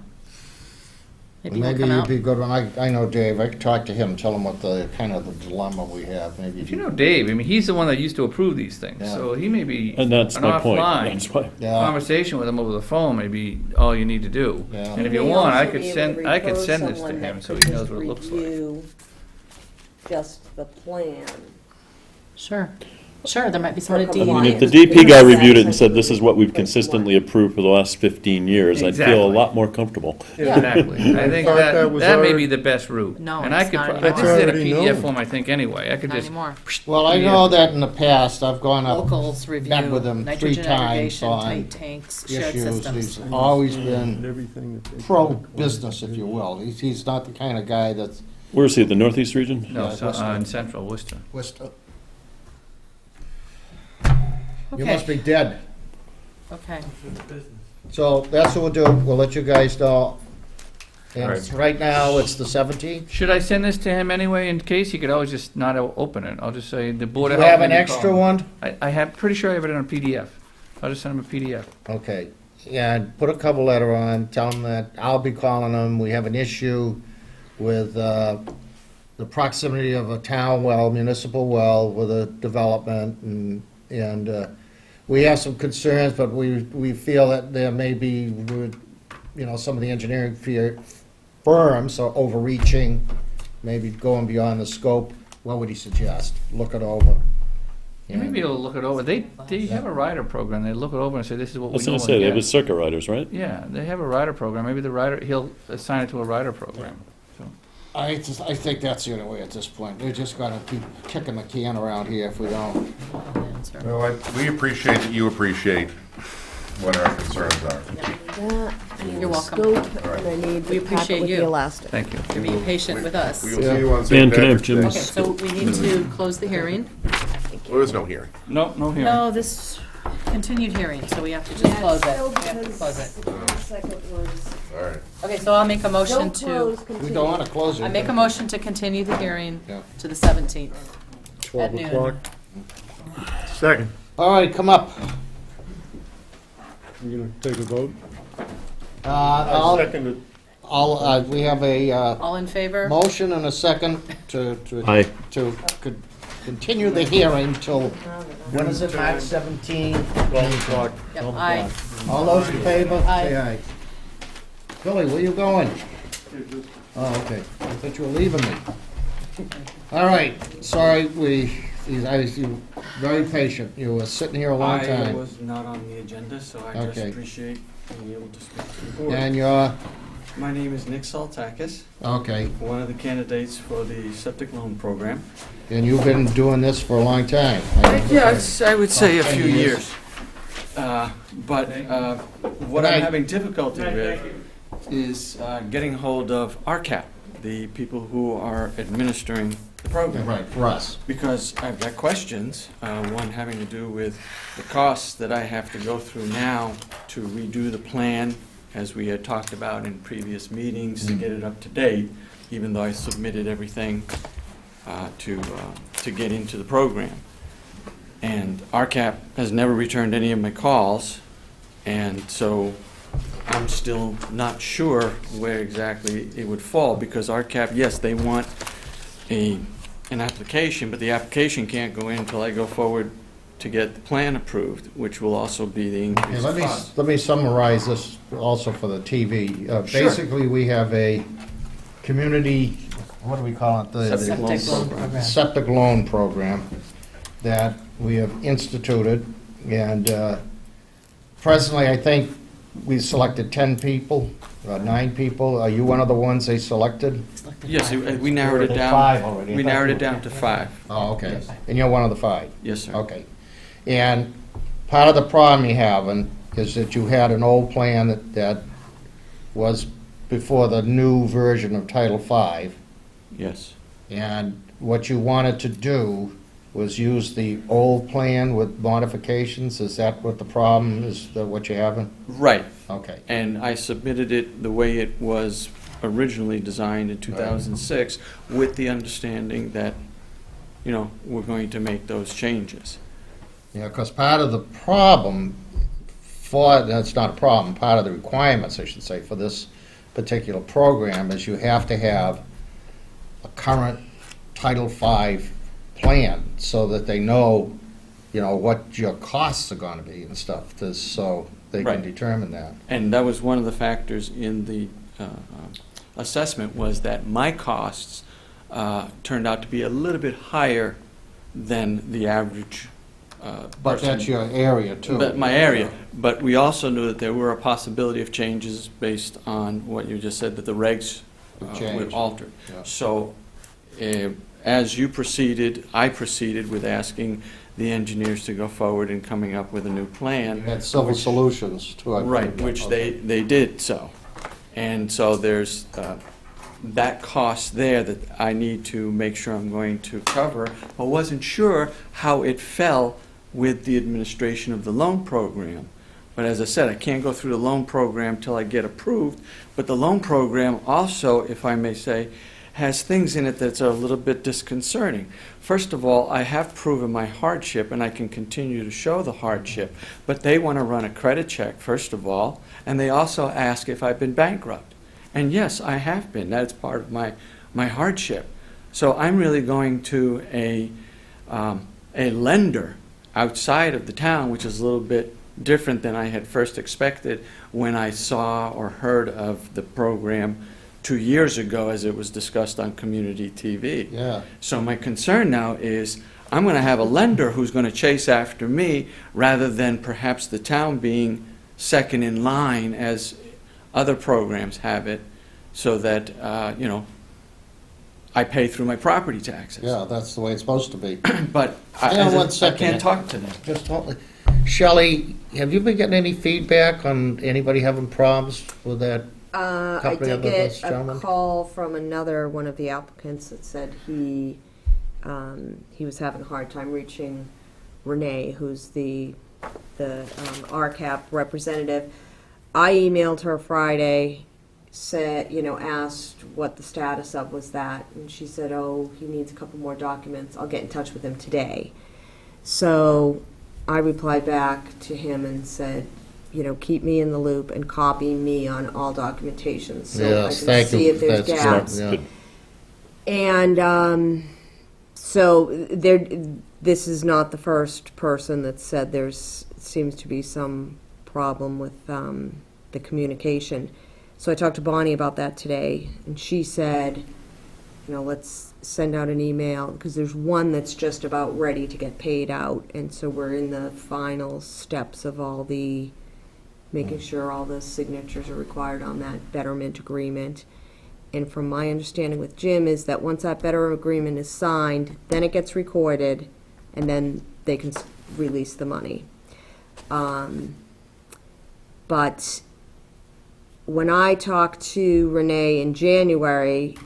Maybe he'll Maybe come you'd out. be good, I know Dave, I could talk to him, tell him what the, kind of the dilemma we have, maybe. If you know Dave, I mean, he's the one that used to approve these things, Yeah. so he may be And that's an my point. offline That's why. Yeah, conversation with him over the phone may be all you need to do. Yeah. And if He you may want, I also could be able to I could refer send this to someone him that so he could knows just what it looks like. review just the plan. Sure, sure, there might be someone at For I mean, DEP. if the Compliance. DP guy reviewed it and said, this is what we've consistently approved for the last 15 years, I'd feel a Exactly. lot more comfortable. Exactly. I think thought that that, was that may already- be the best route. No, And I it's could, not I anymore. just did a That's already PDF known. form, I think, anyway. I could Not just. anymore. well, I know that in the past, I've gone up, Locals review, met with him 3 nitrogen times aggregation, on tight tanks, shared issues, systems. he's always And been everything that they- pro-business, if you will. He's not the kind of guy that's, Where is he, at the Northeast region? No, Yeah, so, Worcester. in central Worcester. you must be dead. Okay, So that's what we'll do, we'll let you guys know. And Right. right now, it's the 17th. Should I send this to him anyway in case? He could always just not open it. I'll just say the Board Do of you Health. have an maybe extra call. one? I have, pretty sure I have it on a PDF. I'll just send him a PDF. Okay, yeah, and put a cover letter on, tell them that I'll be calling them, we have an issue with the proximity of a town well, municipal well, with a development, and we have some concerns, but we feel that there may be, some of the engineering firms are overreaching, maybe going beyond the scope. What would he suggest? Look it over. You may be able to look it over. They have a rider program. They look it over and say, this is what I we was know going to and say, they get. have circuit riders, right? Yeah, they have a rider program. Maybe the rider, he'll assign it to a rider program. So, I think that's the only way at this point. We're just gonna keep kicking the can around here if we don't. Well, we appreciate that you appreciate what our concerns are. You're welcome. Scope, and I need We the packet appreciate with you. the elastic. thank you. You're being patient with us. We will see you on St. Dan, can I have Patrick's Day. Jim's? Okay, so we need to close the hearing. Well, there's no hearing. No, no hearing. No, this continued hearing, so we have to just close it. We have to close it. All right. Okay, So I'll make a motion Don't to, close, we continue. don't wanna close it. I make a motion to continue the hearing Yeah. to the 17th. 12 noon. o'clock. Second. All right, come up. You gonna take a vote? I'll, we have a, All in favor? motion and a second to Aye. continue the hearing till, when is it, March 17? 12 o'clock. Yep, aye. All those in favor? Aye. Say aye. Billy, where you going? Oh, okay. I thought you were leaving me. All right, sorry, you were very patient. You were sitting here a long I time. was not on the agenda, so I just Okay. appreciate being able to speak to the board. And you're, My name is Nick Saltakis, okay, one of the candidates for the septic loan program. and you've been doing this for a long time. Yes, I would say a About few 10 years. years. But what Good I'm night. having difficulty with is getting hold of RCAP, the people who are administering the program. Right, for us. Because I've got questions, one having to do with the costs that I have to go through now to redo the plan, as we had talked about in previous meetings, to get it up to date, even though I submitted everything to get into the program. And RCAP has never returned any of my calls, and so I'm still not sure where exactly it would fall, because RCAP, yes, they want an application, but the application can't go in until I go forward to get the plan approved, which will also be the Okay, increased cost. let me summarize this also for the TV. Sure. Basically, we have a community, what do we call it? The Septic loan program. Septic loan program that we have instituted, and presently, I think we selected 10 people, 9 people. Are you one of the ones they selected? Yes, we narrowed it Or down. 5 already. I We thought narrowed you it down to 5. Oh, okay. Yes. And you're one of the 5? Yes, sir. Okay. And part of the problem you have is that you had an old plan that was before the new version of Title V. Yes. And what you wanted to do was use the old plan with modifications? Is that what the problem is, that what you're having? Right. Okay. And I submitted it the way it was originally designed in 2006, with the understanding that, we're going to make those changes. Yeah, because part of the problem that's not a problem, part of the requirements, I should say, for this particular program is you have to have a current Title V plan so that they know, what your costs are going to be and stuff, so they can Right. determine that. And that was one of the factors in the assessment, was that my costs turned out to be a little bit higher than the average But person. that's your area, too. But my area. But we also knew that there were a possibility of changes based on what you just said, that the regs Would change. would alter. Yeah. So as you proceeded, I proceeded with asking the engineers to go forward and coming up with a new plan. You had Civil Solutions, too. I Right, believe. which Okay. they did so. And so there's that cost there that I need to make sure I'm going to cover. I wasn't sure how it fell with the administration of the loan program. But as I said, I can't go through the loan program till I get approved. But the loan program also, if I may say, has things in it that's a little bit disconcerting. First of all, I have proven my hardship, and I can continue to show the hardship. But they want to run a credit check, first of all, and they also ask if I've been bankrupt. And yes, I have been. That's part of my hardship. So I'm really going to a lender outside of the town, which is a little bit different than I had first expected when I saw or heard of the program 2 years ago as it was discussed on community TV. Yeah. So my concern now is I'm going to have a lender who's going to chase after me rather than perhaps the town being second in line as other programs have it, so that, I pay through my property taxes. Yeah, that's the way it's supposed to be. But Hang on one I second. can't talk to them. Just hold it. Shelley, have you been getting any feedback on anybody having problems with that? I Company did under this get a gentleman? call from another one of the applicants that said he was having a hard time reaching Renee, who's the RCAP representative. I emailed her Friday, said, asked what the status of was that, and she said, oh, he needs a couple more documents. I'll get in touch with him today. So I replied back to him and said, keep me in the loop and copy me on all documentation so Yes, I thank can see you. if there's That's gaps. good, yeah. And so this is not the first person that said seems to be some problem with the communication. So I talked to Bonnie about that today, and she said, let's send out an email, because there's one that's just about ready to get paid out, and so we're in the final steps of making sure all the signatures are required on that betterment agreement. And from my understanding with Jim is that once that betterment agreement is signed, then it gets recorded, and then they can release the money. But when I talked to Renee in January,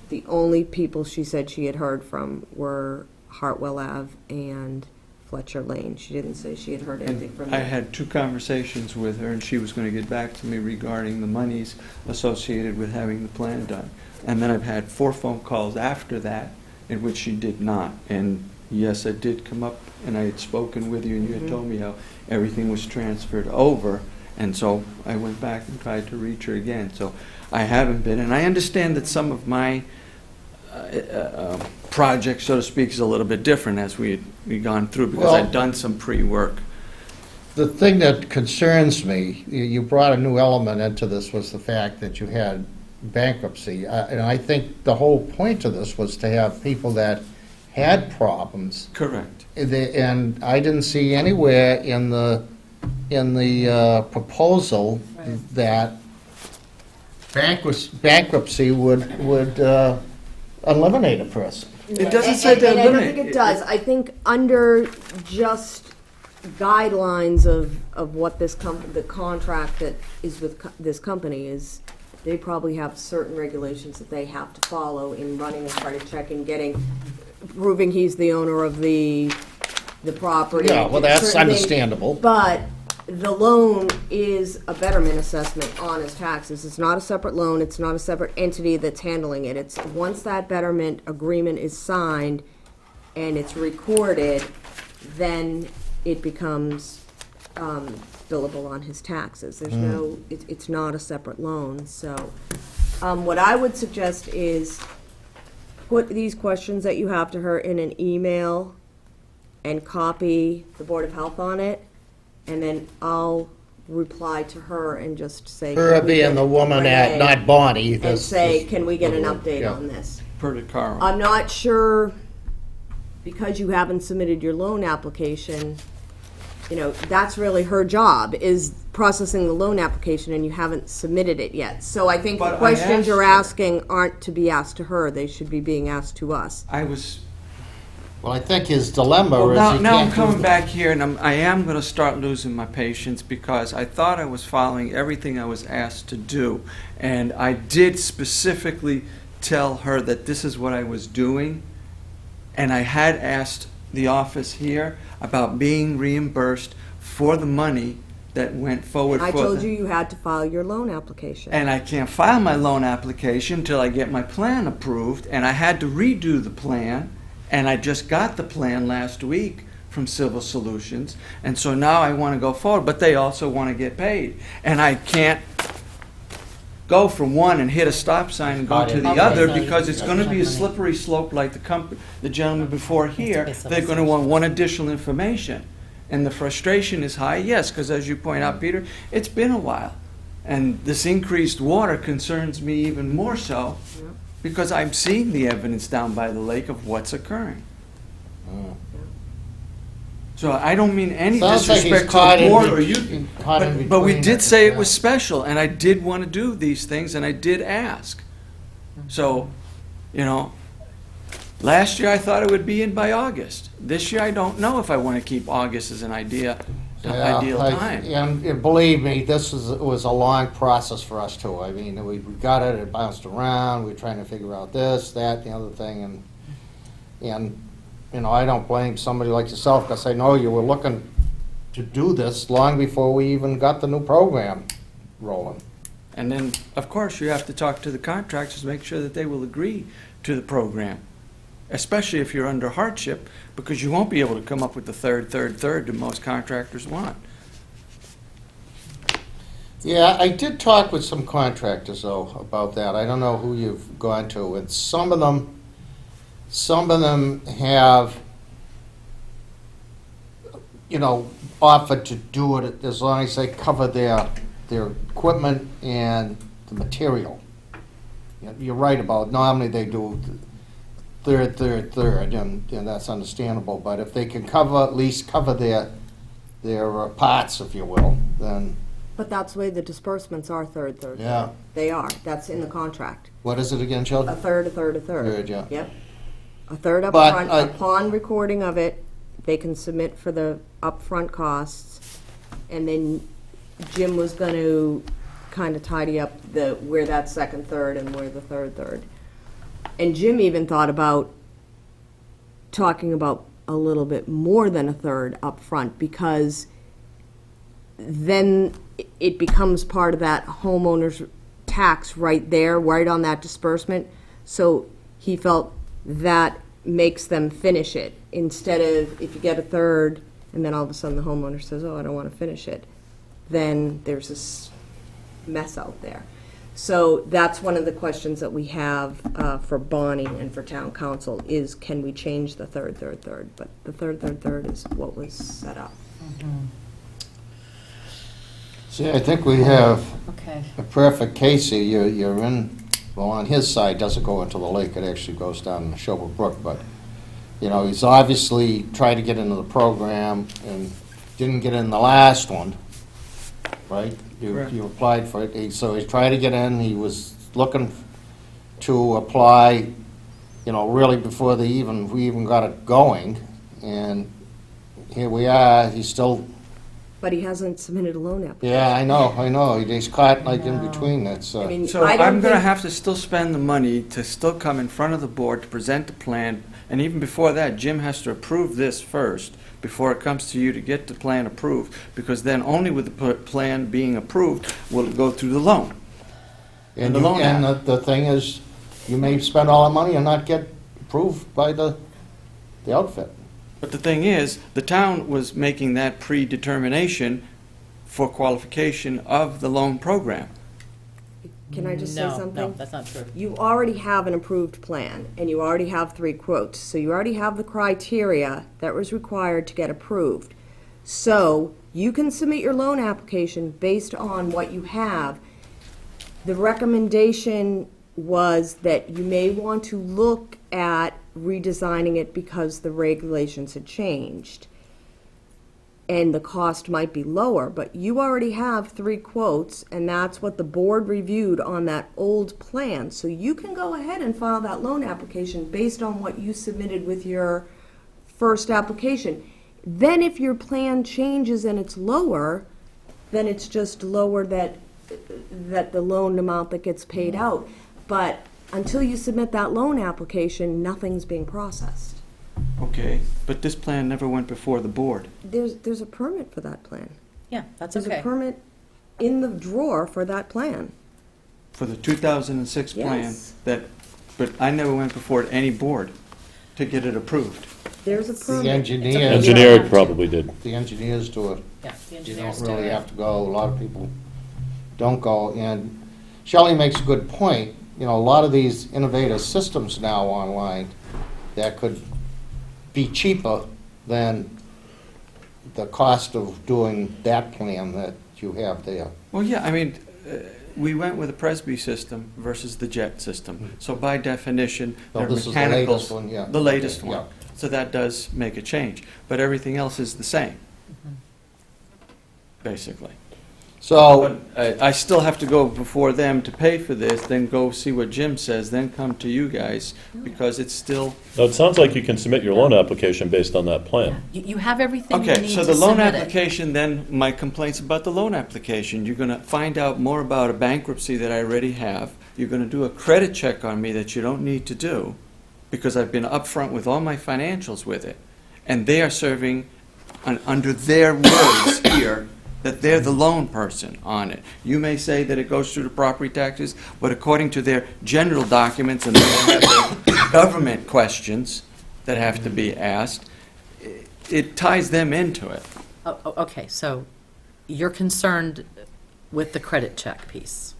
the only people she said she had heard from were Hartwell Ave and Fletcher Lane. She didn't say she had heard anything from I them. had 2 conversations with her, and she was going to get back to me regarding the monies associated with having the plan done. And then I've had 4 phone calls after that in which she did not. And yes, it did come up, and I had spoken with you, and you had told me how everything was transferred over. And so I went back and tried to reach her again. So I haven't been. And I understand that some of my project, so to speak, is a little bit different as we'd gone through, because Well, I'd done some pre-work. The thing that concerns me, you brought a new element into this, was the fact that you had bankruptcy. And I think the whole point of this was to have people that had problems. Correct. And I didn't see anywhere in the proposal that bankruptcy would eliminate a person. It doesn't say to And I don't eliminate. think it does. I think under just guidelines of what the contract that is with this company is, they probably have certain regulations that they have to follow in running a credit check and proving he's the owner of the property. Yeah, well, that's certain things. understandable. But the loan is a betterment assessment on his taxes. It's not a separate loan, it's not a separate entity that's handling it. It's, once that betterment agreement is signed and it's recorded, then it becomes billable on his taxes. There's no, it's not a separate loan, so. What I would suggest is put these questions that you have to her in an email and copy the Board of Health on it, and then I'll reply to her and just say. Her can we being get the woman at, Renee not Bonnie. And say, can we get an Yeah. update on this? Per the car. I'm not sure, because you haven't submitted your loan application, that's really her job, is processing the loan application, and you haven't submitted it yet. So I think But the I questions you're asked asking aren't to be asked to her, they should be being asked to us. I was. Well, I think his dilemma Well, is now, he now I'm can't coming do- back here, and I am going to start losing my patience, because I thought I was following everything I was asked to do. And I did specifically tell her that this is what I was doing. And I had asked the office here about being reimbursed for the money that went forward I for told the- you you had to file your loan application. And I can't file my loan application until I get my plan approved, and I had to redo the plan, and I just got the plan last week from Civil Solutions, and so now I want to go forward, but they also want to get paid. And I can't go from one and hit a stop sign and go to the Okay, other, so because it's gonna be a money. slippery slope like the gentleman before here. Based on They're gonna want assumptions. one additional information. And the frustration is high, yes, because as you point out, Peter, it's been a while. And this increased water concerns me even more so, because I'm seeing the evidence down by the lake of what's occurring. So I don't mean any Sounds like he's disrespect to caught the in board or bet- you, caught in but we between did it, say it yeah. was special, and I did want to do these things, and I did ask. So, you know, last year I thought it would be in by August. This year I don't know if I want to keep August as an ideal time. And believe me, was a long process for us too. I mean, we got it bounced around, we were trying to figure out this, that, the other thing, and, you know, I don't blame somebody like yourself, because I know you were looking to do this long before we even got the new program rolling. And then, of course, you have to talk to the contractors to make sure that they will agree to the program, especially if you're under hardship, because you won't be able to come up with the third that most contractors want. Yeah, I did talk with some contractors, though, about that. I don't know who you've gone to, and some of them have, you know, offered to do it as long as they cover their equipment and the material. You're right about, normally they do third, and that's understandable, but if they can at least cover their parts, if you will, then, But that's the way the disbursements are, third. yeah. They are, that's in the contract. What is it again, A Sheldon? third. Third, yeah. Yep. A third up But front, upon recording of it, they can submit for the upfront costs, and then Jim was gonna kind of tidy up where that second third and where the third. And Jim even thought about talking about a little bit more than a third up front, because then it becomes part of that homeowner's tax right there, right on that disbursement. So he felt that makes them finish it, instead of if you get a third and then all of a sudden the homeowner says, oh, I don't want to finish it, then there's this mess out there. So that's one of the questions that we have for Bonnie and for town council is, can we change the third? But the third is what was set up. See, I think we have Okay. a perfect case here. You're in, well, on his side, doesn't go into the lake, it actually goes down the Shelby Brook, but, you know, he's obviously tried to get into the program and didn't get in the last one, right? Correct. You applied for it, so he's tried to get in, he was looking to apply, you know, really before we even got it going, and here we are, he's still, But he hasn't submitted a loan application. yeah, I know, he's caught like in between, that's, I mean, So I don't I'm gonna think- have to still spend the money to still come in front of the board to present the plan, and even before that, Jim has to approve this first, before it comes to you to get the plan approved, because then only with the plan being approved will it go through the loan. And the loan the thing is, you may spend all the money and not get approved by the outfit. But the thing is, the town was making that predetermination for qualification of the loan program. Can I just say something? No, that's not true. You already have an approved plan, and you already have 3 quotes, so you already have the criteria that was required to get approved. So, you can submit your loan application based on what you have. The recommendation was that you may want to look at redesigning it because the regulations had changed. And the cost might be lower, but you already have 3 quotes, and that's what the board reviewed on that old plan. So you can go ahead and file that loan application based on what you submitted with your first application. Then if your plan changes and it's lower, then it's just lower that the loan amount that gets paid out. But until you submit that loan application, nothing's being processed. Okay, but this plan never went before the board. There's a permit for that plan. Yeah, that's There's a okay. permit in the drawer for that plan. For the 2006 plan, Yes. but I never went before any board to get it approved. There's a The permit. engineers. Engineering probably did. The engineers do it. Yeah, the You engineers don't do really it. have to go, a lot of people don't go, and Shelley makes a good point. You know, a lot of these innovative systems now online that could be cheaper than the cost of doing that plan that you have there. Well, yeah, I mean, we went with the Presby system versus the JET system. So by definition, So they're this is the mechanical. latest one, yeah. The latest Okay, one. yeah. So that does make a change. But everything else is the same, basically. So, But I still have to go before them to pay for this, then go see what Jim says, then come to you guys, because it's still... Now, it sounds like you can submit your loan application based on that plan. You have everything you Okay, need so to the loan submit it. application, then, my complaints about the loan application, you're gonna find out more about a bankruptcy that I already have. You're gonna do a credit check on me that you don't need to do, because I've been upfront with all my financials with it. And they are serving, under their words here, that they're the loan person on it. You may say that it goes through the property taxes, but according to their general documents, and then they have their government questions that have to be asked, it ties them into it. Okay, so you're concerned with the credit check piece.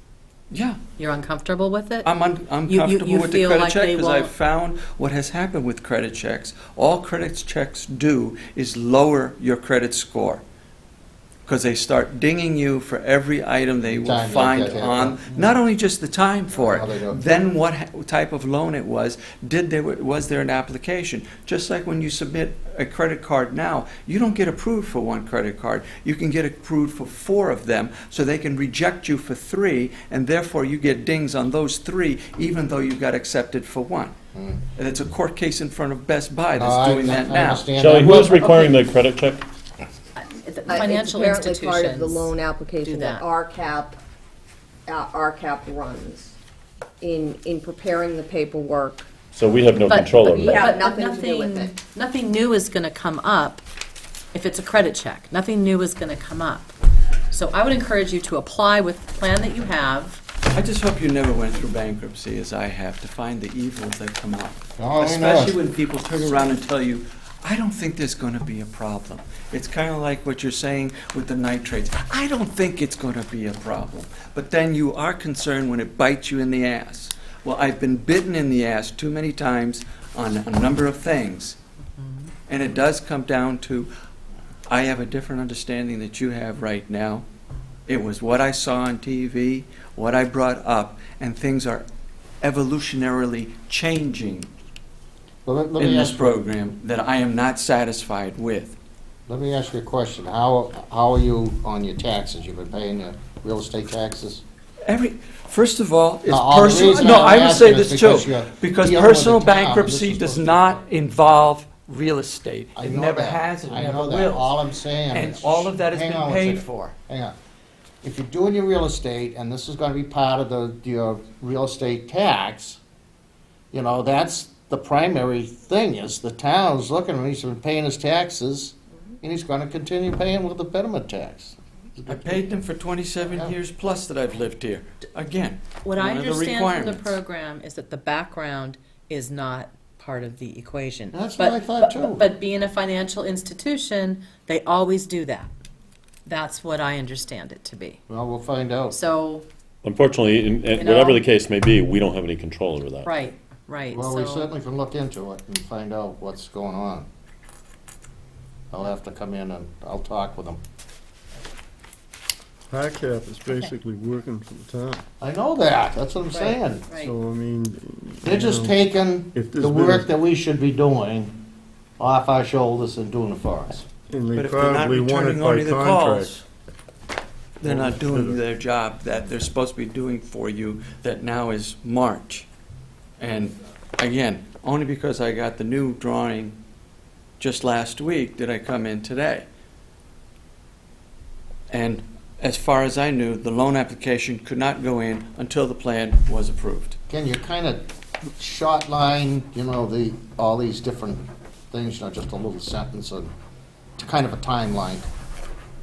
Yeah. You're uncomfortable with it? I'm You comfortable with the feel credit like check they because I've won't- found what has happened with credit checks. All credit checks do is lower your credit score. Because they start dinging you for every item they will Time you find get hit, on, yeah. not only just the time for How they do it, it. then what type of loan it was, was there an application? Just like when you submit a credit card now, you don't get approved for one credit card. You can get approved for 4 of them, so they can reject you for 3, and therefore you get dings on those 3, even though you got accepted for 1. And it's a court case in front of Best Buy No, that's I- doing that I now. understand Shelley, that. who is requiring the credit check? The Financial It's apparently institutions. part of the loan do application that that. RCAP runs in preparing the paperwork. So we have no But- control but- over We that. have but nothing to do with it. Nothing new is going to come up if it's a credit check. Nothing new is going to come up. So I would encourage you to apply with the plan that you have. I just hope you never went through bankruptcy as I have to find the evils that come out. Oh, I know. Especially when people turn around and tell you, I don't think there's going to be a problem. It's kind of like what you're saying with the nitrates. I don't think it's going to be a problem. But then you are concerned when it bites you in the ass. Well, I've been bitten in the ass too many times on a number of things. And it does come down to, I have a different understanding that you have right now. It was what I saw on TV, what I brought up, and things are evolutionarily changing Well, let in me this ask, program that I am not satisfied with. let me ask you a question. How are you on your taxes? You've been paying your real estate taxes? First of all, it's No, the personal, reason no, I'm I would say asking is this because too, you're because dealing with personal the town. bankruptcy This is does supposed to- not involve real estate. I It know never that. has, it I never know that. will. All I'm saying And is. all of that has Hang been on one paid second. for. Hang on. If you're doing your real estate, and this is gonna be part of your real estate tax, you know, that's the primary thing, is the town's looking at him, he's been paying his taxes, and he's gonna continue paying with the betterment tax. I paid them for 27 Yeah. years plus that I've lived here. Again, What I one of the understand from the requirements. program is that the background is not part of the equation. That's But- what I thought too. But being a financial institution, they always do that. That's what I understand it to be. Well, we'll find out. So, Unfortunately, You whatever know? the case may be, we don't have any control over that. right. Well, we So- certainly can look into it and find out what's going on. I'll have to come in and I'll talk with them. RCAP is basically working for the town. I know that, that's what I'm Right, saying. right. So, I mean. They're just taking if there's the been a- work that we should be doing off our shoulders and doing it for us. And But they if they're not probably want it returning by only the contract. calls, they're not doing their job that they're supposed to be doing for you that now is March. And again, only because I got the new drawing just last week did I come in today. And as far as I knew, the loan application could not go in until the plan was approved. Can you kind of short line, you know, all these different things, you know, just a little sentence and kind of a timeline,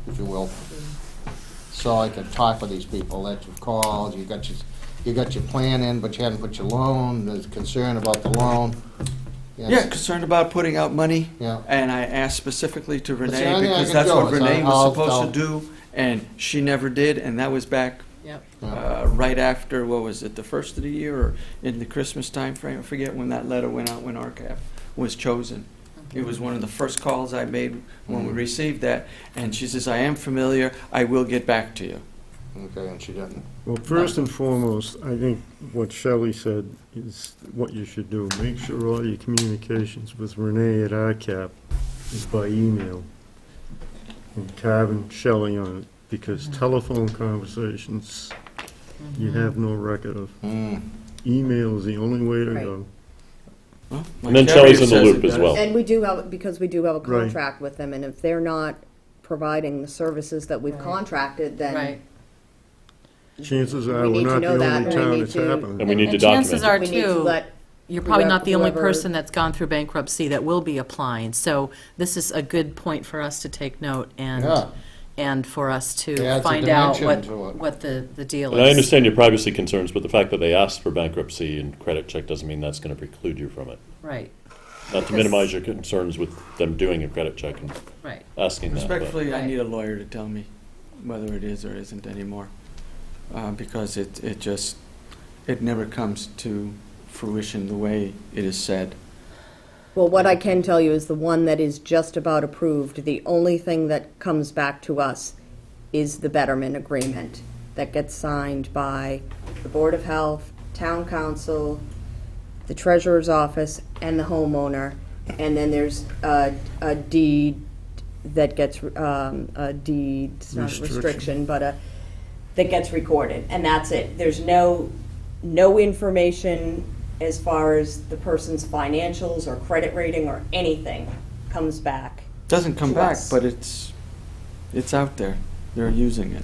if you will? So I can talk with these people that you've called, you got your plan in, but you haven't put your loan, there's concern about the loan. Yes. Yeah, concerned about putting out money. Yeah. And I asked specifically to That's the Renee only thing I because can that's do what is Renee I'll- was supposed to do, and she never did, and that was back Yep. right after, what was it, the first of the year, or in the Christmas time frame? I forget when that letter went out, when RCAP was chosen. It was one of the first calls I made when we received that, and she says, I am familiar, I will get back to you. Okay, and she didn't. Well, first and foremost, I think what Shelley said is what you should do. Make sure all your communications with Renee at RCAP is by email. And Carvin Shelley on it, because telephone conversations, you have no record of. Email is the only way to Right. go. Well, my And then carrier Shelley's in the says loop it as does. well. And we do have, because we do have a Right. contract with them, and if they're not providing the services that we've Right. contracted, then Right. Chances We are, need we're to not know the that, only and we town need it's to- happening. And we need to chances document are it. we need to too, let you're probably not the only whoever- person that's gone through bankruptcy that will be applying. So this is a good point for us to take note Yeah. and for us to Adds a find out dimension to it. what the deal is. And I understand your privacy concerns, but the fact that they asked for bankruptcy and credit check doesn't mean that's going to preclude you from it. Right, Not to minimize your concerns with them doing a credit check and right. asking that. but- Respectfully, I Right. need a lawyer to tell me whether it is or isn't anymore, because it just, it never comes to fruition the way it is said. Well, what I can tell you is the one that is just about approved, the only thing that comes back to us is the betterment agreement that gets signed by the Board of Health, Town Council, the Treasurer's Office, and the homeowner. And then there's a deed that gets, a deed, it's not a restriction, but that gets recorded, and that's it. There's no information as far as the person's financials or credit rating or anything comes back. Doesn't come To back, us. but it's out there. They're using it.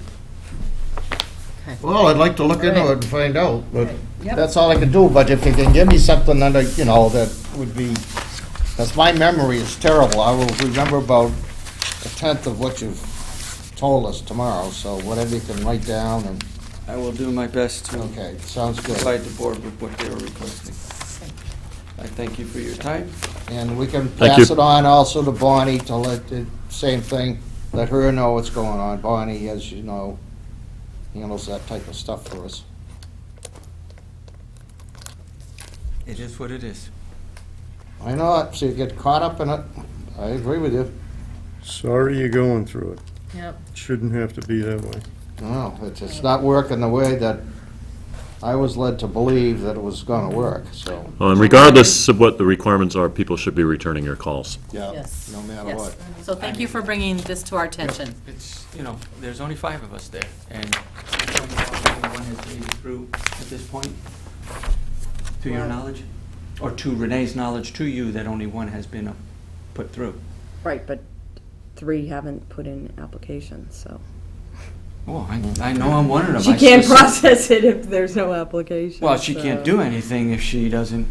Well, I'd like to look into it and find out, but Yep. that's all I can do. But if you can give me something under, that would be, because my memory is terrible. I will remember about a tenth of what you've told us tomorrow, so whatever you can write down and, I will do my best to okay, sounds good. provide the board with what they were requesting. I thank you for your time. And we can Thank pass you. it on also to Bonnie to let, the same thing, let her know what's going on. Bonnie, as you know, handles that type of stuff for us. It is what it is. I know it, so you get caught up in it. I agree with you. Sorry you're going through it. Yep. Shouldn't have to be that way. No, it's not working the way that I was led to believe that it was gonna work, so. Well, and regardless of what the requirements are, people should be returning your calls. Yeah, Yes. no matter Yes. what. So thank you for bringing this to our attention. It's, there's only 5 of us there, and anyone has made it through at this point, to your knowledge? Or to Renee's knowledge to you, that only one has been put through? Right, but 3 haven't put in applications, so. Oh, I know I'm one of them. She I can't specific- process it if there's no application. Well, she so- can't do anything if she doesn't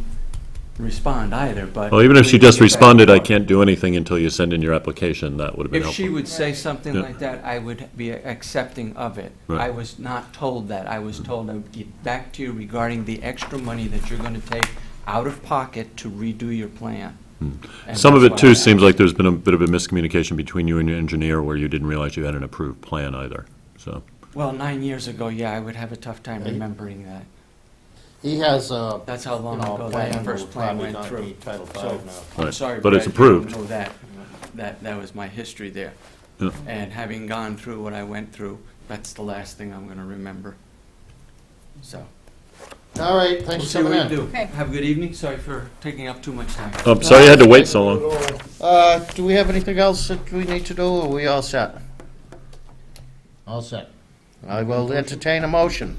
respond either, but. Well, even if she we just can get back responded, to I her. can't do anything until you send in your application, that would have been If she helpful. would say something Yeah. like that, I would be accepting of it. Right. I was not told that. I was told I would get back to you regarding the extra money that you're gonna take out of pocket to redo your plan. And Some of that's it, what too, I seems asked. like there's been a bit of a miscommunication between you and your engineer, where you didn't realize you had an approved plan either, so. Well, 9 years ago, yeah, I would have a tough time remembering that. He has a, That's how long you know, ago plan that first will plan probably went not through. be Title V So, now. I'm sorry, But it's Brad, you don't approved. know that. That was my history there. Yeah. And having gone through what I went through, that's the last thing I'm gonna remember. So, All right, we'll thanks for see what coming we in. do. Have a good evening. Sorry for taking up too much time. I'm sorry you had to wait so long. Do we have anything else that we need to do, or are we all set? All set. I will entertain a motion.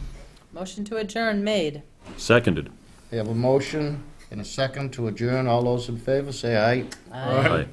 Motion to adjourn made. Seconded. We have a motion and a second to adjourn. All those in favor, say aye. Aye.